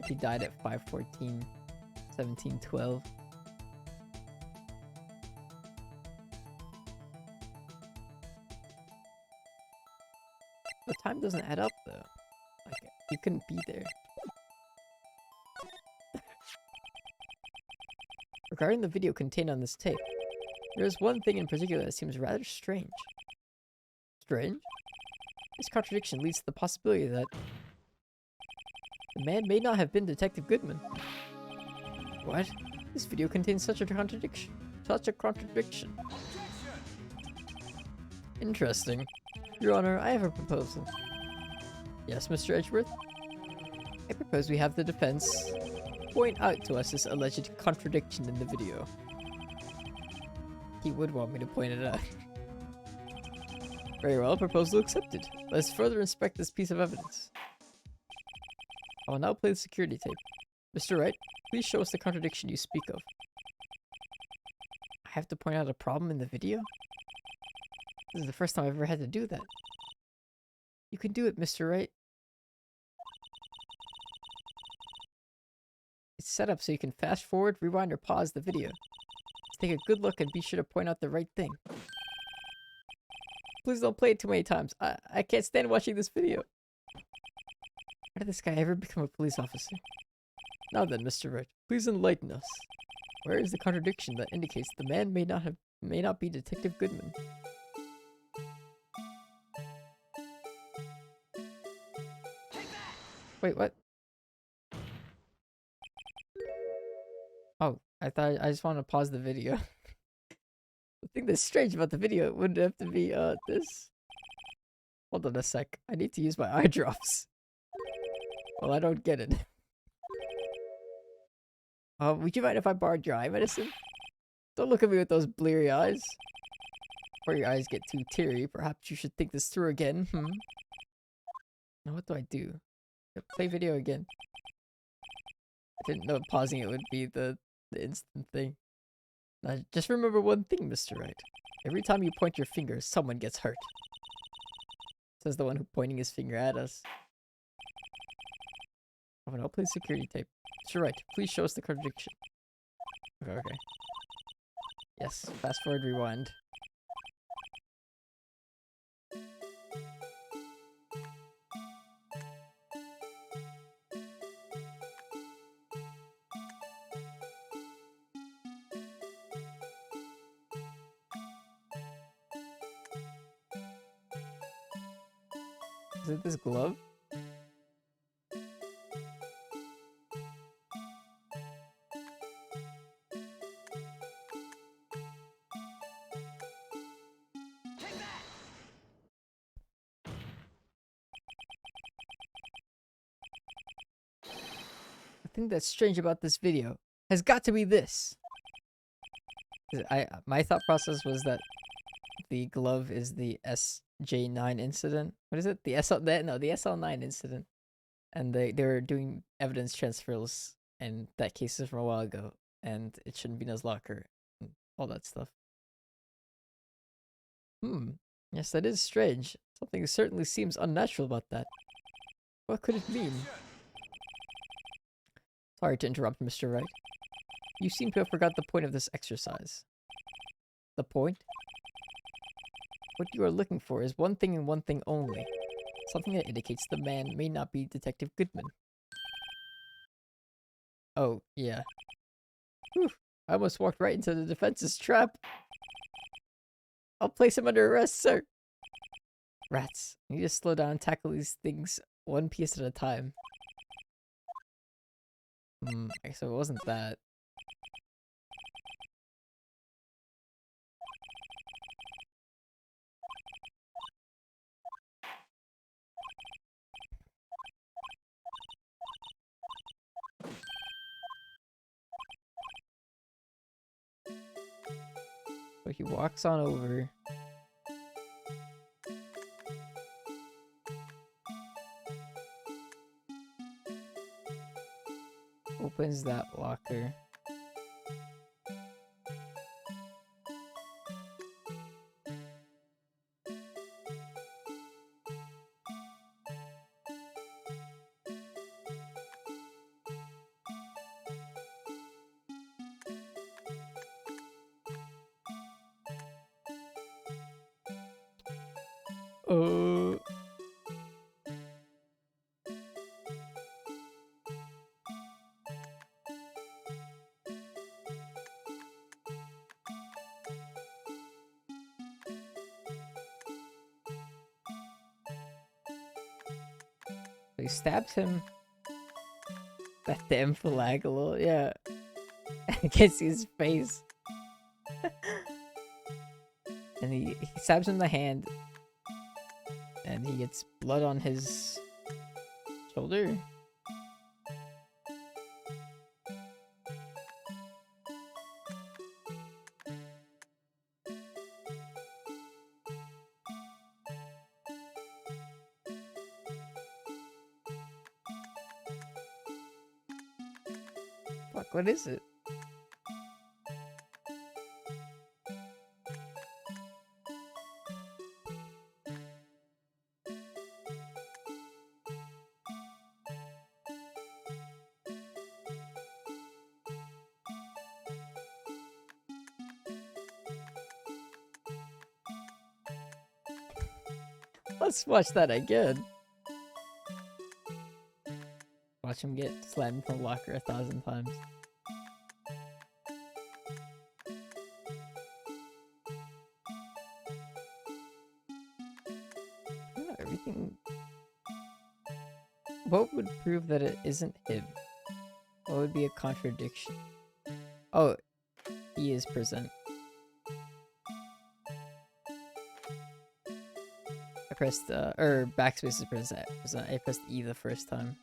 He died at 5/14, 17/12. The time doesn't add up though. Like, you couldn't be there. Regarding the video contained on this tape, there is one thing in particular that seems rather strange. Strange? This contradiction leads to the possibility that the man may not have been Detective Goodman. What? This video contains such a contradiction. Such a contradiction. Interesting. Your Honor, I have a proposal. Yes, Mr. Edgeworth? I propose we have the defense point out to us this alleged contradiction in the video. He would want me to point it out. Very well, proposal accepted. Let's further inspect this piece of evidence. I will now play the security tape. Mr. Wright, please show us the contradiction you speak of. I have to point out a problem in the video? This is the first time I've ever had to do that. You can do it, Mr. Wright. It's set up so you can fast forward, rewind, or pause the video. Just take a good look and be sure to point out the right thing. Please don't play it too many times. I can't stand watching this video. How did this guy ever become a police officer? Now then, Mr. Wright, please enlighten us. Where is the contradiction that indicates the man may not be Detective Goodman? Wait, what? Oh, I thought I just want to pause the video. The thing that's strange about the video would have to be this. Hold on a sec. I need to use my eye drops. Well, I don't get it. Would you mind if I borrowed your eye medicine? Don't look at me with those bleary eyes. Before your eyes get too teary, perhaps you should think this through again, Now what do I do? Play video again. I didn't know pausing it would be the instant thing. Now, just remember one thing, Mr. Wright. Every time you point your finger, someone gets hurt. Says the one who's pointing his finger at us. Oh, and I'll play security tape. Mr. Wright, please show us the contradiction. Okay. Yes, fast forward, rewind. Is it this glove? The thing that's strange about this video has got to be this. My thought process was that the glove is the SJ9 incident. What is it? The SL9 incident. And they were doing evidence transfers, and that case is from a while ago, and it shouldn't be Nuzlocke and all that stuff. Yes, that is strange. Something certainly seems unnatural about that. What could it mean? Sorry to interrupt, Mr. Wright. You seem to have forgot the point of this exercise. The point? What you are looking for is one thing and one thing only. Something that indicates the man may not be Detective Goodman. Oh, yeah. Whew, I almost walked right into the defense's trap. I'll place him under arrest, sir. Rats, you need to slow down and tackle these things one piece at a time. So it wasn't that. So he walks on over. Opens that locker. He stabs him. That damn flag a little, yeah. I can see his face. And he stabs him in the hand. And he gets blood on his shoulder. Fuck, what is it? Let's watch that again. Watch him get slammed from locker 1,000 times. Yeah, everything. What would prove that it isn't him? What would be a contradiction? Oh, he is present. I pressed backspace is present. I pressed E the first time.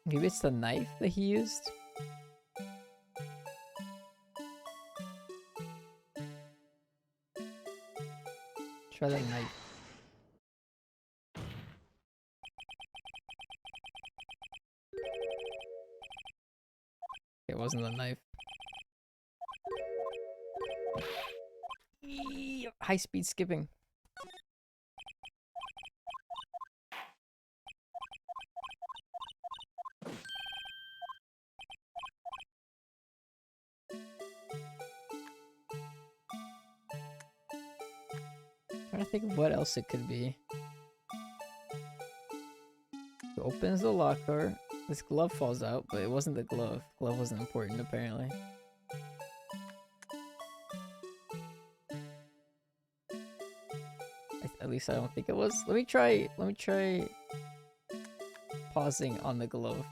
Maybe it's the knife that he used? Try the knife. It wasn't the knife. High speed skipping. trying to think of what else it could be. He opens the locker. This glove falls out, but it wasn't the glove. Glove wasn't important, apparently. At least I don't think it was. Let me try pausing on the glove.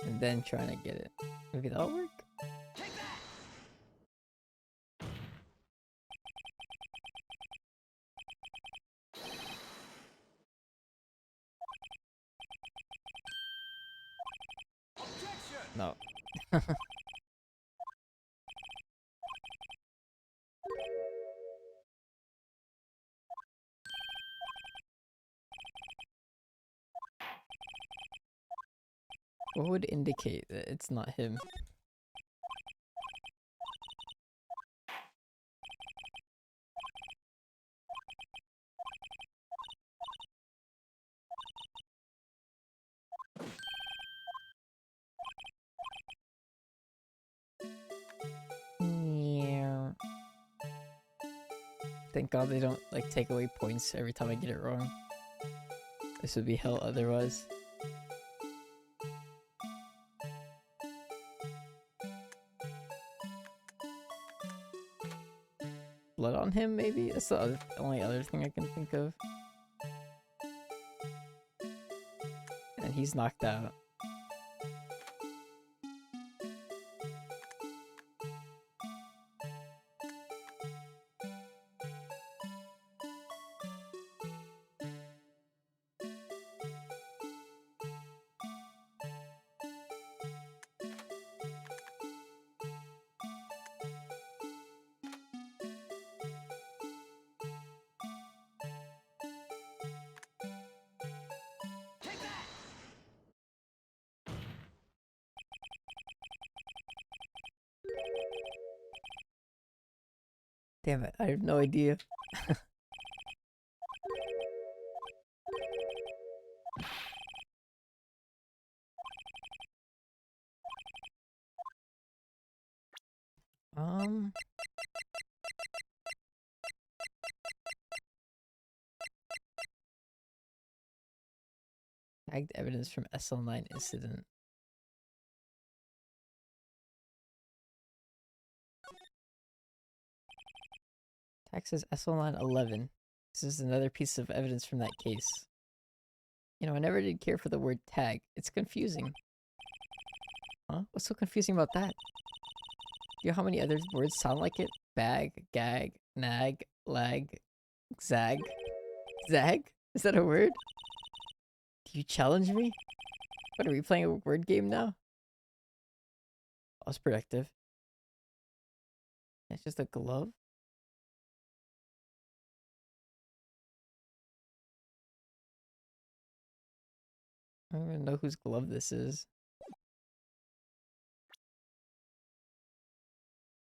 And then trying to get it. Maybe that'll work? No. What would indicate that it's not him? Yeah. Thank God they don't like take away points every time I get it wrong. This would be hell otherwise. Blood on him, maybe? That's the only other thing I can think of. And he's knocked out. Damn it, I have no idea. Tagged evidence from SL9 incident. Tag says SL9 11. This is another piece of evidence from that case. You know, I never did care for the word tag. It's confusing. Huh? What's so confusing about that? You know how many other words sound like it? Bag, gag, nag, lag, zag. Zag? Is that a word? Do you challenge me? What, are we playing a word game now? I was productive. It's just a glove? I don't even know whose glove this is.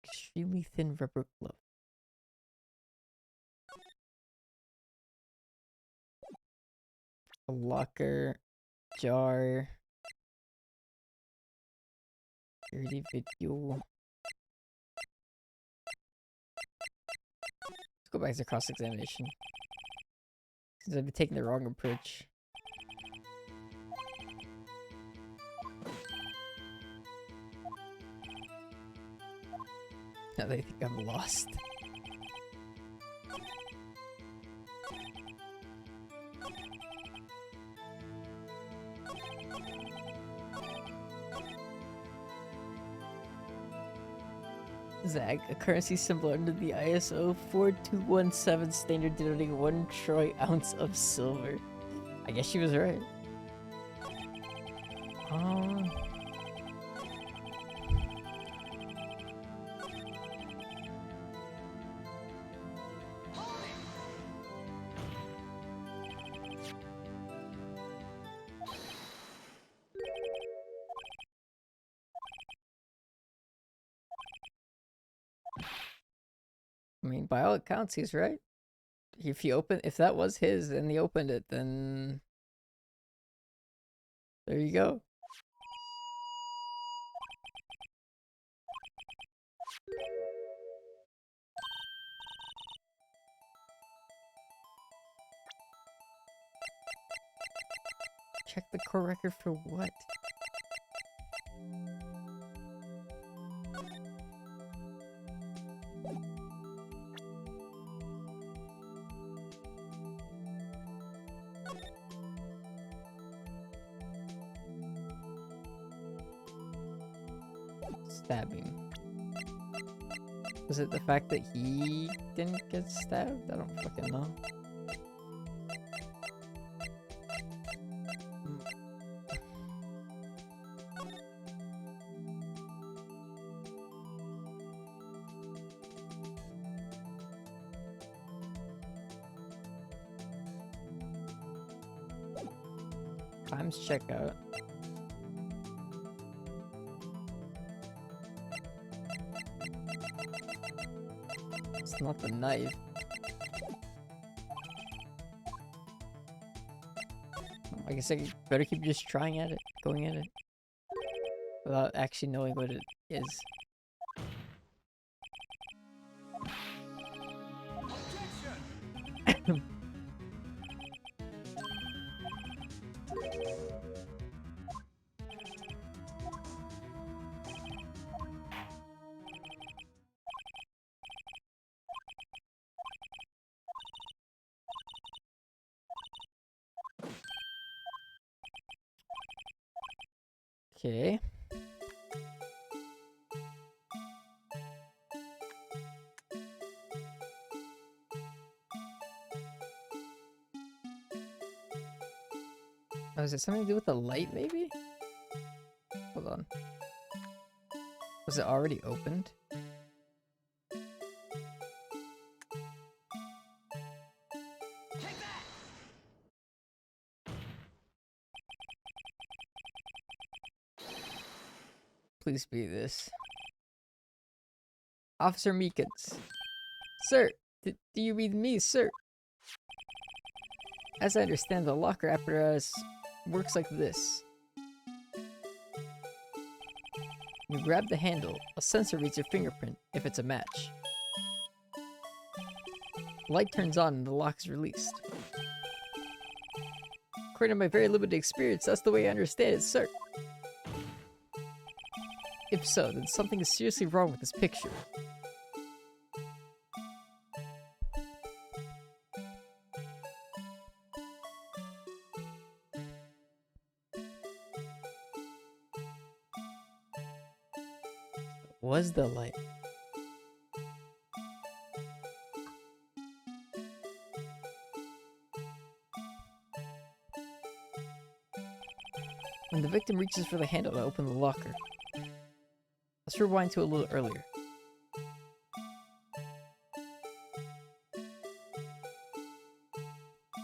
Extremely thin rubber glove. A locker. Jar. Dirty video. Let's go back to cross-examination. Since I've been taking the wrong approach. Now they think I'm lost. Zag, a currency symbol under the ISO 4217 standard denoting 1 troy ounce of silver. I guess she was right. I mean, by all accounts, he's right. If that was his and he opened it, then there you go. Check the core record for what? Stabbing. Was it the fact that he didn't get stabbed? I don't fucking know. Times checkout. It's not the knife. I guess I better keep just trying at it, going at it, without actually knowing what it is. Okay. Oh, is it something to do with the light, maybe? Hold on. Was it already opened? Please be this. Officer Meekins. Sir, do you read me, sir? As I understand, the locker apparatus works like this. You grab the handle, a sensor reads your fingerprint if it's a match. The light turns on and the lock is released. According to my very limited experience, that's the way I understand it, sir. If so, then something is seriously wrong with this picture. Was the light? When the victim reaches for the handle to open the locker. Let's rewind to a little earlier.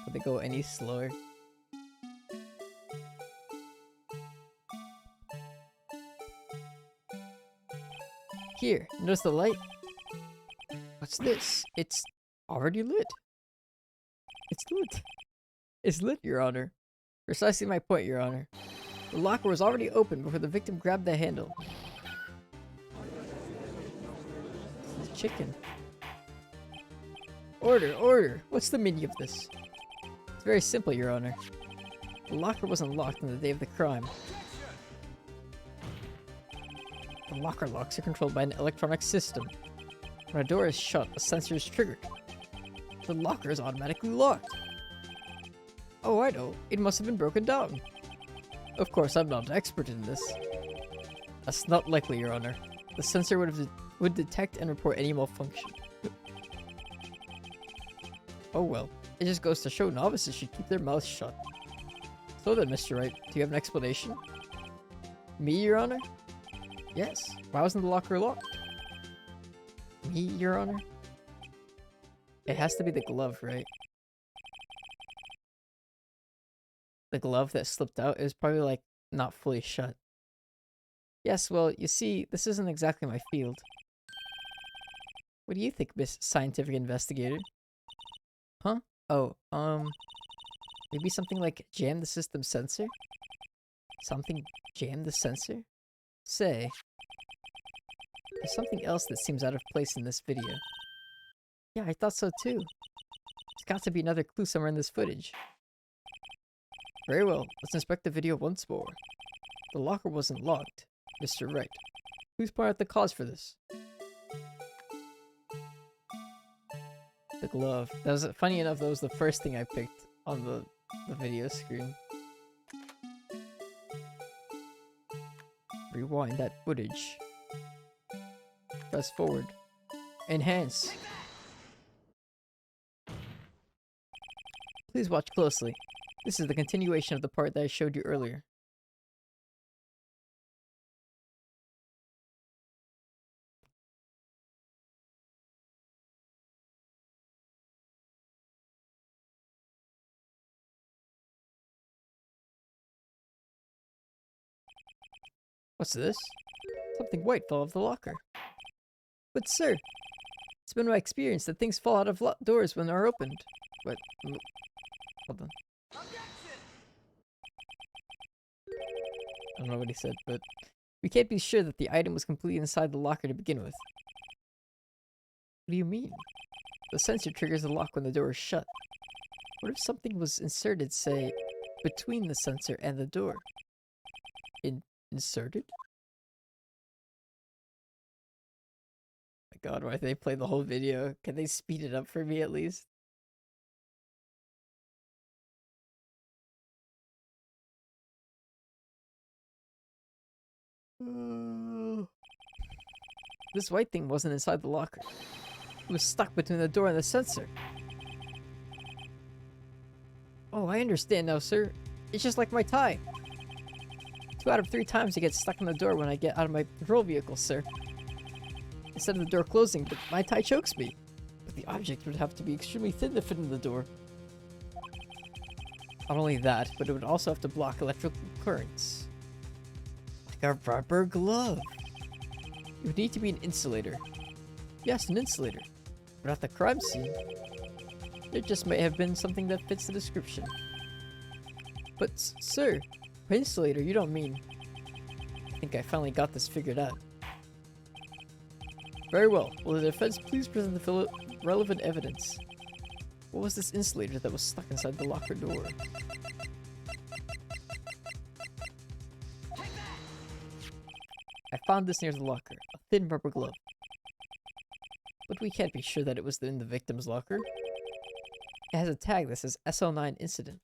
Could they go any slower? Here, notice the light? What's this? It's already lit. It's lit. It's lit, Your Honor. Precisely my point, Your Honor. The locker was already open before the victim grabbed the handle. It's the chicken. Order, order! What's the meaning of this? It's very simple, Your Honor. The locker wasn't locked on the day of the crime. The locker locks are controlled by an electronic system. When a door is shut, a sensor is triggered. The locker is automatically locked. Oh, I know. It must have been broken down. Of course, I'm not an expert in this. That's not likely, Your Honor. The sensor would detect and report any malfunction. Oh well. It just goes to show novices should keep their mouths shut. So then, Mr. Wright, do you have an explanation? Me, Your Honor? Yes. Why wasn't the locker locked? Me, Your Honor? It has to be the glove, right? The glove that slipped out is probably, like, not fully shut. Yes, well, you see, this isn't exactly my field. What do you think, Miss Scientific Investigator? Huh? Oh, maybe something like jam the system sensor? Something jam the sensor? Say, there's something else that seems out of place in this video. Yeah, I thought so too. There's got to be another clue somewhere in this footage. Very well, let's inspect the video once more. The locker wasn't locked. Mr. Wright, please point out the cause for this. The glove. That was, funny enough, that was the first thing I picked on the video screen. Rewind that footage. Press forward. Enhance. Please watch closely. This is the continuation of the part that I showed you earlier. What's this? Something white fell off the locker. But sir, it's been my experience that things fall out of doors when they're opened. But, hold on. I don't know what he said, but we can't be sure that the item was completely inside the locker to begin with. What do you mean? The sensor triggers the lock when the door is shut. What if something was inserted, say, between the sensor and the door? Inserted? My god, why did they play the whole video? Can they speed it up for me at least? This white thing wasn't inside the locker. It was stuck between the door and the sensor. Oh, I understand now, sir. It's just like my tie. 2 out of 3 times it gets stuck in the door when I get out of my patrol vehicle, sir. Instead of the door closing, my tie chokes me. But the object would have to be extremely thin to fit in the door. Not only that, but it would also have to block electrical currents. Like a rubber glove. It would need to be an insulator. Yes, an insulator. But at the crime scene, there just may have been something that fits the description. But, sir, by insulator, you don't mean... I think I finally got this figured out. Very well. Will the defense please present the relevant evidence? What was this insulator that was stuck inside the locker door? I found this near the locker. A thin rubber glove. But we can't be sure that it was in the victim's locker. It has a tag that says SL9 incident.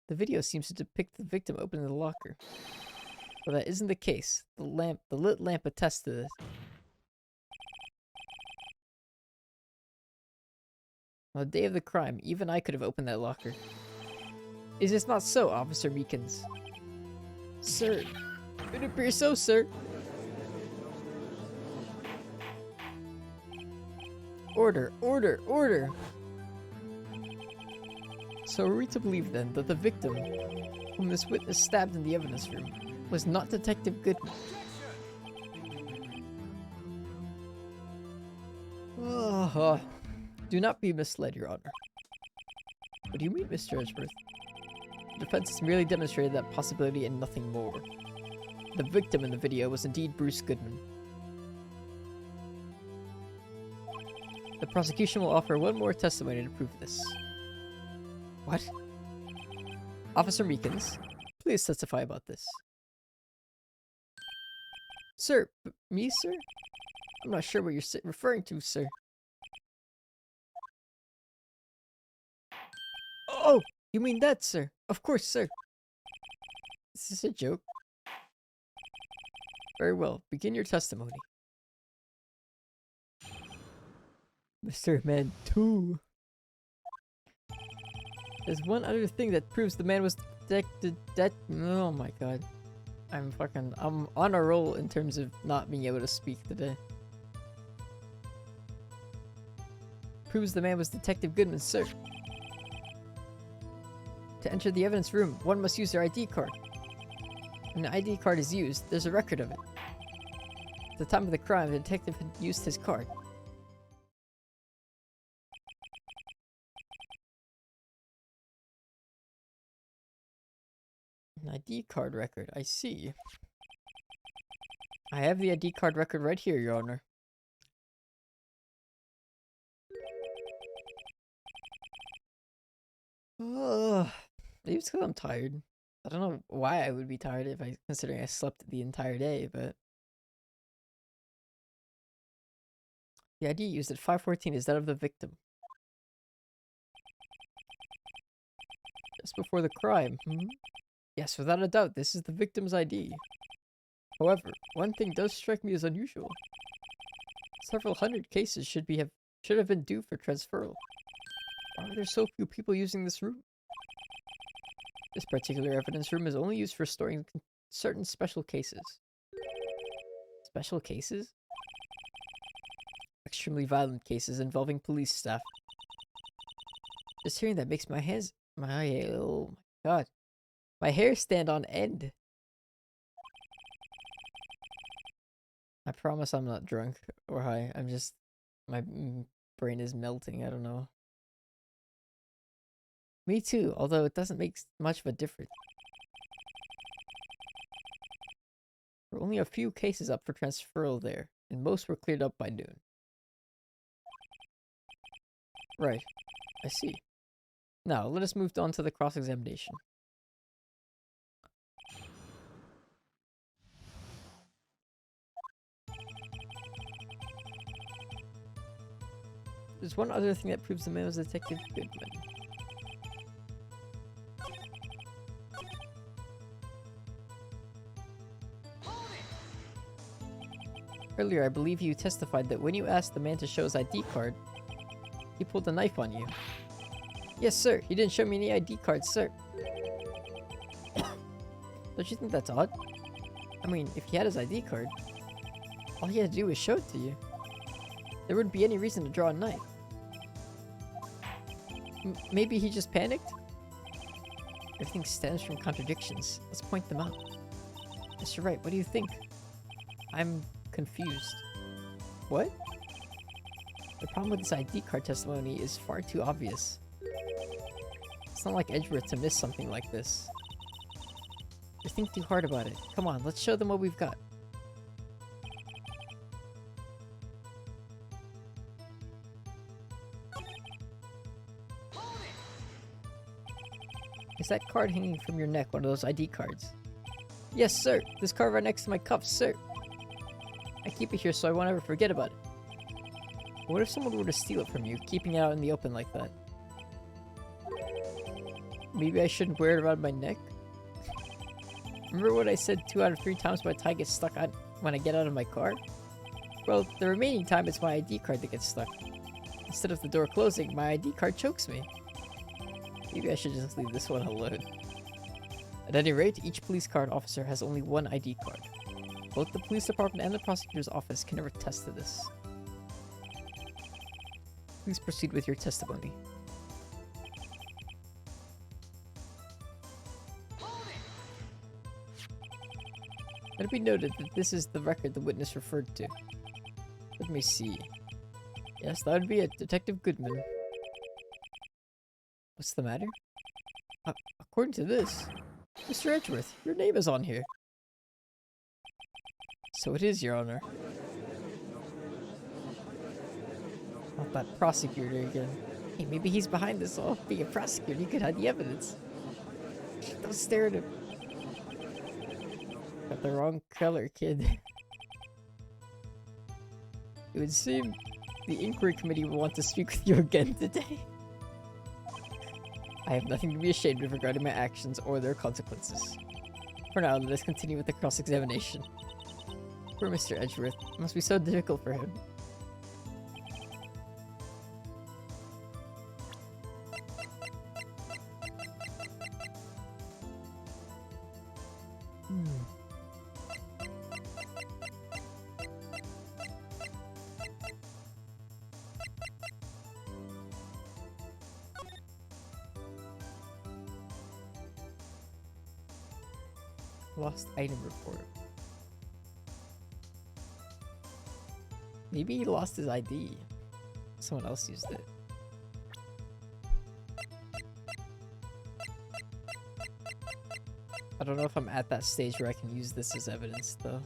The video seems to depict the victim opening the locker. But that isn't the case. The lit lamp attests to this. On the day of the crime, even I could have opened that locker. Is this not so, Officer Meekins? Sir, it appears so, sir. Order, order, order! So are we to believe then that the victim, whom this witness stabbed in the evidence room, was not Detective Goodman? Do not be misled, Your Honor. What do you mean, Mr. Edgeworth? The defense has merely demonstrated that possibility and nothing more. The victim in the video was indeed Bruce Goodman. The prosecution will offer one more testimony to prove this. What? Officer Meekins, please testify about this. Sir, me, sir? I'm not sure what you're referring to, sir. Oh, you mean that, sir? Of course, sir. Is this a joke? Very well, begin your testimony. Mr. Man 2. There's one other thing that proves the man was detected oh my god. I'm on a roll in terms of not being able to speak today. Proves the man was Detective Goodman, sir. To enter the evidence room, one must use their ID card. When an ID card is used, there's a record of it. At the time of the crime, the detective had used his card. An ID card record, I see. I have the ID card record right here, Your Honor. Ugh. Maybe it's because I'm tired. I don't know why I would be tired if considering I slept the entire day, but the ID used at 514 is that of the victim. Just before the crime. Yes, without a doubt, this is the victim's ID. However, one thing does strike me as unusual. Several hundred cases should have been due for transferal. Why are there so few people using this room? This particular evidence room is only used for storing certain special cases. Special cases? Extremely violent cases involving police staff. Just hearing that makes oh my god. My hair stand on end. I promise I'm not drunk or high. I'm just... my brain is melting. I don't know. Me too, although it doesn't make much of a difference. There were only a few cases up for transferal there, and most were cleared up by noon. Right. I see. Now, let us move on to the cross-examination. There's one other thing that proves the man was Detective Goodman. Earlier, I believe you testified that when you asked the man to show his ID card, he pulled a knife on you. Yes, sir. He didn't show me any ID cards, sir. Don't you think that's odd? I mean, if he had his ID card, all he had to do was show it to you. There wouldn't be any reason to draw a knife. Maybe he just panicked? Everything stems from contradictions. Let's point them out. Mr. Wright, what do you think? I'm confused. What? The problem with this ID card testimony is far too obvious. It's not like Edgeworth to miss something like this. You think too hard about it. Come on, let's show them what we've got. Is that card hanging from your neck one of those ID cards? Yes, sir. This card right next to my cuffs, sir. I keep it here so I won't ever forget about it. What if someone were to steal it from you, keeping it out in the open like that? Maybe I shouldn't wear it around my neck? Remember what I said 2 out of 3 times my tie gets stuck on when I get out of my car? Well, the remaining time it's my ID card that gets stuck. Instead of the door closing, my ID card chokes me. Maybe I should just leave this one alone. At any rate, each police card officer has only one ID card. Both the police department and the prosecutor's office can never attest to this. Please proceed with your testimony. Let it be noted that this is the record the witness referred to. Let me see. Yes, that would be it, Detective Goodman. What's the matter? According to this, Mr. Edgeworth, your name is on here. So it is, Your Honor. Not that prosecutor again. Hey, maybe he's behind this all. Being a prosecutor, he could hide the evidence. Don't stare at him. Got the wrong color, kid. It would seem the inquiry committee will want to speak with you again today. I have nothing to be ashamed of regarding my actions or their consequences. For now, let us continue with the cross-examination. Poor Mr. Edgeworth. It must be so difficult for him. Lost item report. Maybe he lost his ID. Someone else used it. I don't know if I'm at that stage where I can use this as evidence, though.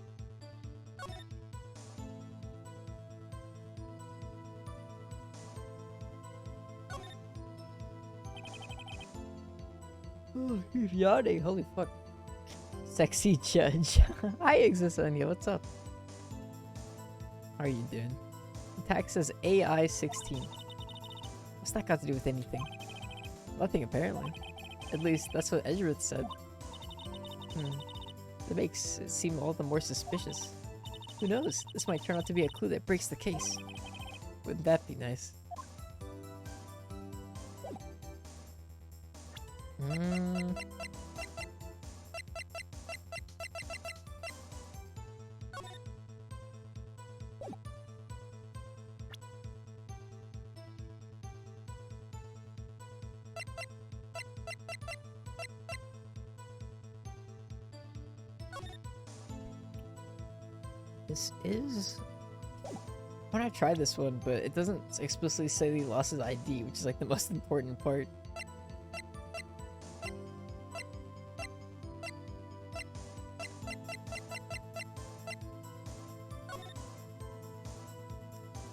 Oh, he's yawning. Holy fuck. Sexy judge. Hi, Exosonia. What's up? How are you doing? Attack says AI 16. What's that got to do with anything? Nothing, apparently. At least, that's what Edgeworth said. That makes it seem all the more suspicious. Who knows? This might turn out to be a clue that breaks the case. Wouldn't that be nice? This is... I want to try this one, but it doesn't explicitly say that he lost his ID, which is like the most important part.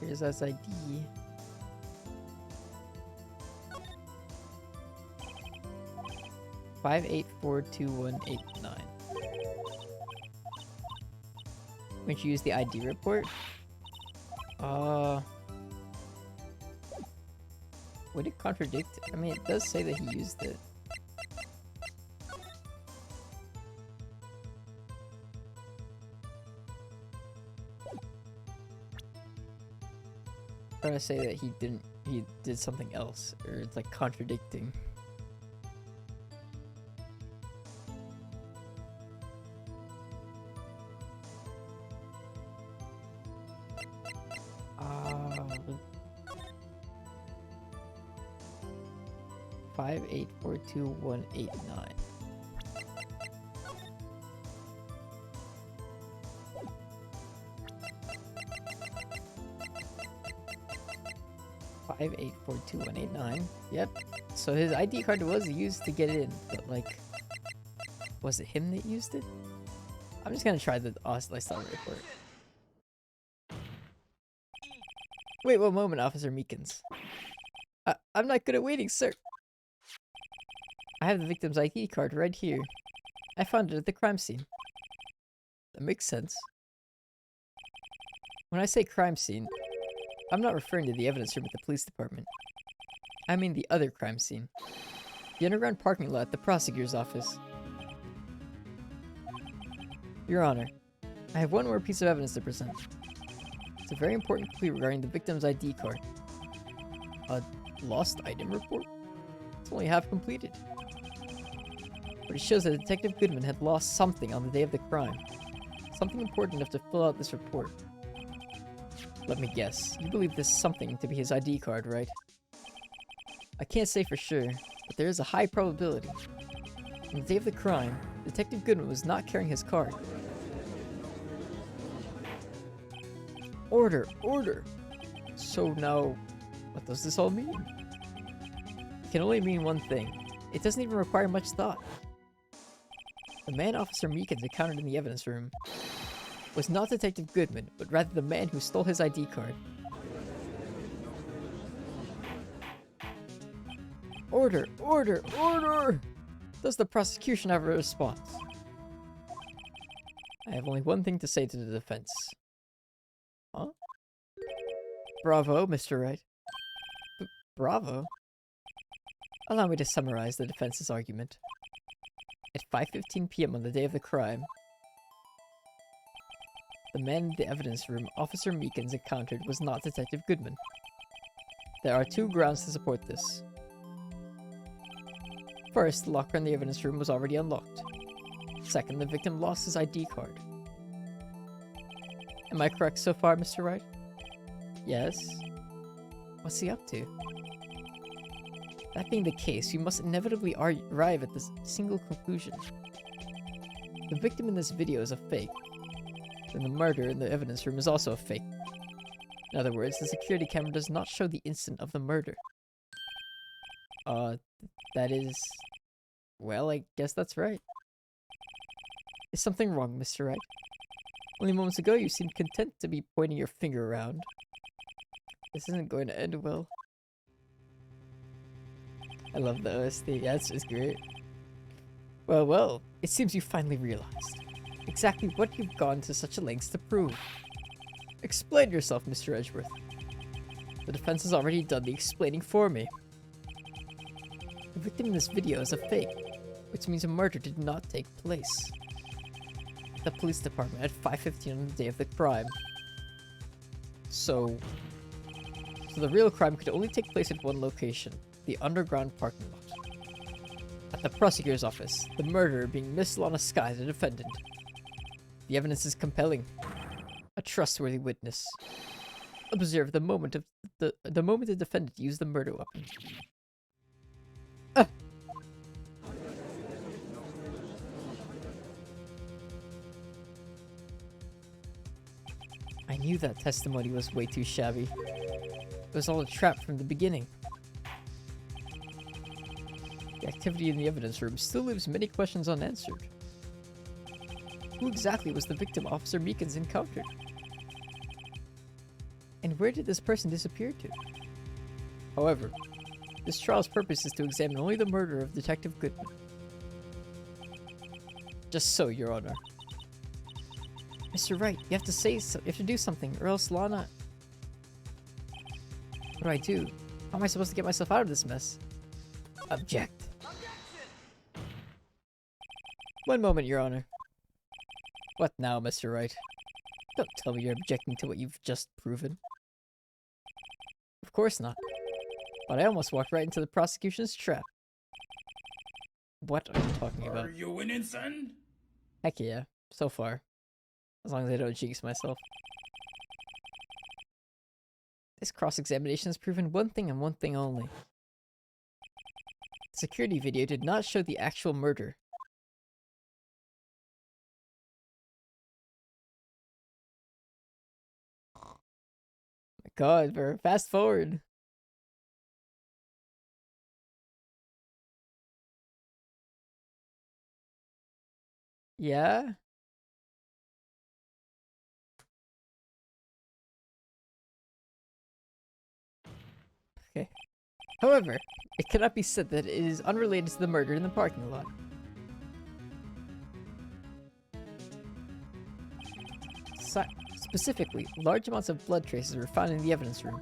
Here's his ID. $5842189. Would you use the ID report? Would it contradict? I mean, it does say that he used it. I'm trying to say that he didn't, he did something else, or it's like contradicting. $5842189. $5842189. Yep. So his ID card was used to get in, but like, was it him that used it? I'm just gonna try the lifestyle report. Wait one moment, Officer Meekins. I'm not good at waiting, sir. I have the victim's ID card right here. I found it at the crime scene. That makes sense. When I say crime scene, I'm not referring to the evidence room at the police department. I mean the other crime scene. The underground parking lot at the prosecutor's office. Your Honor, I have one more piece of evidence to present. It's a very important clue regarding the victim's ID card. A lost item report? It's only half completed. But it shows that Detective Goodman had lost something on the day of the crime. Something important enough to fill out this report. Let me guess, you believe this something to be his ID card, right? I can't say for sure, but there is a high probability. On the day of the crime, Detective Goodman was not carrying his card. Order! Order! So now, what does this all mean? It can only mean one thing. It doesn't even require much thought. The man Officer Meekins encountered in the evidence room was not Detective Goodman, but rather the man who stole his ID card. Order! Order! Order! Does the prosecution have a response? I have only one thing to say to the defense. Huh? Bravo, Mr. Wright. Bravo? Allow me to summarize the defense's argument. At 5:15 p.m. on the day of the crime, the man in the evidence room Officer Meekins encountered was not Detective Goodman. There are two grounds to support this. First, the locker in the evidence room was already unlocked. Second, the victim lost his ID card. Am I correct so far, Mr. Wright? Yes. What's he up to? That being the case, you must inevitably arrive at this single conclusion. The victim in this video is a fake. And the murder in the evidence room is also a fake. In other words, the security camera does not show the instant of the murder. That is... Well, I guess that's right. Is something wrong, Mr. Wright? Only moments ago you seemed content to be pointing your finger around. This isn't going to end well. I love the OST. Yeah, it's great. Well, well, it seems you finally realized exactly what you've gone to such a lengths to prove. Explain yourself, Mr. Edgeworth. The defense has already done the explaining for me. The victim in this video is a fake, which means a murder did not take place. The police department at 5:15 on the day of the crime. So the real crime could only take place at one location, the underground parking lot. At the prosecutor's office, the murderer being Miss Lana Skye, the defendant. The evidence is compelling. A trustworthy witness. Observe the moment the defendant used the murder weapon. I knew that testimony was way too shabby. It was all a trap from the beginning. The activity in the evidence room still leaves many questions unanswered. Who exactly was the victim Officer Meekins encountered? And where did this person disappear to? However, this trial's purpose is to examine only the murder of Detective Goodman. Just so, Your Honor. Mr. Wright, you have to do something, or else Lana... What do? How am I supposed to get myself out of this mess? Object. One moment, Your Honor. What now, Mr. Wright? Don't tell me you're objecting to what you've just proven. Of course not. But I almost walked right into the prosecution's trap. What are you talking about? Are you winning, son? Heck yeah, so far. As long as I don't jinx myself. This cross-examination has proven one thing and one thing only. The security video did not show the actual murder. My god, bro. Fast forward. Yeah? Okay. However, it cannot be said that it is unrelated to the murder in the parking lot. Specifically, large amounts of blood traces were found in the evidence room.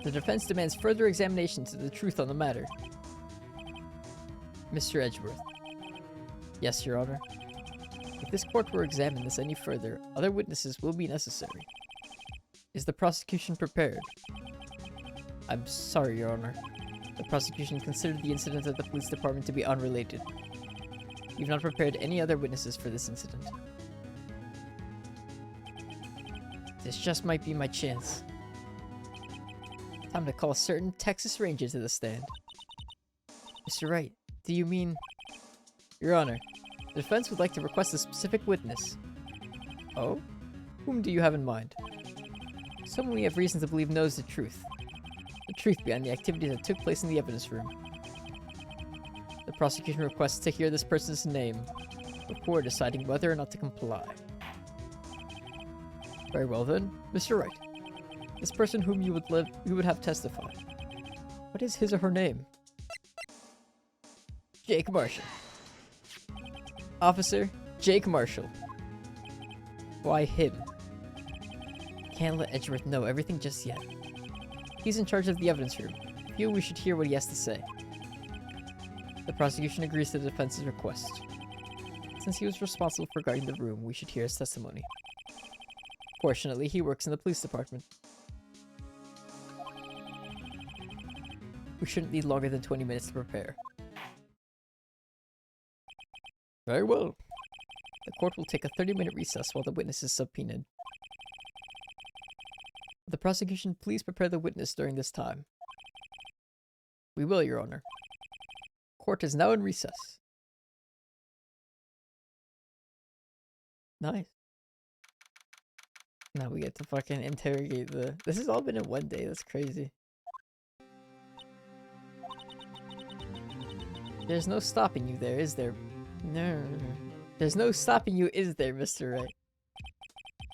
The defense demands further examination to the truth on the matter. Mr. Edgeworth. Yes, Your Honor. If this court were to examine this any further, other witnesses will be necessary. Is the prosecution prepared? I'm sorry, Your Honor. The prosecution considered the incident at the police department to be unrelated. We've not prepared any other witnesses for this incident. This just might be my chance. Time to call a certain Texas Ranger to the stand. Mr. Wright, do you mean... Your Honor, the defense would like to request a specific witness. Oh? Whom do you have in mind? Someone we have reason to believe knows the truth. The truth behind the activities that took place in the evidence room. The prosecution requests to hear this person's name before deciding whether or not to comply. Very well then, Mr. Wright. This person whom you would have testified. What is his or her name? Jake Marshall. Officer Jake Marshall. Why him? Can't let Edgeworth know everything just yet. He's in charge of the evidence room. I feel we should hear what he has to say. The prosecution agrees to the defense's request. Since he was responsible for guarding the room, we should hear his testimony. Fortunately, he works in the police department. We shouldn't need longer than 20 minutes to prepare. Very well. The court will take a 30-minute recess while the witness is subpoenaed. Will the prosecution please prepare the witness during this time? We will, Your Honor. Court is now in recess. Nice. Now we get to fucking interrogate the... This has all been in one day, that's crazy. There's no stopping you there, is there? No. There's no stopping you, is there, Mr. Wright?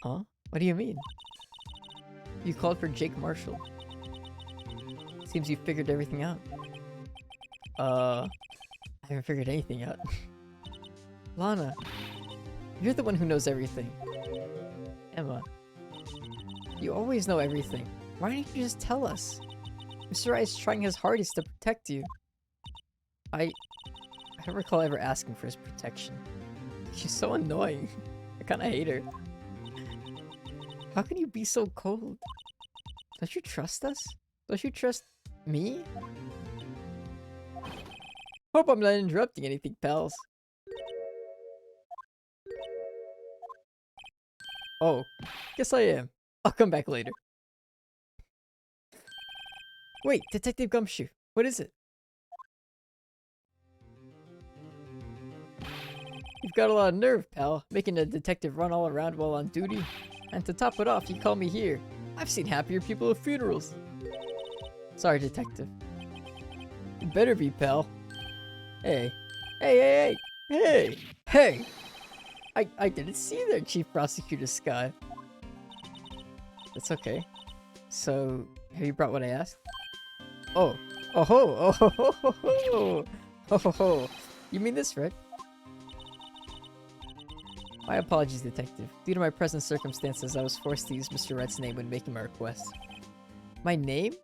Huh? What do you mean? You called for Jake Marshall. Seems you figured everything out. I haven't figured anything out. Lana, you're the one who knows everything. Emma, you always know everything. Why don't you just tell us? Mr. Wright is trying his hardest to protect you. I don't recall ever asking for his protection. She's so annoying. I kinda hate her. How can you be so cold? Don't you trust us? Don't you trust me? Hope I'm not interrupting anything, pals. Oh, guess I am. I'll come back later. Wait, Detective Gumshoe, what is it? You've got a lot of nerve, pal, making a detective run all around while on duty. And to top it off, you call me here. I've seen happier people at funerals. Sorry, detective. You better be, pal. Hey. Hey, hey, hey! Hey! Hey! I didn't see there, Chief Prosecutor Sky. That's okay. So, have you brought what I asked? Oh. Oh ho! Oh ho ho ho ho! Oh ho ho! You mean this, right? My apologies, Detective. Due to my present circumstances, I was forced to use Mr. Wright's name when making my request. My name?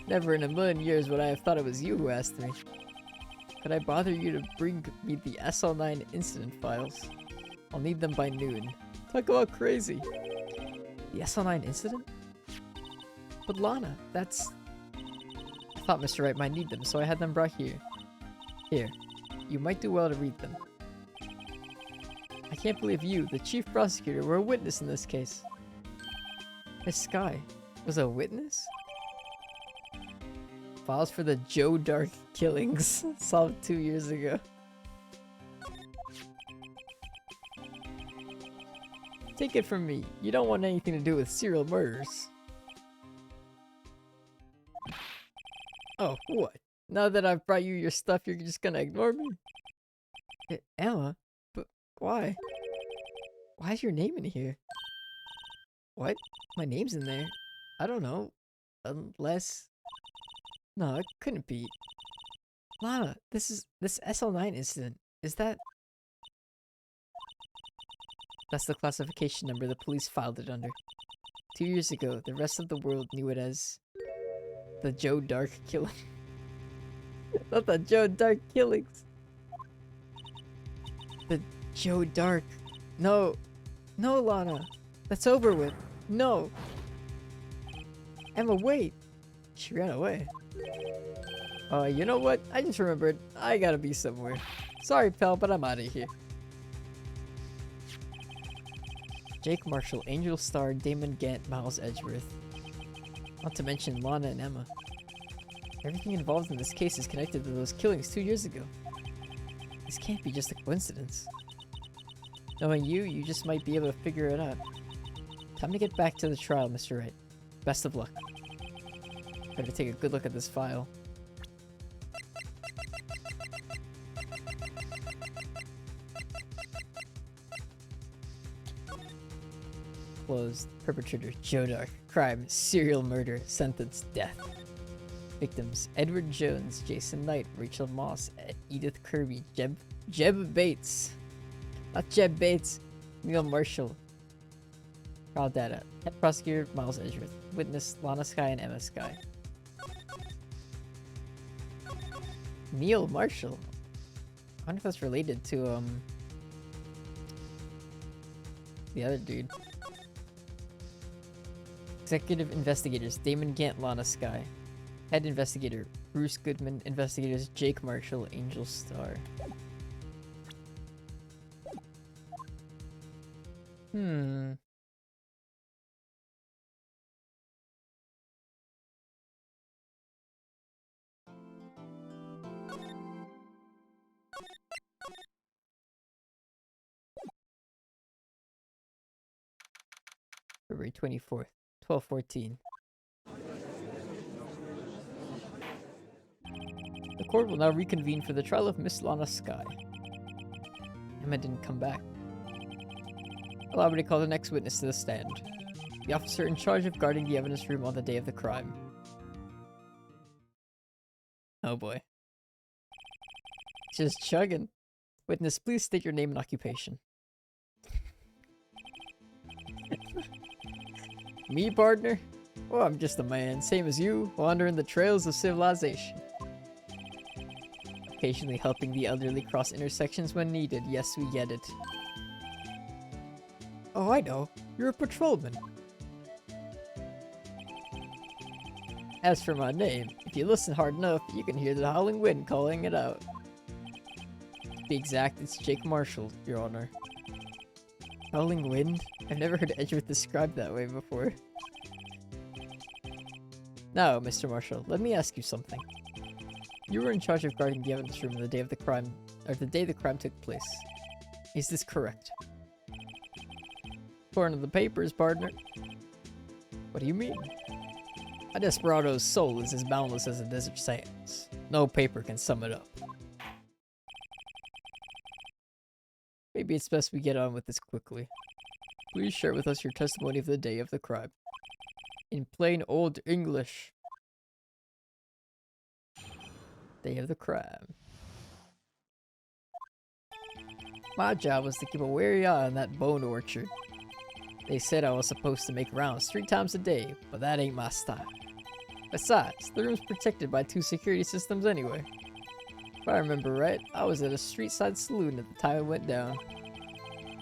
Never in a million years would I have thought it was you who asked me. Could I bother you to bring me the SL9 incident files? I'll need them by noon. Talk about crazy. The SL9 incident? But Lana, that's... I thought Mr. Wright might need them, so I had them brought here. Here. You might do well to read them. I can't believe you, the chief prosecutor, were a witness in this case. Miss Sky was a witness? Files for the Joe Dark killings solved 2 years ago. Take it from me, you don't want anything to do with serial murders. Oh, what? Now that I've brought you your stuff, you're just gonna ignore me? Emma? But why? Why is your name in here? What? My name's in there? I don't know. Unless... No, it couldn't be. Lana, this SL9 incident, is that... That's the classification number the police filed it under. 2 years ago, the rest of the world knew it as... the Joe Dark killing. Not the Joe Dark killings. The Joe Dark. No. No, Lana. That's over with. No. Emma, wait. She ran away. You know what? I just remembered. I gotta be somewhere. Sorry, pal, but I'm out of here. Jake Marshall, Angel Star, Damon Gant, Miles Edgeworth. Not to mention Lana and Emma. Everything involved in this case is connected to those killings 2 years ago. This can't be just a coincidence. Knowing you, you just might be able to figure it out. Time to get back to the trial, Mr. Wright. Best of luck. Better take a good look at this file. Closed. Perpetrator, Joe Dark. Crime, serial murder, sentence, death. Victims, Edward Jones, Jason Knight, Rachel Moss, Edith Kirby, Jeb Bates. Not Jeb Bates. Neil Marshall. Trial data. Head prosecutor, Miles Edgeworth. Witness, Lana Sky and Emma Sky. Neil Marshall? I wonder if that's related to, the other dude. Executive investigators, Damon Gant, Lana Sky. Head investigator, Bruce Goodman. Investigators, Jake Marshall, Angel Star. February 24th, 12:14. The court will now reconvene for the trial of Miss Lana Sky. Emma didn't come back. Allow me to call the next witness to the stand. The officer in charge of guarding the evidence room on the day of the crime. Oh boy. Just chugging. Witness, please state your name and occupation. Me, partner? Oh, I'm just a man, same as you, wandering the trails of civilization. Occasionally helping the elderly cross intersections when needed. Yes, we get it. Oh, I know. You're a patrolman. As for my name, if you listen hard enough, you can hear the howling wind calling it out. To be exact, it's Jake Marshall, Your Honor. Howling wind? I've never heard Edgeworth described that way before. Now, Mr. Marshall, let me ask you something. You were in charge of guarding the evidence room the day of the crime, or the day the crime took place. Is this correct? According to the papers, partner. What do you mean? A desperado's soul is as boundless as the desert sands. No paper can sum it up. Maybe it's best we get on with this quickly. Please share with us your testimony of the day of the crime. In plain old English. Day of the crime. My job was to keep a wary eye on that bone orchard. They said I was supposed to make rounds 3 times a day, but that ain't my style. Besides, the room's protected by 2 security systems anyway. If I remember right, I was at a street-side saloon at the time it went down.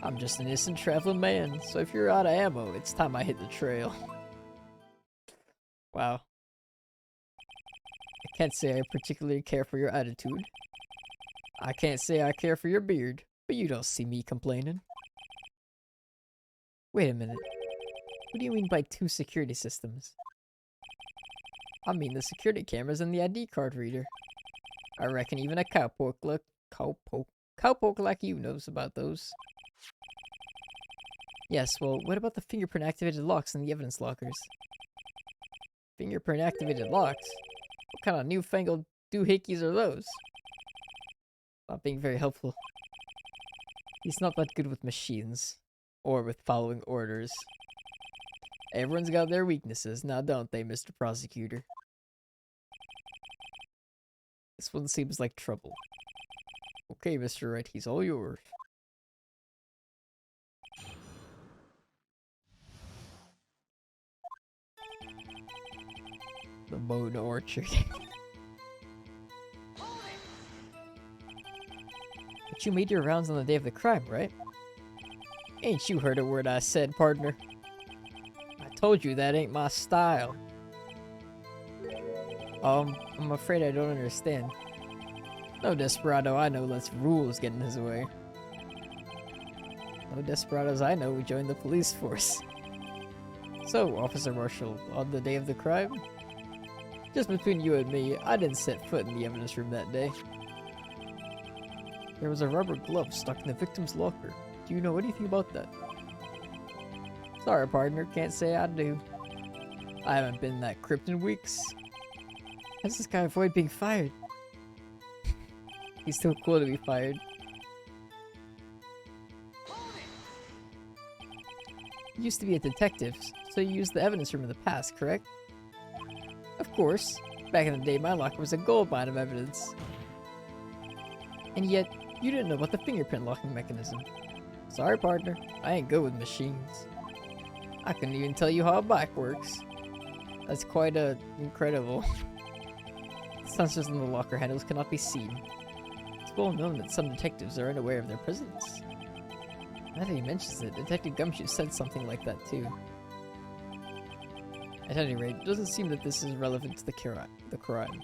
I'm just an innocent traveling man, so if you're out of ammo, it's time I hit the trail. Wow. I can't say I particularly care for your attitude. I can't say I care for your beard, but you don't see me complaining. Wait a minute. What do you mean by 2 security systems? I mean the security cameras and the ID card reader. I reckon even a cowpoke like you knows about those. Yes, well, what about the fingerprint activated locks in the evidence lockers? Fingerprint activated locks? What kind of newfangled doohickeys are those? Not being very helpful. He's not that good with machines. Or with following orders. Everyone's got their weaknesses, now don't they, Mr. Prosecutor? This one seems like trouble. Okay, Mr. Wright, he's all yours. The Bone Orchard. But you made your rounds on the day of the crime, right? Ain't you heard a word I said, partner? I told you that ain't my style. I'm afraid I don't understand. No desperado I know lets rules get in his way. No desperados I know would join the police force. So, Officer Marshall, on the day of the crime? Just between you and me, I didn't set foot in the evidence room that day. There was a rubber glove stuck in the victim's locker. Do you know anything about that? Sorry, partner, can't say I do. I haven't been in that crypt in weeks. How does this guy avoid being fired? He's too cool to be fired. You used to be a detective, so you used the evidence room in the past, correct? Of course. Back in the day, my locker was a goldmine of evidence. And yet, you didn't know about the fingerprint locking mechanism. Sorry, partner. I ain't good with machines. I couldn't even tell you how a bike works. That's quite incredible. Sensors in the locker handles cannot be seen. It's well known that some detectives are unaware of their presence. Now that he mentions it, Detective Gumshoe said something like that too. At any rate, it doesn't seem that this is relevant to the crime.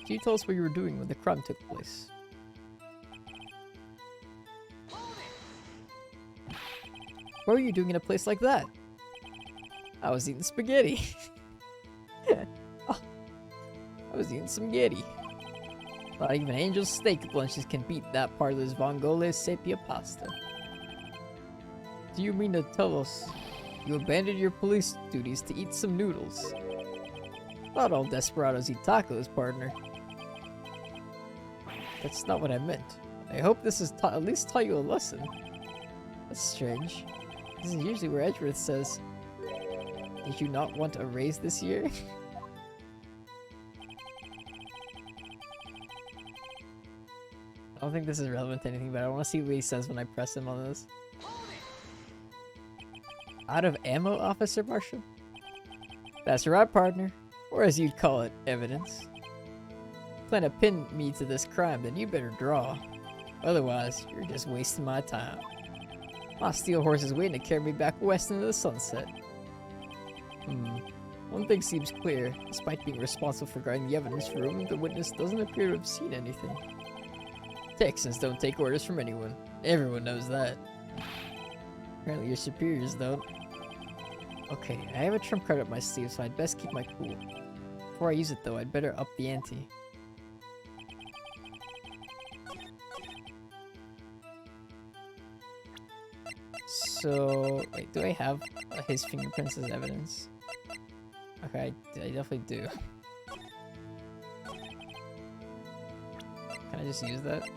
Can you tell us what you were doing when the crime took place? What were you doing in a place like that? I was eating spaghetti. Oh, I was eating spaghetti. Not even Angel's steak lunches can beat that parlor's Vongole sepia pasta. Do you mean to tell us you abandoned your police duties to eat some noodles? Not all desperados eat tacos, partner. That's not what I meant. I hope this has at least taught you a lesson. That's strange. This is usually where Edgeworth says, "Did you not want a raise this year?" I don't think this is relevant to anything, but I want to see what he says when I press him on this. Out of ammo, Officer Marshall? That's right, partner. Or as you'd call it, evidence. Plan to pin me to this crime, then you better draw. Otherwise, you're just wasting my time. My steel horse is waiting to carry me back west into the sunset. One thing seems clear. Despite being responsible for guarding the evidence room, the witness doesn't appear to have seen anything. Texans don't take orders from anyone. Everyone knows that. Apparently your superiors don't. Okay, I have a trump card up my sleeve, so I'd best keep my cool. Before I use it though, I'd better up the ante. So, wait, do I have his fingerprints as evidence? Okay, I definitely do. Can I just use that?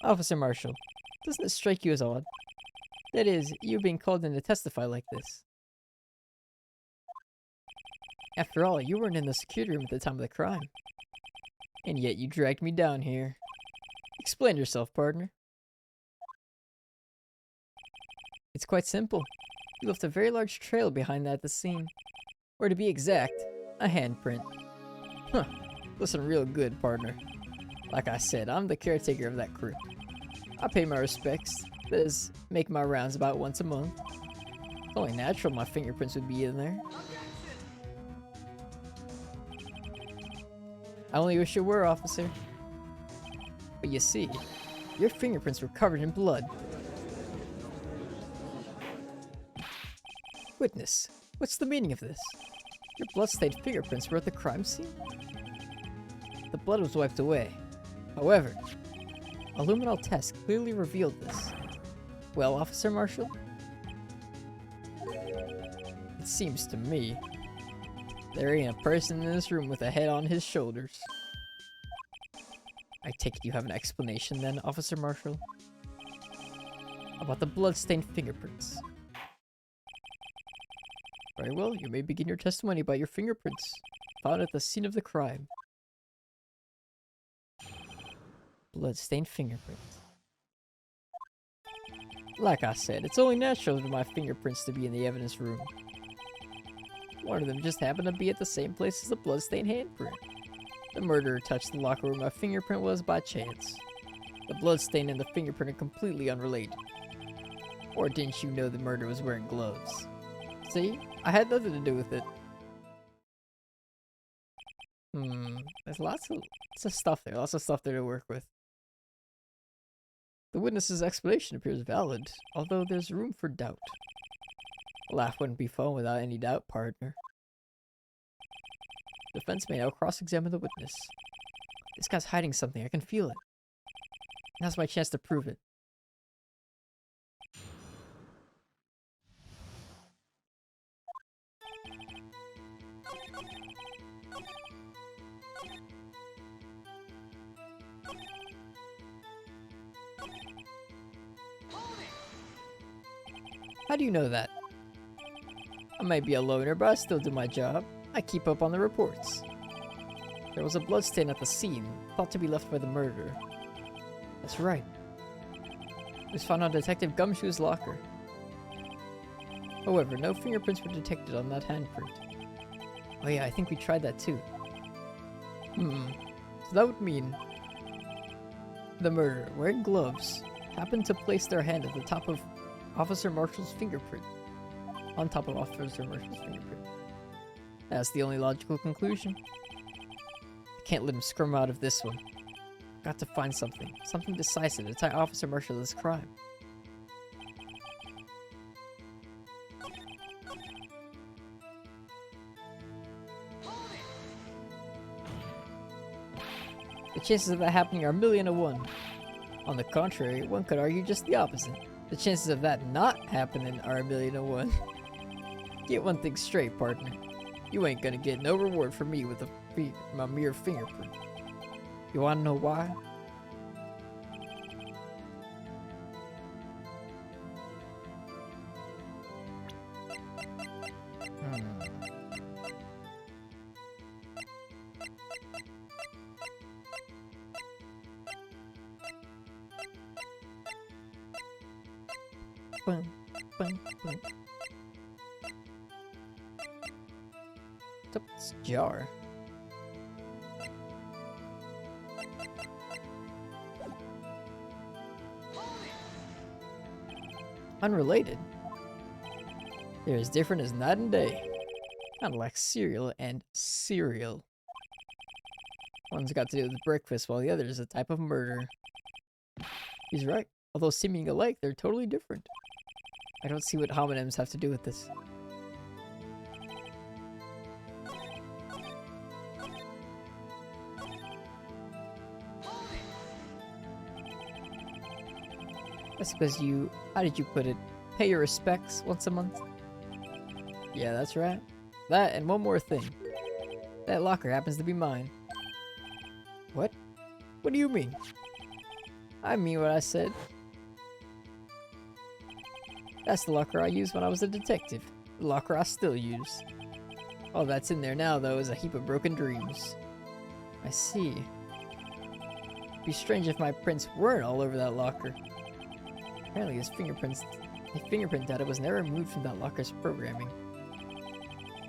Officer Marshall, doesn't it strike you as odd? That is, you being called in to testify like this. After all, you weren't in the security room at the time of the crime. And yet you dragged me down here. Explain yourself, partner. It's quite simple. You left a very large trail behind that at the scene. Or to be exact, a handprint. Huh. Listen real good, partner. Like I said, I'm the caretaker of that crew. I pay my respects, that is, make my rounds about once a month. It's only natural my fingerprints would be in there. I only wish it were, officer. But you see, your fingerprints were covered in blood. Witness, what's the meaning of this? Your blood-stained fingerprints were at the crime scene? The blood was wiped away. However, a luminol test clearly revealed this. Well, Officer Marshall? It seems to me there ain't a person in this room with a head on his shoulders. I take it you have an explanation then, Officer Marshall? About the blood-stained fingerprints. Very well, you may begin your testimony about your fingerprints found at the scene of the crime. Blood-stained fingerprints. Like I said, it's only natural for my fingerprints to be in the evidence room. One of them just happened to be at the same place as the blood-stained handprint. The murderer touched the locker where my fingerprint was by chance. The bloodstain and the fingerprint are completely unrelated. Or didn't you know the murderer was wearing gloves? See? I had nothing to do with it. There's lots of stuff there. Lots of stuff there to work with. The witness's explanation appears valid, although there's room for doubt. A laugh wouldn't be fun without any doubt, partner. The defense may now cross-examine the witness. This guy's hiding something, I can feel it. Now's my chance to prove it. How do you know that? I might be a loner, but I still do my job. I keep up on the reports. There was a bloodstain at the scene, thought to be left by the murderer. That's right. It was found on Detective Gumshoe's locker. However, no fingerprints were detected on that handprint. Oh yeah, I think we tried that too. So that would mean the murderer, wearing gloves, happened to place their hand at the top of Officer Marshall's fingerprint. On top of Officer Marshall's fingerprint. That's the only logical conclusion. I can't let him scrum out of this one. Got to find something. Something decisive to tie Officer Marshall to this crime. The chances of that happening are 1,000,000 to 1. On the contrary, one could argue just the opposite. The chances of that not happening are 1,000,000 to 1. Get one thing straight, partner. You ain't gonna get no reward from me with my mere fingerprint. You wanna know why? Boom, boom, boom. What's up with this jar? Unrelated. They're as different as night and day. Kind of like cereal and cereal. One's got to do with breakfast, while the other is a type of murder. He's right. Although seeming alike, they're totally different. I don't see what homonyms have to do with this. I suppose you, how did you put it? Pay your respects once a month? Yeah, that's right. That and one more thing. That locker happens to be mine. What? What do you mean? I mean what I said. That's the locker I used when I was a detective. The locker I still use. All that's in there now, though, is a heap of broken dreams. I see. It'd be strange if my prints weren't all over that locker. Apparently his fingerprint data was never removed from that locker's programming.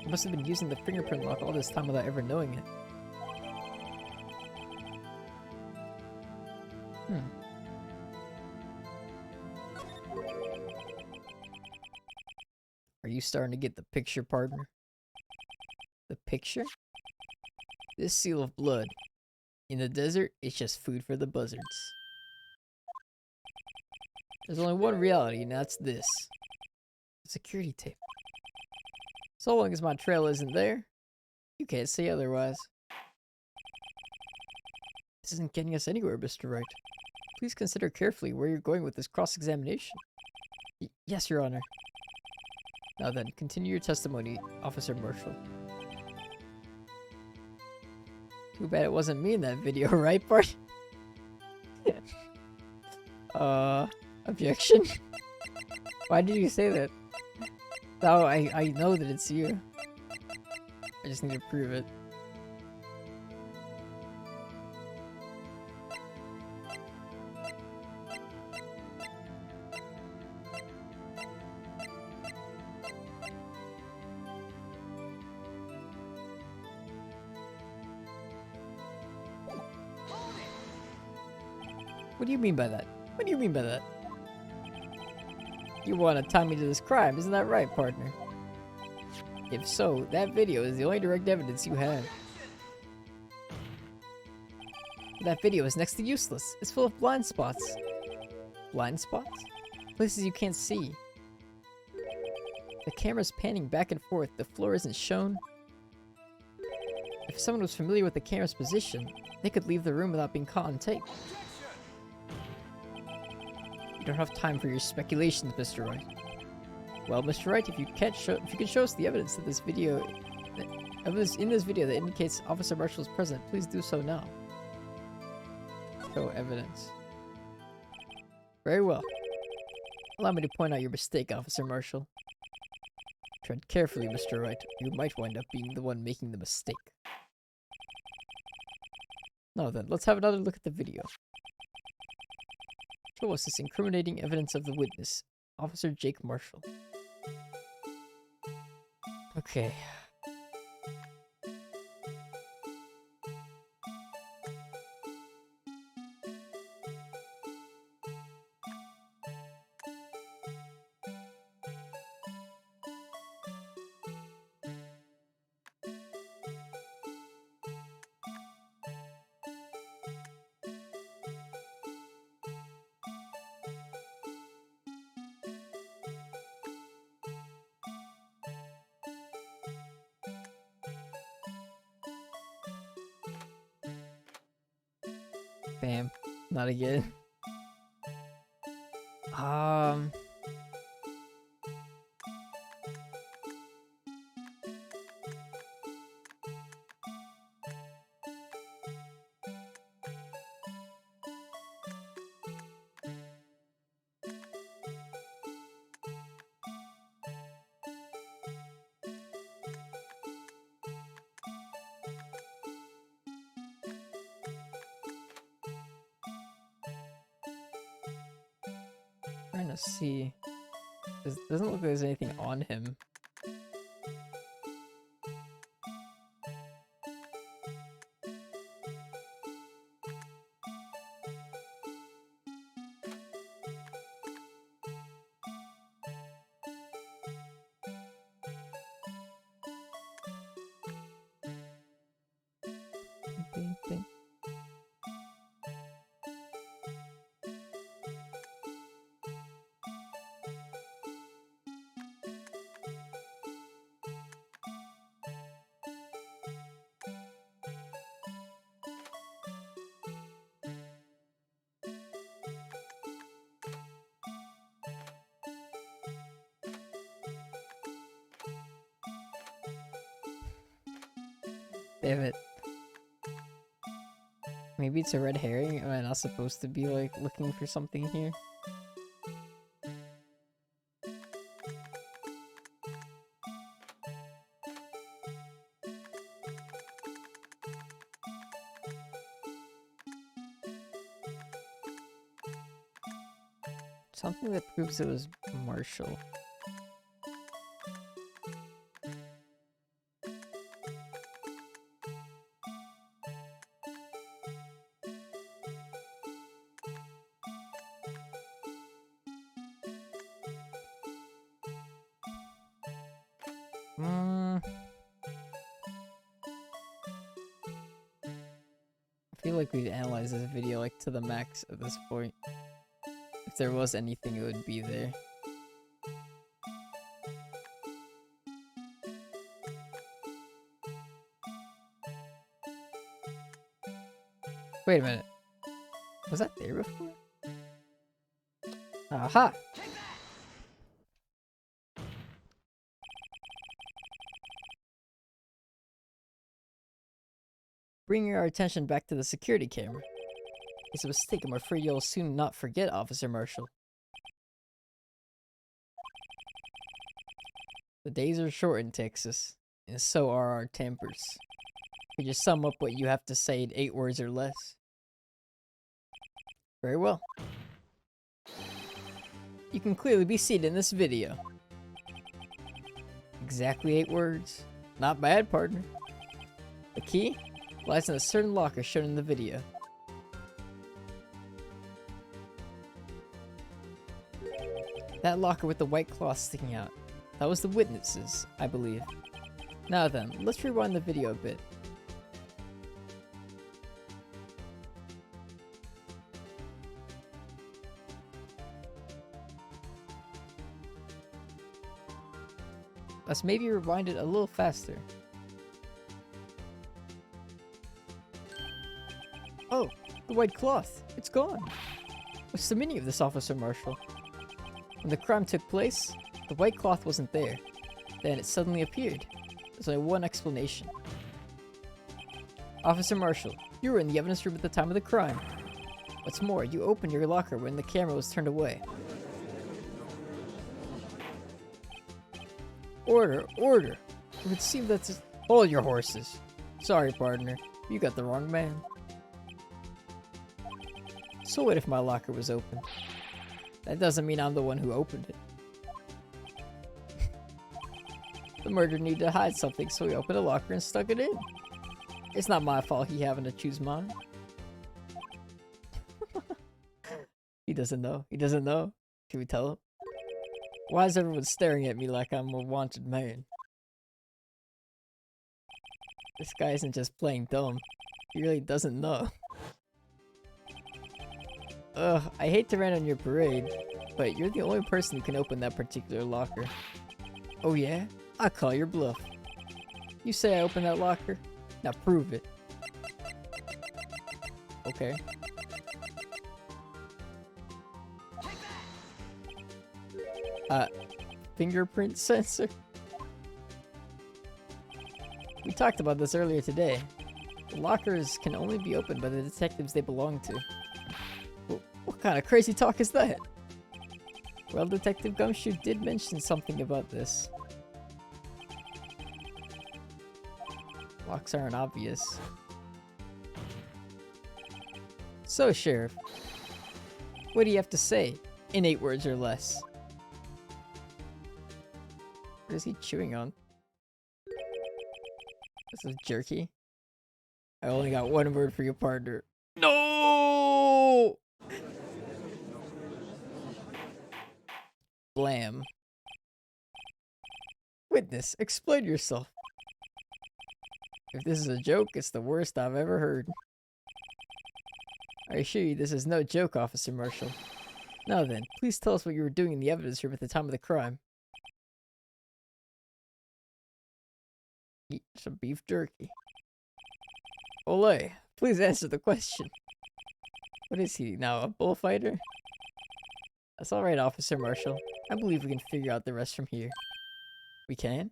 He must have been using the fingerprint lock all this time without ever knowing it. Are you starting to get the picture, partner? The picture? This seal of blood. In the desert, it's just food for the buzzards. There's only one reality, and that's this. The security tape. So long as my trail isn't there, you can't say otherwise. This isn't getting us anywhere, Mr. Wright. Please consider carefully where you're going with this cross-examination. Yes, Your Honor. Now then, continue your testimony, Officer Marshall. Too bad it wasn't me in that video, right, Bart? Objection? Why did you say that? Oh, I know that it's you. I just need to prove it. What do you mean by that? What do you mean by that? You want to tie me to this crime, isn't that right, partner? If so, that video is the only direct evidence you have. That video is next to useless. It's full of blind spots. Blind spots? Places you can't see. The camera's panning back and forth. The floor isn't shown. If someone was familiar with the camera's position, they could leave the room without being caught on tape. You don't have time for your speculations, Mr. Wright. Well, Mr. Wright, if you can show us the evidence that in this video that indicates Officer Marshall is present, please do so now. Show evidence. Very well. Allow me to point out your mistake, Officer Marshall. Tread carefully, Mr. Wright. You might wind up being the one making the mistake. Now then, let's have another look at the video. Show us this incriminating evidence of the witness, Officer Jake Marshall. Okay. Bam. Not again. Trying to see. Doesn't look like there's anything on him. Ding, ding. Damn it. Maybe it's a red herring. Am I not supposed to be like looking for something here? Something that proves it was Marshall. I feel like we've analyzed this video like to the max at this point. If there was anything, it would be there. Wait a minute. Was that there before? Aha! Bringing our attention back to the security camera. It's a mistake. I'm afraid you'll soon not forget, Officer Marshall. The days are short in Texas, and so are our tempers. Could you sum up what you have to say in 8 words or less? Very well. You can clearly be seen in this video. Exactly 8 words. Not bad, partner. The key lies in a certain locker shown in the video. That locker with the white cloth sticking out. That was the witnesses, I believe. Now then, let's rewind the video a bit. Let's maybe rewind it a little faster. Oh, the white cloth. It's gone. What's the meaning of this, Officer Marshall? When the crime took place, the white cloth wasn't there. Then it suddenly appeared. There's only one explanation. Officer Marshall, you were in the evidence room at the time of the crime. What's more, you opened your locker when the camera was turned away. Order, order! It would seem that's... Hold your horses. Sorry, partner. You got the wrong man. So what if my locker was open? That doesn't mean I'm the one who opened it. The murderer needed to hide something, so he opened a locker and stuck it in. It's not my fault he having to choose mine. He doesn't know. He doesn't know. Should we tell him? Why is everyone staring at me like I'm a wanted man? This guy isn't just playing dumb. He really doesn't know. Ugh, I hate to rain on your parade, but you're the only person who can open that particular locker. Oh yeah? I call your bluff. You say I opened that locker? Now prove it. Okay. Fingerprint sensor? We talked about this earlier today. The lockers can only be opened by the detectives they belong to. What kind of crazy talk is that? Well, Detective Gumshoe did mention something about this. Locks aren't obvious. So, Sheriff, what do you have to say in 8 words or less? What is he chewing on? This is jerky. I only got one word for you, partner. No! Blam. Witness, explain yourself. If this is a joke, it's the worst I've ever heard. I assure you this is no joke, Officer Marshall. Now then, please tell us what you were doing in the evidence room at the time of the crime. Eat some beef jerky. Olay, please answer the question. What is he now, a bullfighter? That's alright, Officer Marshall. I believe we can figure out the rest from here. We can?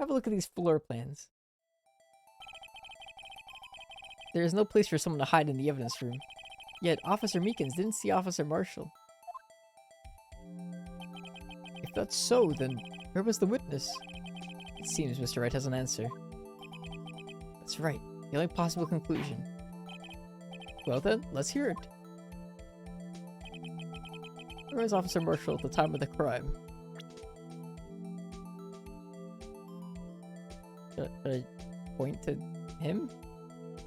Have a look at these floor plans. There is no place for someone to hide in the evidence room. Yet, Officer Meekins didn't see Officer Marshall. If that's so, then where was the witness? It seems Mr. Wright has an answer. That's right. The only possible conclusion. Well then, let's hear it. Where was Officer Marshall at the time of the crime? Should I point to him?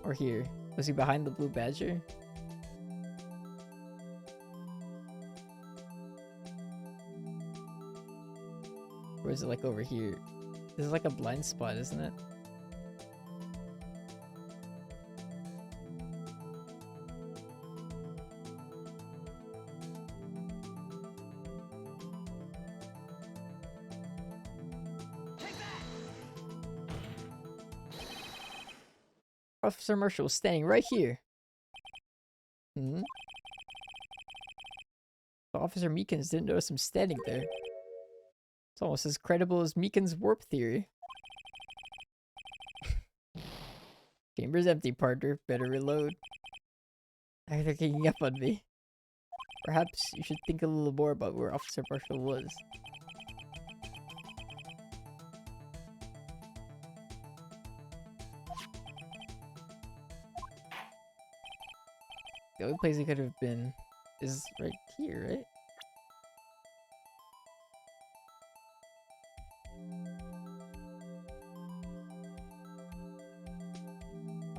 Or here? Was he behind the blue badger? Or is it like over here? This is like a blind spot, isn't it? Officer Marshall was standing right here. Hmm? But Officer Meekins didn't notice him standing there. It's almost as credible as Meekins' warp theory. Chamber's empty, partner. Better reload. They're ganging up on me. Perhaps you should think a little more about where Officer Marshall was. The only place he could have been is right here, right?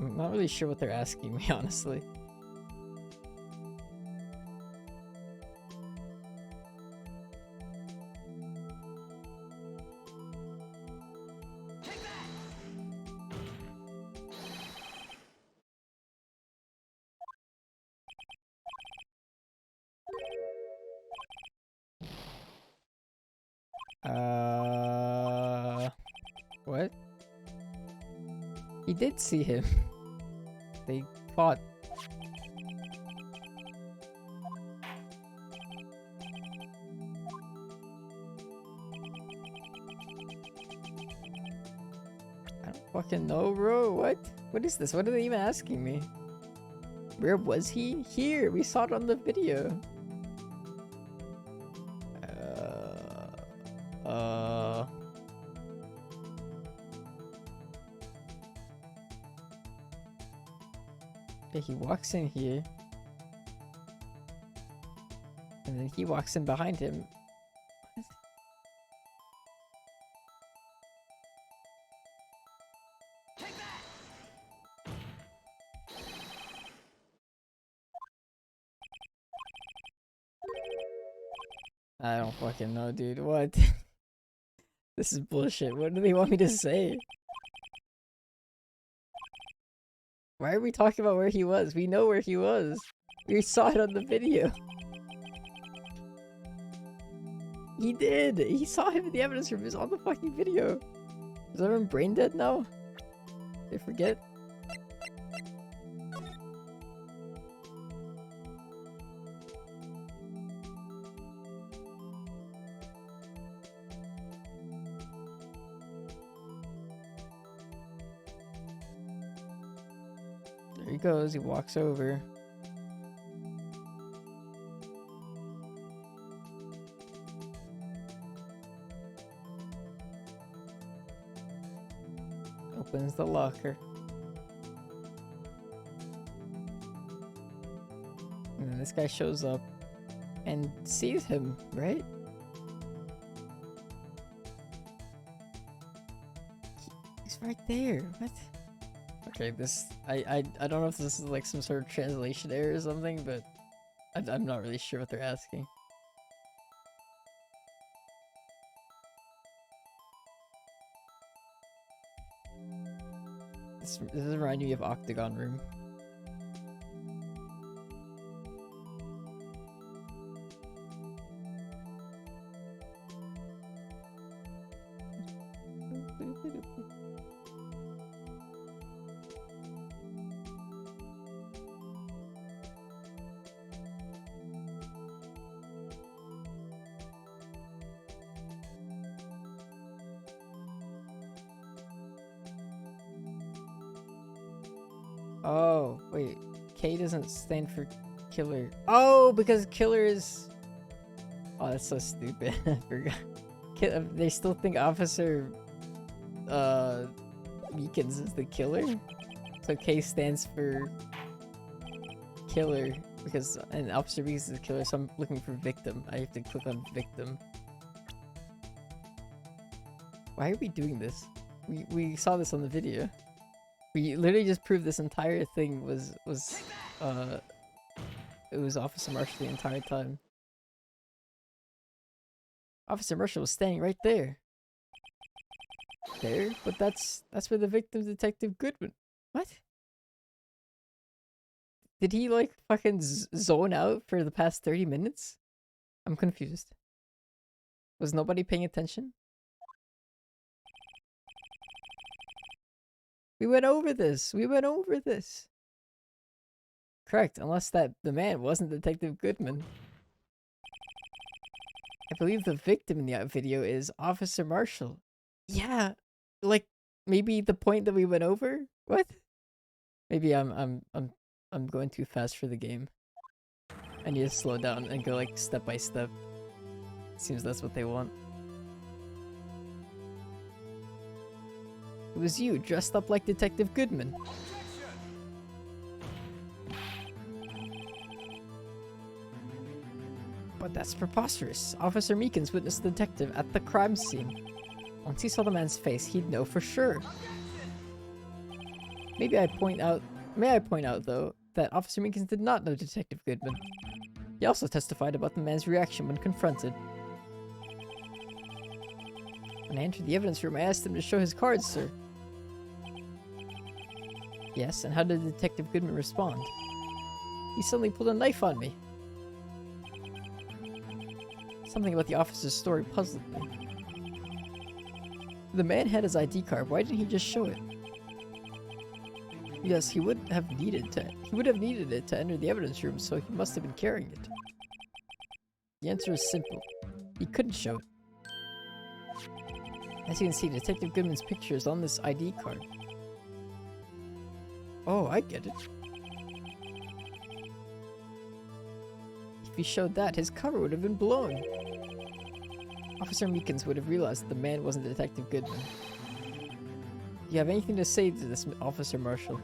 I'm not really sure what they're asking me, honestly. What? He did see him. They fought. I don't fucking know, bro. What? What is this? What are they even asking me? Where was he? Here! We saw it on the video. Okay, he walks in here. And then he walks in behind him. What? I don't fucking know, dude. What? This is bullshit. What do they want me to say? Why are we talking about where he was? We know where he was. We saw it on the video. He did! He saw him in the evidence room. It was on the fucking video. Is everyone brain dead now? They forget? There he goes. He walks over. Opens the locker. And then this guy shows up and sees him, right? Right there. What? Okay, this I don't know if this is like some sort of translation error or something, but I'm not really sure what they're asking. This is reminding me of Octagon Room. Oh, wait. K doesn't stand for killer. Oh, because killer is... Oh, that's so stupid. I forgot. They still think Officer Meekins is the killer? So K stands for killer because and Officer Meekins is the killer, so I'm looking for victim. I have to click on victim. Why are we doing this? We saw this on the video. We literally just proved this entire thing was it was Officer Marshall the entire time. Officer Marshall was standing right there. There? But that's where the victim, Detective Goodman. What? Did he like fucking zone out for the past 30 minutes? I'm confused. Was nobody paying attention? We went over this. We went over this. Correct, unless the man wasn't Detective Goodman. I believe the victim in the video is Officer Marshall. Yeah, like maybe the point that we went over. What? Maybe I'm going too fast for the game. I need to slow down and go like step by step. Seems that's what they want. It was you, dressed up like Detective Goodman. But that's preposterous. Officer Meekins witnessed the detective at the crime scene. Once he saw the man's face, he'd know for sure. May I point out though, that Officer Meekins did not know Detective Goodman. He also testified about the man's reaction when confronted. When I entered the evidence room, I asked him to show his cards, sir. Yes, and how did Detective Goodman respond? He suddenly pulled a knife on me. Something about the officer's story puzzled me. The man had his ID card. Why didn't he just show it? Yes, he would have needed it to enter the evidence room, so he must have been carrying it. The answer is simple. He couldn't show it. As you can see, Detective Goodman's picture is on this ID card. Oh, I get it. If he showed that, his cover would have been blown. Officer Meekins would have realized that the man wasn't Detective Goodman. Do you have anything to say to this, Officer Marshall?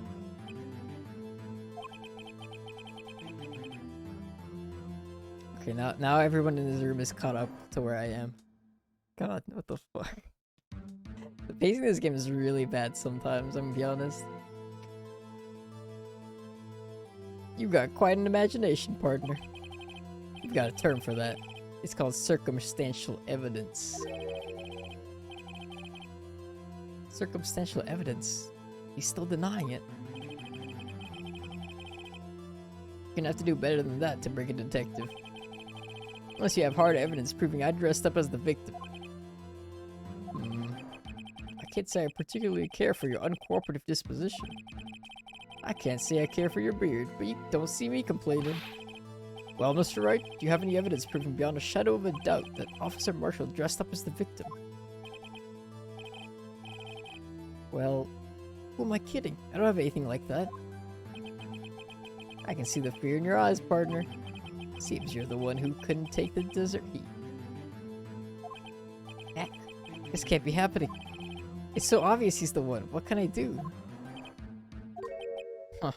Okay, now everyone in this room is caught up to where I am. God, what the fuck? The pacing of this game is really bad sometimes, I'm gonna be honest. You've got quite an imagination, partner. You've got a term for that. It's called circumstantial evidence. Circumstantial evidence? He's still denying it. You're gonna have to do better than that to break a detective. Unless you have hard evidence proving I dressed up as the victim. I can't say I particularly care for your uncooperative disposition. I can't say I care for your beard, but you don't see me complaining. Well, Mr. Wright, do you have any evidence proving beyond a shadow of a doubt that Officer Marshall dressed up as the victim? Well, who am I kidding? I don't have anything like that. I can see the fear in your eyes, partner. Seems you're the one who couldn't take the desert heat. Heck, this can't be happening. It's so obvious he's the one. What can I do? Huh.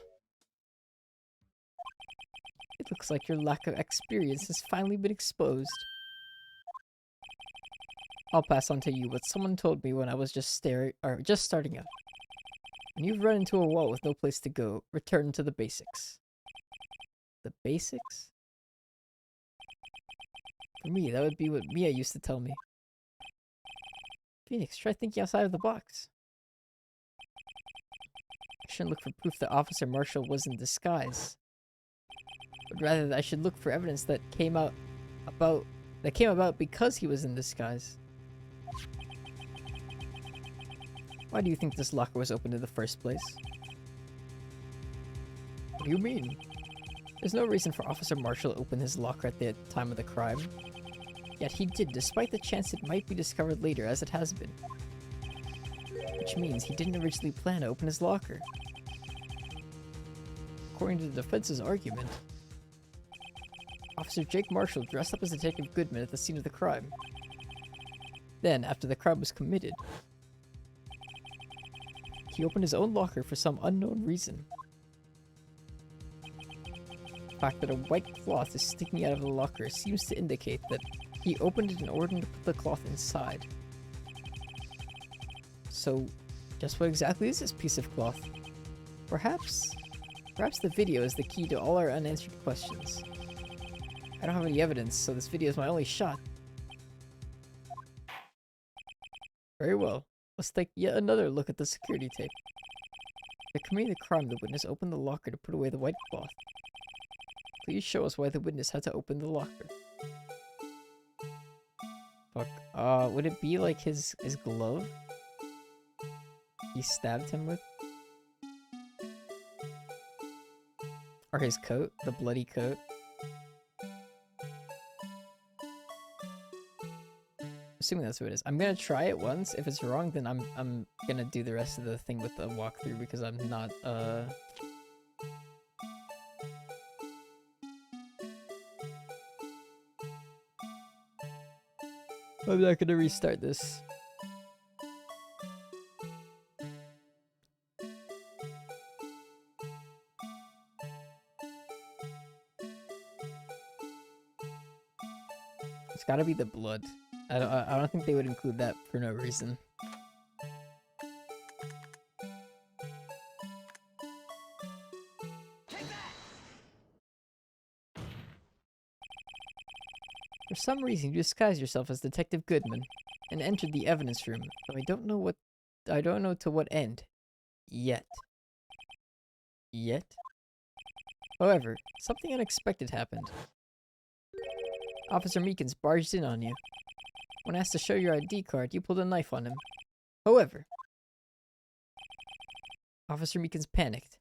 It looks like your lack of experience has finally been exposed. I'll pass on to you what someone told me when I was just starting out. When you've run into a wall with no place to go, return to the basics. The basics? For me, that would be what Mia used to tell me. Phoenix, try thinking outside of the box. I shouldn't look for proof that Officer Marshall was in disguise, but rather that I should look for evidence that came about because he was in disguise. Why do you think this locker was opened in the first place? What do you mean? There's no reason for Officer Marshall to open his locker at the time of the crime. Yet he did, despite the chance it might be discovered later, as it has been. Which means he didn't originally plan to open his locker. According to the defense's argument, Officer Jake Marshall dressed up as Detective Goodman at the scene of the crime. Then, after the crime was committed, he opened his own locker for some unknown reason. The fact that a white cloth is sticking out of the locker seems to indicate that he opened it in order to put the cloth inside. So, just what exactly is this piece of cloth? Perhaps the video is the key to all our unanswered questions. I don't have any evidence, so this video is my only shot. Very well. Let's take yet another look at the security tape. The committing the crime, the witness opened the locker to put away the white cloth. Please show us why the witness had to open the locker. Fuck. Would it be like his glove? He stabbed him with? Or his coat? The bloody coat? Assuming that's what it is. I'm gonna try it once. If it's wrong, then I'm gonna do the rest of the thing with the walkthrough because I'm not I'm not gonna restart this. It's gotta be the blood. I don't think they would include that for no reason. For some reason, you disguised yourself as Detective Goodman and entered the evidence room, though I don't know to what end. Yet. However, something unexpected happened. Officer Meekins barged in on you. When asked to show your ID card, you pulled a knife on him. However, Officer Meekins panicked.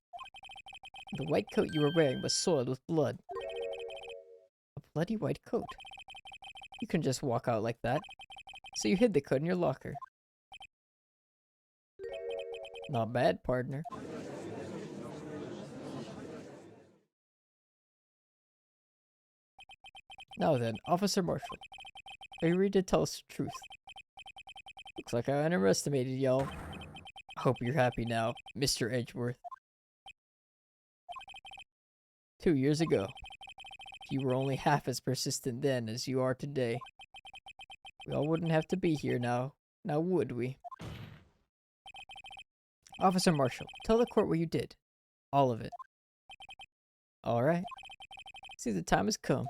The white coat you were wearing was soiled with blood. A bloody white coat. You couldn't just walk out like that. So you hid the coat in your locker. Not bad, partner. Now then, Officer Marshall. Are you ready to tell us the truth? Looks like I underestimated y'all. I hope you're happy now, Mr. Edgeworth. 2 years ago, you were only half as persistent then as you are today. We all wouldn't have to be here now would we? Officer Marshall, tell the court what you did. All of it. Alright. See, the time has come.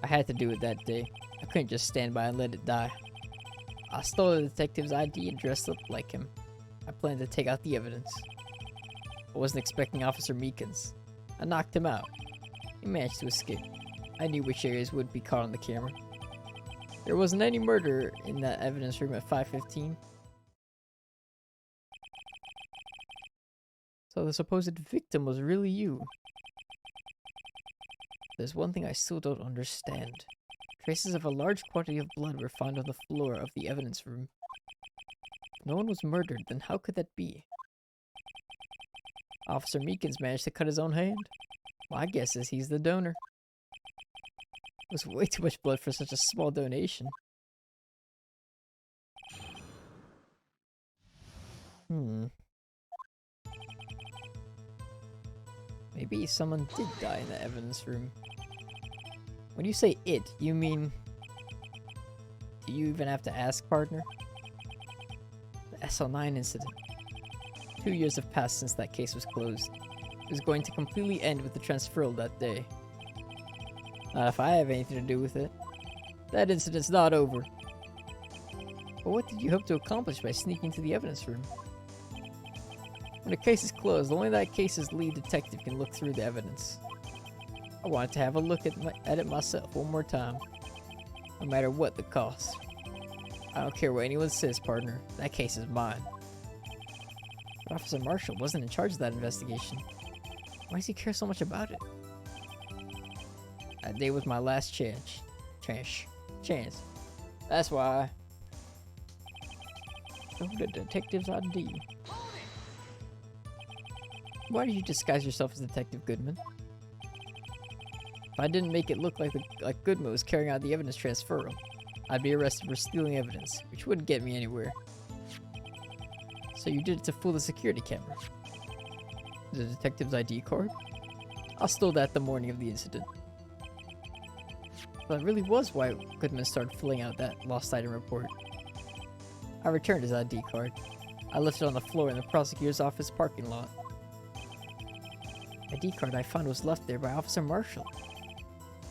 I had to do it that day. I couldn't just stand by and let it die. I stole the detective's ID and dressed up like him. I planned to take out the evidence. I wasn't expecting Officer Meekins. I knocked him out. He managed to escape. I knew which areas would be caught on the camera. There wasn't any murder in that evidence room at 5:15. So the supposed victim was really you. There's one thing I still don't understand. Traces of a large quantity of blood were found on the floor of the evidence room. If no one was murdered, then how could that be? Officer Meekins managed to cut his own hand. My guess is he's the donor. It was way too much blood for such a small donation. Maybe someone did die in the evidence room. When you say it, you mean... Do you even have to ask, partner? The SL9 incident. 2 years have passed since that case was closed. It was going to completely end with the transferal that day. Not if I have anything to do with it. That incident's not over. But what did you hope to accomplish by sneaking into the evidence room? When a case is closed, only that case's lead detective can look through the evidence. I wanted to have a look at it myself one more time, no matter what the cost. I don't care what anyone says, partner. That case is mine. But Officer Marshall wasn't in charge of that investigation. Why does he care so much about it? That day was my last chance. That's why. Show the detective's ID. Why did you disguise yourself as Detective Goodman? If I didn't make it look like Goodman was carrying out the evidence transferal, I'd be arrested for stealing evidence, which wouldn't get me anywhere. So you did it to fool the security camera. The detective's ID card? I stole that the morning of the incident. That really was why Goodman started filling out that lost item report. I returned his ID card. I left it on the floor in the prosecutor's office parking lot. The ID card I found was left there by Officer Marshall.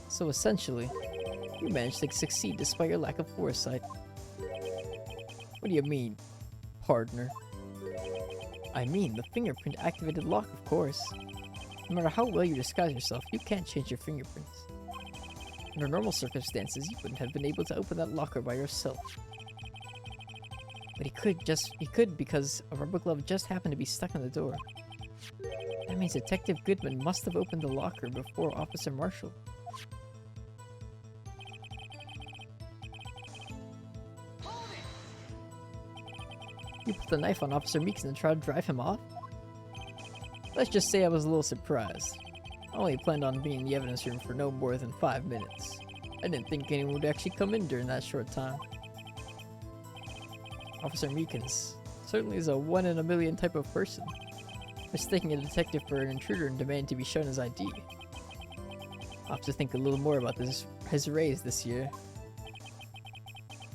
So essentially, you managed to succeed despite your lack of foresight. What do you mean, partner? I mean, the fingerprint activated lock, of course. No matter how well you disguise yourself, you can't change your fingerprints. Under normal circumstances, you wouldn't have been able to open that locker by yourself. But he could because a rubber glove just happened to be stuck in the door. That means Detective Goodman must have opened the locker before Officer Marshall. You put the knife on Officer Meeks and tried to drive him off? Let's just say I was a little surprised. I only planned on being in the evidence room for no more than 5 minutes. I didn't think anyone would actually come in during that short time. Officer Meekins certainly is a 1 in a million type of person, mistaking a detective for an intruder and demanding to be shown his ID. I'll have to think a little more about his raise this year.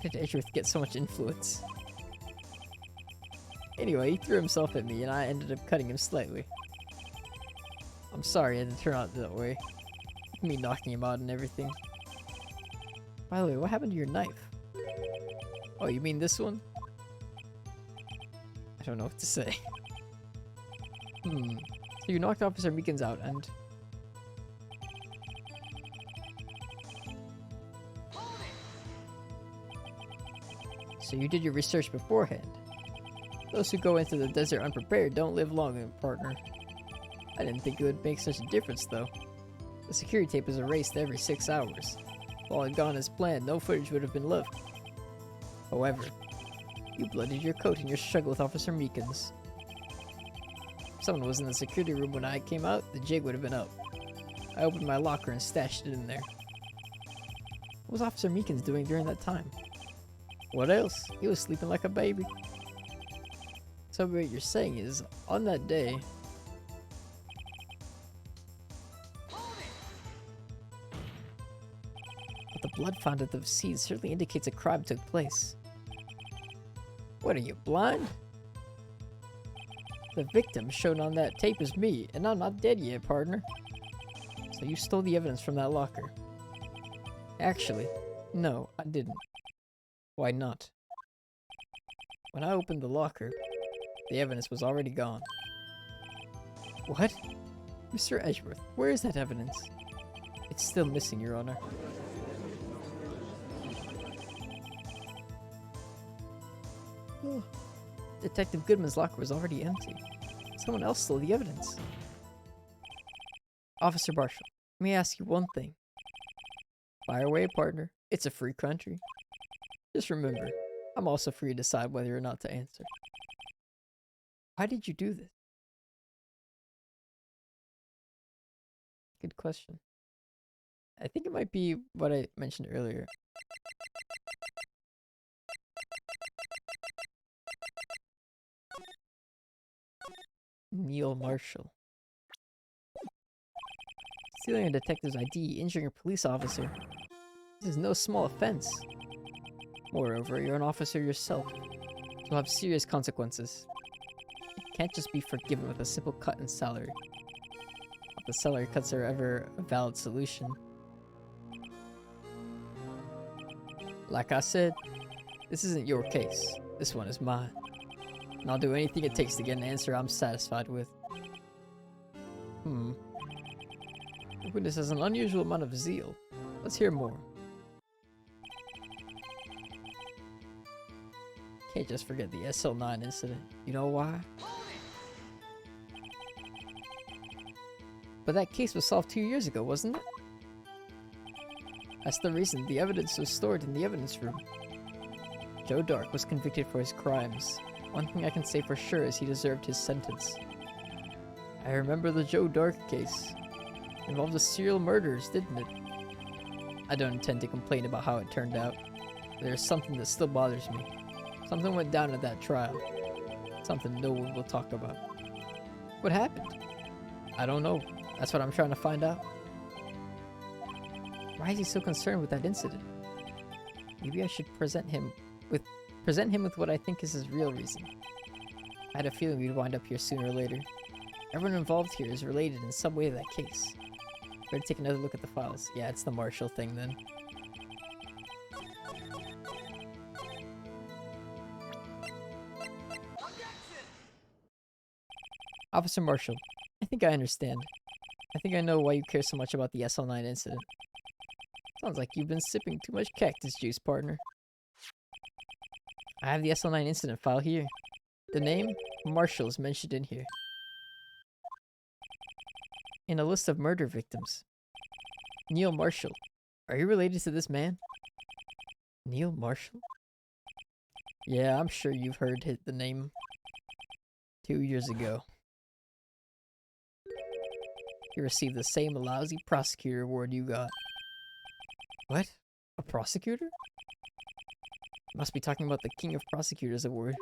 How did Edgeworth get so much influence? Anyway, he threw himself at me and I ended up cutting him slightly. I'm sorry it had to turn out that way. Me knocking him out and everything. By the way, what happened to your knife? Oh, you mean this one? I don't know what to say. So you knocked Officer Meekins out and... So you did your research beforehand. Those who go into the desert unprepared don't live long, partner. I didn't think it would make such a difference, though. The security tape is erased every 6 hours. If all had gone as planned, no footage would have been left. However, you bloodied your coat in your struggle with Officer Meekins. If someone was in the security room when I came out, the jig would have been up. I opened my locker and stashed it in there. What was Officer Meekins doing during that time? What else? He was sleeping like a baby. So what you're saying is, on that day... But the blood found at the scene certainly indicates a crime took place. What are you, blind? The victim shown on that tape is me, and I'm not dead yet, partner. So you stole the evidence from that locker. Actually, no, I didn't. Why not? When I opened the locker, the evidence was already gone. What? Mr. Edgeworth, where is that evidence? It's still missing, Your Honor. Detective Goodman's locker was already empty. Someone else stole the evidence. Officer Marshall, let me ask you one thing. Fire away, partner. It's a free country. Just remember, I'm also free to decide whether or not to answer. Why did you do this? Good question. I think it might be what I mentioned earlier. Neil Marshall. Stealing a detective's ID, injuring a police officer. This is no small offense. Moreover, you're an officer yourself, so you'll have serious consequences. You can't just be forgiven with a simple cut in salary. Not the salary cuts are ever a valid solution. Like I said, this isn't your case. This one is mine. And I'll do anything it takes to get an answer I'm satisfied with. The witness has an unusual amount of zeal. Let's hear more. Can't just forget the SL9 incident. You know why? But that case was solved 2 years ago, wasn't it? That's the reason the evidence was stored in the evidence room. Joe Dark was convicted for his crimes. One thing I can say for sure is he deserved his sentence. I remember the Joe Dark case. It involved the serial murderers, didn't it? I don't intend to complain about how it turned out. There's something that still bothers me. Something went down at that trial. Something no one will talk about. What happened? I don't know. That's what I'm trying to find out. Why is he so concerned with that incident? Maybe I should present him with what I think is his real reason. I had a feeling we'd wind up here sooner or later. Everyone involved here is related in some way to that case. Better take another look at the files. Yeah, it's the Marshall thing then. Officer Marshall, I think I understand. I think I know why you care so much about the SL9 incident. Sounds like you've been sipping too much cactus juice, partner. I have the SL9 incident file here. The name? Marshall is mentioned in here. In a list of murder victims. Neil Marshall. Are you related to this man? Neil Marshall? Yeah, I'm sure you've heard the name. 2 years ago. He received the same lousy prosecutor award you got. What? A prosecutor? Must be talking about the King of Prosecutors award.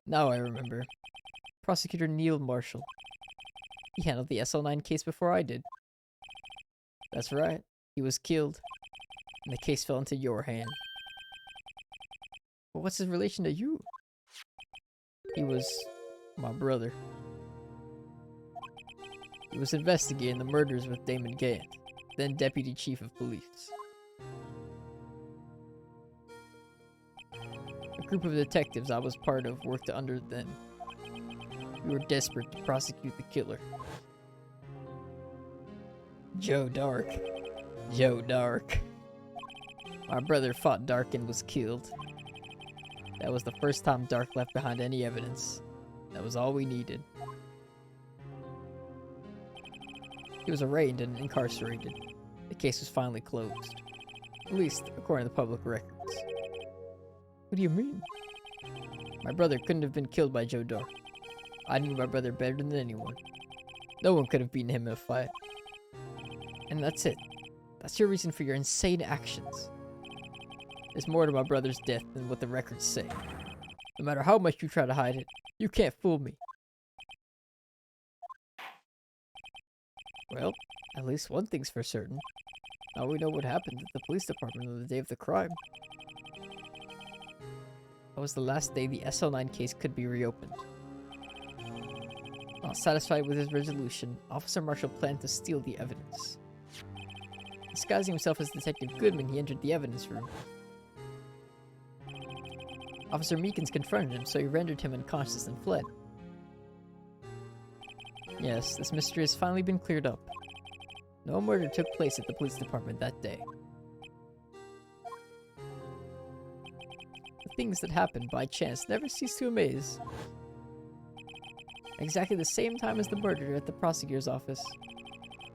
Now I remember. Prosecutor Neil Marshall. He handled the SL9 case before I did. That's right. He was killed. And the case fell into your hand. But what's his relation to you? He was my brother. He was investigating the murders with Damon Gant, then Deputy Chief of Police. A group of detectives I was part of worked under them. We were desperate to prosecute the killer. Joe Dark. Joe Dark. My brother fought Dark and was killed. That was the first time Dark left behind any evidence. That was all we needed. He was arraigned and incarcerated. The case was finally closed. At least, according to the public records. What do you mean? My brother couldn't have been killed by Joe Dark. I knew my brother better than anyone. No one could have beaten him in a fight. And that's it. That's your reason for your insane actions. There's more to my brother's death than what the records say. No matter how much you try to hide it, you can't fool me. Well, at least one thing's for certain. Now we know what happened at the police department on the day of the crime. That was the last day the SL9 case could be reopened. Not satisfied with his resolution, Officer Marshall planned to steal the evidence. Disguising himself as Detective Goodman, he entered the evidence room. Officer Meekins confronted him, so he rendered him unconscious and fled. Yes, this mystery has finally been cleared up. No murder took place at the police department that day. The things that happened by chance never cease to amaze. Exactly the same time as the murder at the prosecutor's office,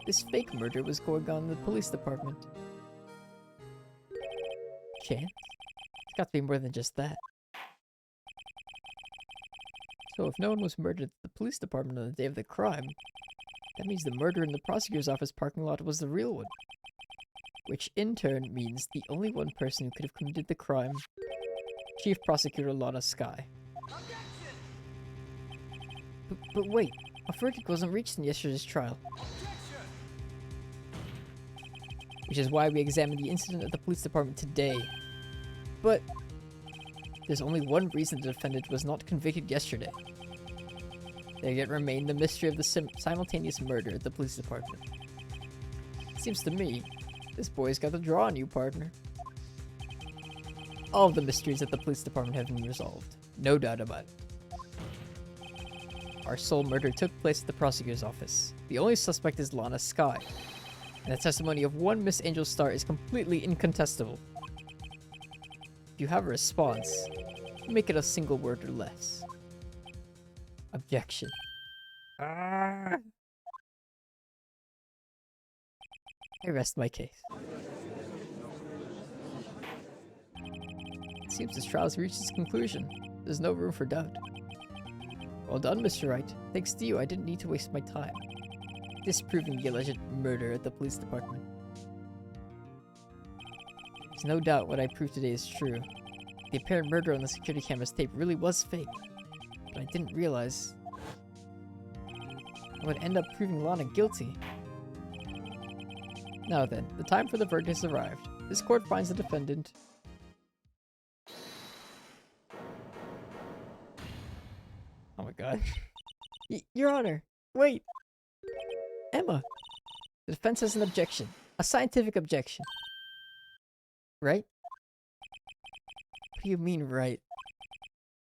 this fake murder was going on in the police department. Chance? It's got to be more than just that. So if no one was murdered at the police department on the day of the crime, that means the murder in the prosecutor's office parking lot was the real one. Which in turn means the only one person who could have committed the crime, Chief Prosecutor Lana Skye. But wait, a verdict wasn't reached in yesterday's trial. which is why we examined the incident at the police department today. But there's only one reason the defendant was not convicted yesterday. There yet remained the mystery of the simultaneous murder at the police department. Seems to me, this boy's got the draw on you, partner. All of the mysteries at the police department have been resolved. No doubt about it. Our sole murder took place at the prosecutor's office. The only suspect is Lana Skye, and the testimony of one Miss Angel Star is completely incontestable. If you have a response, make it a single word or less. Objection. I rest my case. It seems this trial has reached its conclusion. There's no room for doubt. Well done, Mr. Wright. Thanks to you, I didn't need to waste my time disproving the alleged murder at the police department. There's no doubt what I proved today is true. The apparent murder on the security camera's tape really was fake, but I didn't realize I would end up proving Lana guilty. Now then, the time for the verdict has arrived. This court finds the defendant Oh my god. Your Honor, wait! Emma! The defense has an objection. A scientific objection. Right? What do you mean, right?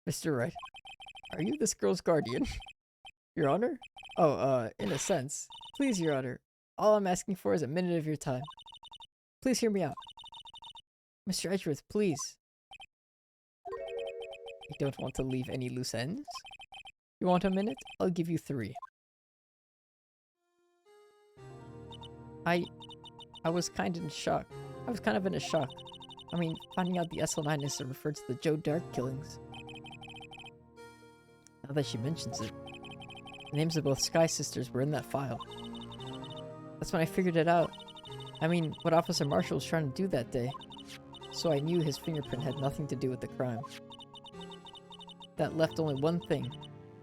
Mr. Wright, are you this girl's guardian? Your Honor? Oh, in a sense. Please, Your Honor. All I'm asking for is a minute of your time. Please hear me out. Mr. Edgeworth, please. You don't want to leave any loose ends? You want a minute? I'll give you 3. I was kind of in shock. I was kind of in a shock. I mean, finding out the SL9 is referred to the Joe Dark killings. Now that she mentions it, the names of both Skye sisters were in that file. That's when I figured it out. I mean, what Officer Marshall was trying to do that day. So I knew his fingerprint had nothing to do with the crime. That left only one thing.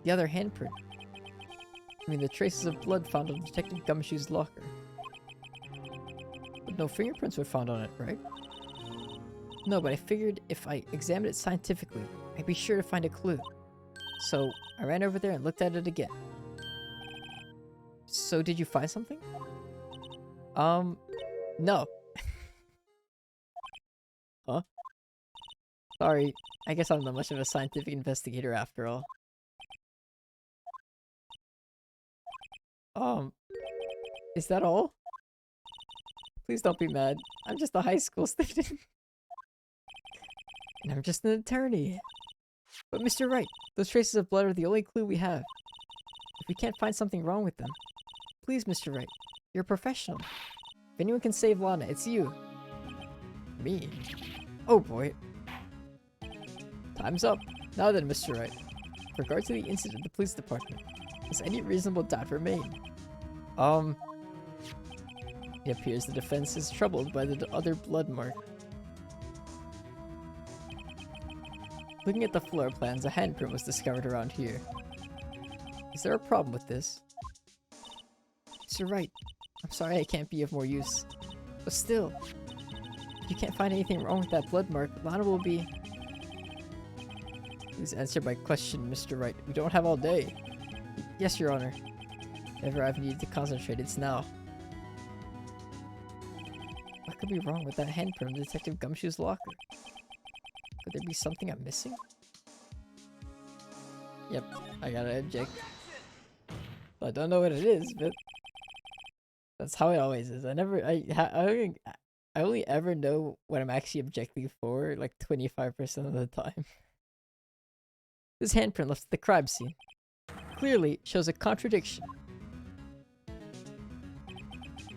The other handprint. I mean, the traces of blood found on Detective Gumshoe's locker. But no fingerprints were found on it, right? No, but I figured if I examined it scientifically, I'd be sure to find a clue. So, I ran over there and looked at it again. So, did you find something? No. Huh? Sorry, I guess I'm not much of a scientific investigator after all. Is that all? Please don't be mad. I'm just a high school student. And I'm just an attorney. But Mr. Wright, those traces of blood are the only clue we have. If we can't find something wrong with them, please, Mr. Wright, you're a professional. If anyone can save Lana, it's you. Me? Oh boy. Time's up. Now then, Mr. Wright. With regard to the incident at the police department, does any reasonable doubt remain? It appears the defense is troubled by the other blood mark. Looking at the floor plans, a handprint was discovered around here. Is there a problem with this? Mr. Wright, I'm sorry I can't be of more use. But still, if you can't find anything wrong with that blood mark, Lana will be... Please answer my question, Mr. Wright. We don't have all day. Yes, Your Honor. If ever I've needed to concentrate, it's now. What could be wrong with that handprint in Detective Gumshoe's locker? Could there be something I'm missing? Yep, I gotta object. I don't know what it is, but that's how it always is. I only ever know what I'm actually objecting for, like 25% of the time. This handprint left at the crime scene clearly shows a contradiction.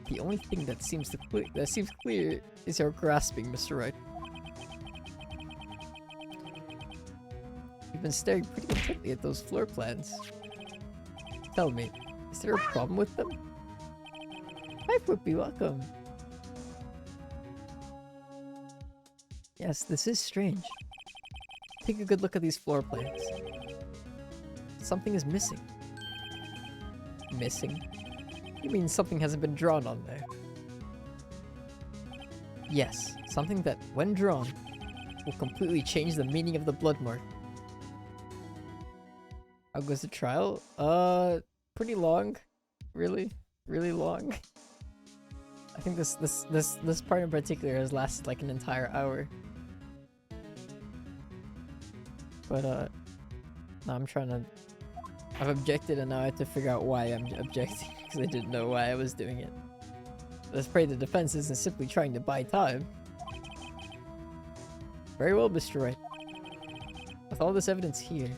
The only thing that seems clear is your grasping, Mr. Wright. You've been staring pretty intently at those floor plans. Tell me, is there a problem with them? Hi, Flippy, welcome. Yes, this is strange. Take a good look at these floor plans. Something is missing. Missing? You mean something hasn't been drawn on there? Yes, something that, when drawn, will completely change the meaning of the blood mark. How goes the trial? Pretty long. Really? Really long. I think this part in particular has lasted like an entire hour. But now I've objected and now I have to figure out why I'm objecting because I didn't know why I was doing it. Let's pray the defense isn't simply trying to buy time. Very well, Mr. Wright. With all this evidence here,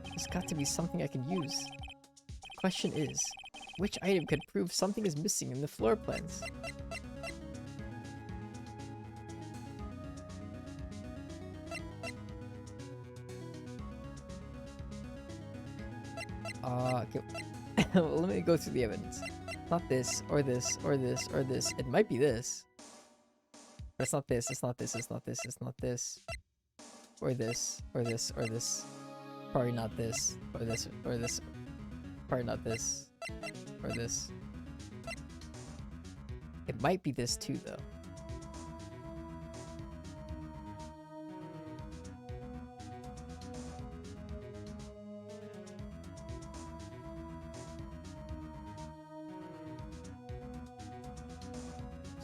there's got to be something I can use. The question is, which item could prove something is missing in the floor plans? Okay. Well, let me go through the evidence. Not this, or this, or this, or this. It might be this. But it's not this, it's not this, it's not this, it's not this. Or this, or this, or this. Probably not this, or this, or this. Probably not this, or this. It might be this too, though.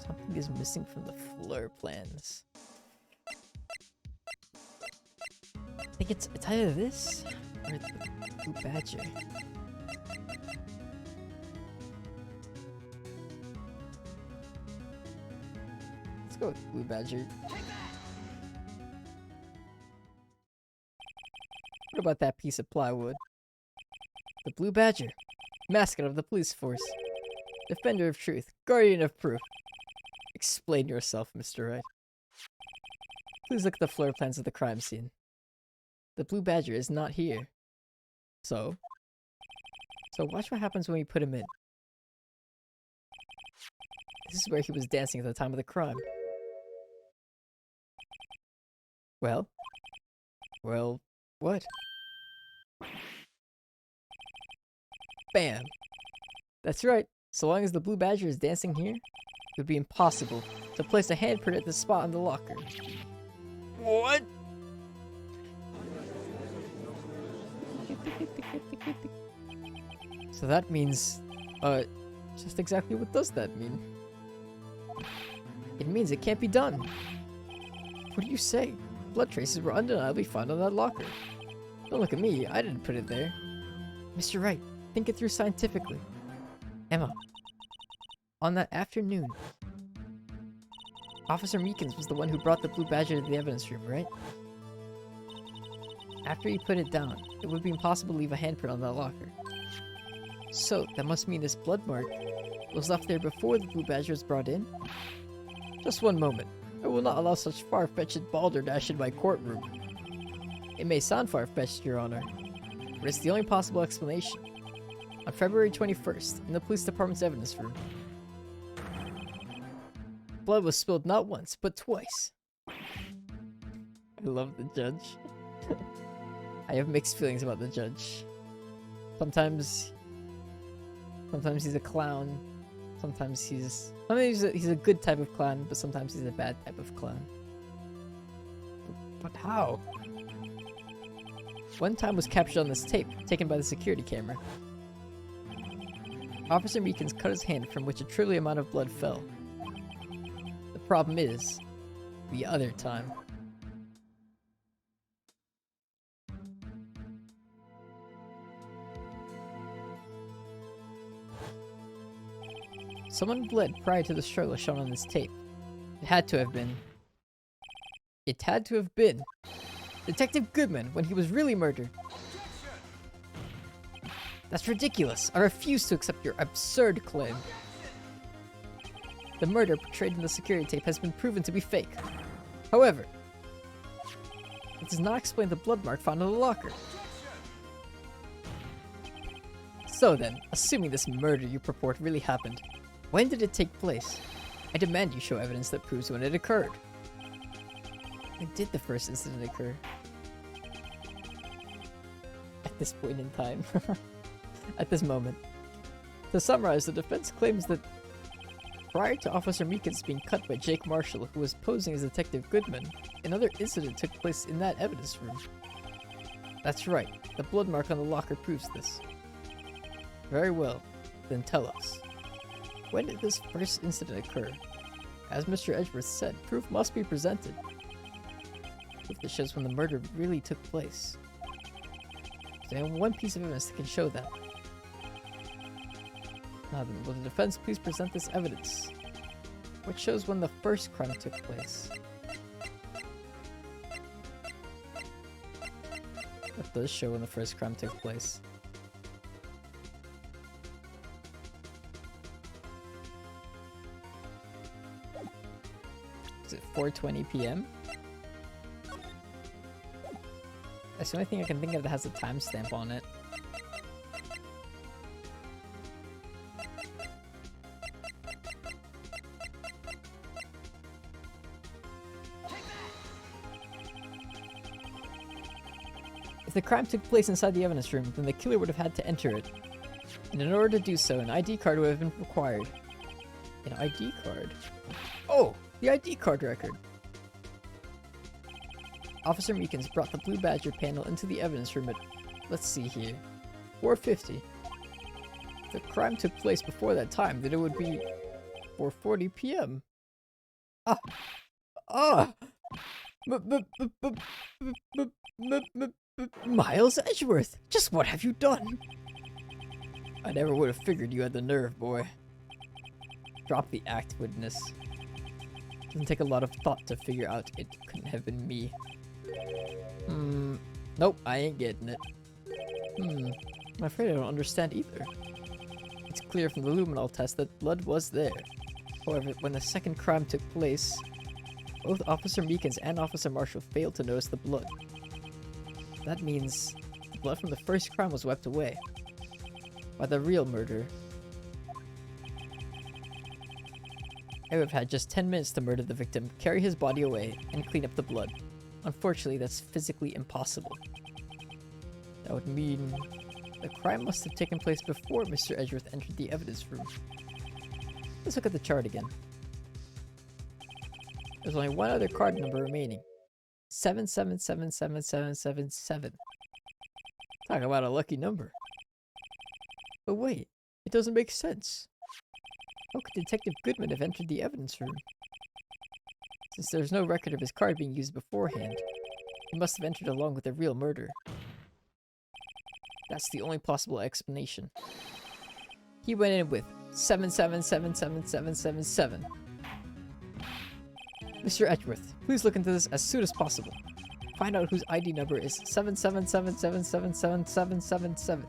Something is missing from the floor plans. I think it's either this or the Blue Badger. Let's go with Blue Badger. What about that piece of plywood? The Blue Badger, mascot of the police force, defender of truth, guardian of proof. Explain yourself, Mr. Wright. Please look at the floor plans of the crime scene. The Blue Badger is not here. So watch what happens when we put him in. This is where he was dancing at the time of the crime. Well, what? Bam! That's right. So long as the Blue Badger is dancing here, it would be impossible to place a handprint at the spot on the locker. What? So that means, just exactly what does that mean? It means it can't be done. What do you say? Blood traces were undeniably found on that locker. Don't look at me, I didn't put it there. Mr. Wright, think it through scientifically. Emma, on that afternoon, Officer Meekins was the one who brought the Blue Badger to the evidence room, right? After he put it down, it would be impossible to leave a handprint on that locker. So, that must mean this blood mark was left there before the Blue Badger was brought in? Just one moment. I will not allow such far-fetched balderdash in my courtroom. It may sound far-fetched, Your Honor, but it's the only possible explanation. On February 21st, in the police department's evidence room, blood was spilled not once, but twice. I love the judge. I have mixed feelings about the judge. Sometimes he's a clown. Sometimes he's a good type of clown, but sometimes he's a bad type of clown. But how? One time was captured on this tape, taken by the security camera. Officer Meekins cut his hand from which a trivial amount of blood fell. The problem is, the other time. Someone bled prior to the struggle shown on this tape. It had to have been. Detective Goodman, when he was really murdered. That's ridiculous. I refuse to accept your absurd claim. The murder portrayed in the security tape has been proven to be fake. However, it does not explain the blood mark found in the locker. So then, assuming this murder you purport really happened, when did it take place? I demand you show evidence that proves when it occurred. When did the first incident occur? At this point in time. At this moment. To summarize, the defense claims that Prior to Officer Meekins being cut by Jake Marshall, who was posing as Detective Goodman, another incident took place in that evidence room. That's right, the blood mark on the locker proves this. Very well, then tell us. When did this first incident occur? As Mr. Edgeworth said, proof must be presented. Proof that shows when the murder really took place. There's only one piece of evidence that can show that. Now then, will the defense please present this evidence? Which shows when the first crime took place. That does show when the first crime took place. Is it 4:20 p.m.? That's the only thing I can think of that has a timestamp on it. If the crime took place inside the evidence room, then the killer would have had to enter it. And in order to do so, an ID card would have been required. An ID card? Oh! The ID card record! Officer Meekins brought the Blue Badger panel into the evidence room at, let's see here, 4:50. If the crime took place before that time, then it would be 4:40 p.m. Ah! Ah! Miles Edgeworth! Just what have you done? I never would have figured you had the nerve, boy. Drop the act, witness. Doesn't take a lot of thought to figure out it couldn't have been me. Nope, I ain't getting it. I'm afraid I don't understand either. It's clear from the luminol test that blood was there. However, when the second crime took place, both Officer Meekins and Officer Marshall failed to notice the blood. That means the blood from the first crime was wiped away by the real murderer. I would have had just 10 minutes to murder the victim, carry his body away, and clean up the blood. Unfortunately, that's physically impossible. That would mean the crime must have taken place before Mr. Edgeworth entered the evidence room. Let's look at the chart again. There's only one other card number remaining. 77777777. Talk about a lucky number. But wait, it doesn't make sense. How could Detective Goodman have entered the evidence room? Since there's no record of his card being used beforehand, he must have entered along with the real murder. That's the only possible explanation. He went in with 77777777. Mr. Edgeworth, please look into this as soon as possible. Find out whose ID number is 7777777777.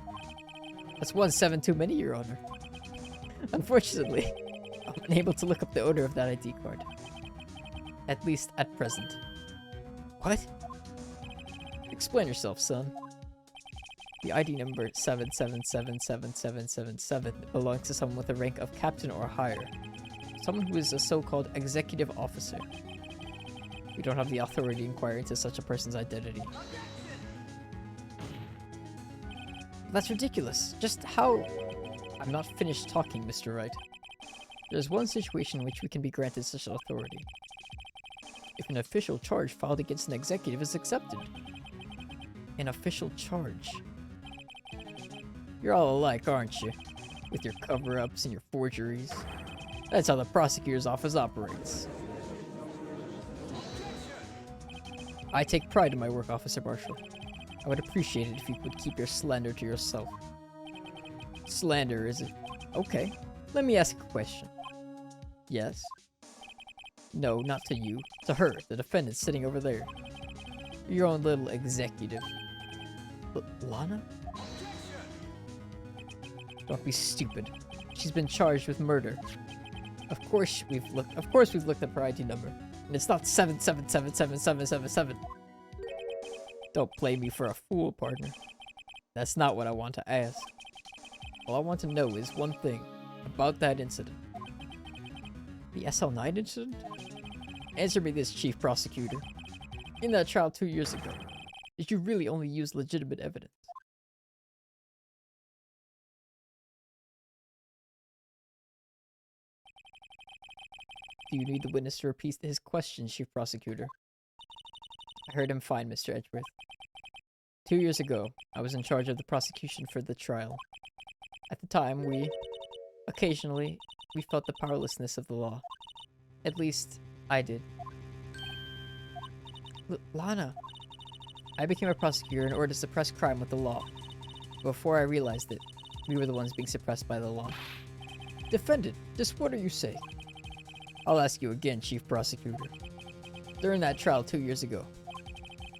That's 1 7 too many, Your Honor. Unfortunately, I'm unable to look up the owner of that ID card. At least at present. What? Explain yourself, son. The ID number 77777777 belongs to someone with a rank of captain or higher. Someone who is a so-called executive officer. We don't have the authority to inquire into such a person's identity. That's ridiculous. Just how... I'm not finished talking, Mr. Wright. There's one situation in which we can be granted such authority. If an official charge filed against an executive is accepted. An official charge. You're all alike, aren't you? With your cover-ups and your forgeries. That's how the prosecutor's office operates. I take pride in my work, Officer Marshall. I would appreciate it if you would keep your slander to yourself. Slander, is it? Okay. Let me ask a question. Yes? No, not to you. To her, the defendant sitting over there. Your own little executive. Lana? Don't be stupid. She's been charged with murder. Of course we've looked at her ID number. And it's not 77777777. Don't play me for a fool, partner. That's not what I want to ask. All I want to know is one thing about that incident. The SL9 incident? Answer me this, Chief Prosecutor. In that trial 2 years ago, did you really only use legitimate evidence? Do you need the witness to repeat his question, Chief Prosecutor? I heard him fine, Mr. Edgeworth. 2 years ago, I was in charge of the prosecution for the trial. At the time, occasionally, we felt the powerlessness of the law. At least, I did. Lana! I became a prosecutor in order to suppress crime with the law. Before I realized it, we were the ones being suppressed by the law. Defendant, just what are you saying? I'll ask you again, Chief Prosecutor. During that trial 2 years ago,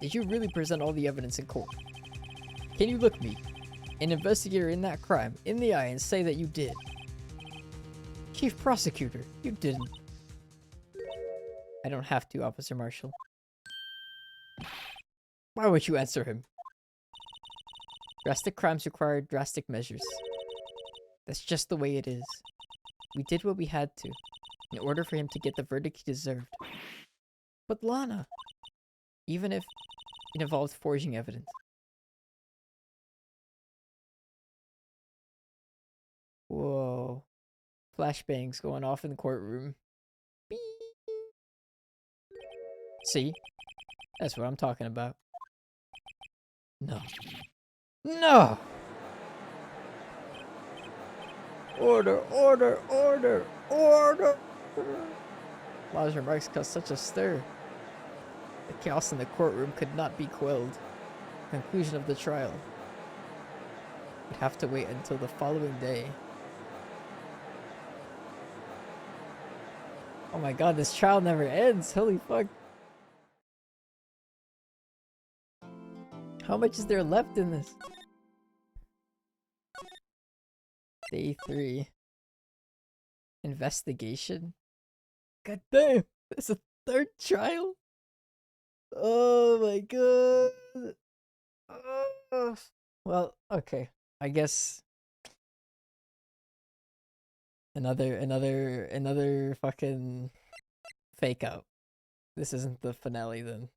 did you really present all the evidence in court? Can you look me, an investigator in that crime, in the eye and say that you did? Chief Prosecutor, you didn't. I don't have to, Officer Marshall. Why would you answer him? Drastic crimes require drastic measures. That's just the way it is. We did what we had to, in order for him to get the verdict he deserved. But Lana, even if it involved forging evidence. Whoa. Flashbangs going off in the courtroom. Beep. See? That's what I'm talking about. No. No! Order, order, order, order! Law's remarks caused such a stir. The chaos in the courtroom could not be quelled. Conclusion of the trial would have to wait until the following day. Oh my god, this trial never ends! Holy fuck! How much is there left in this? Day 3. Investigation? God damn! There's a 3rd trial? Oh my god! Well, okay. I guess another fucking fake out. This isn't the finale then.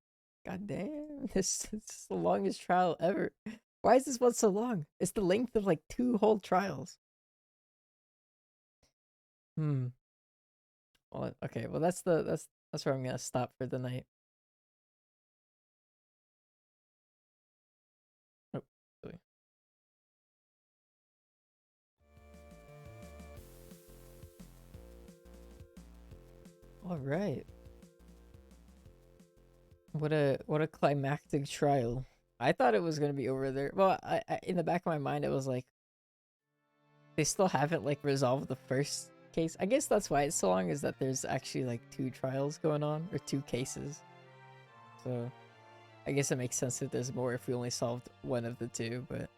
God damn, this is the longest trial ever. Why is this one so long? It's the length of like 2 whole trials. Well, okay, well that's where I'm gonna stop for the night. Oh, really. All right. What a climactic trial. I thought it was gonna be over there. Well, I in the back of my mind it was like they still haven't like resolved the first case. I guess that's why it's so long, is that there's actually like 2 trials going on, or 2 cases. So I guess it makes sense that there's more if we only solved one of the 2, but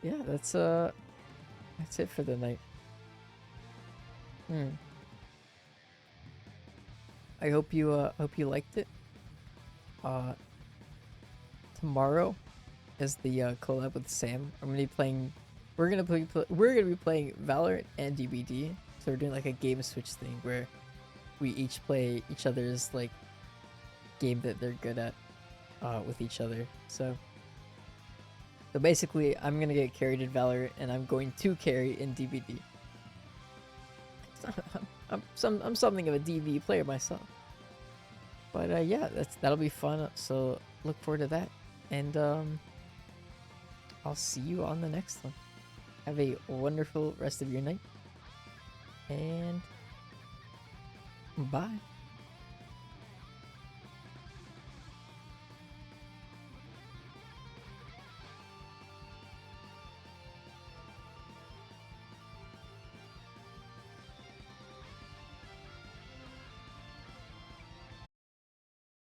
yeah, that's it for the night. I hope you liked it. Tomorrow is the collab with Sam. I'm gonna be playing. We're gonna be playing Valorant and DBD. So we're doing like a game switch thing where we each play each other's like game that they're good at with each other. So basically, I'm gonna get carried in Valorant, and I'm going to carry in DBD. I'm something of a DB player myself. But yeah, that'll be fun. So look forward to that, and I'll see you on the next one. Have a wonderful rest of your night, and bye.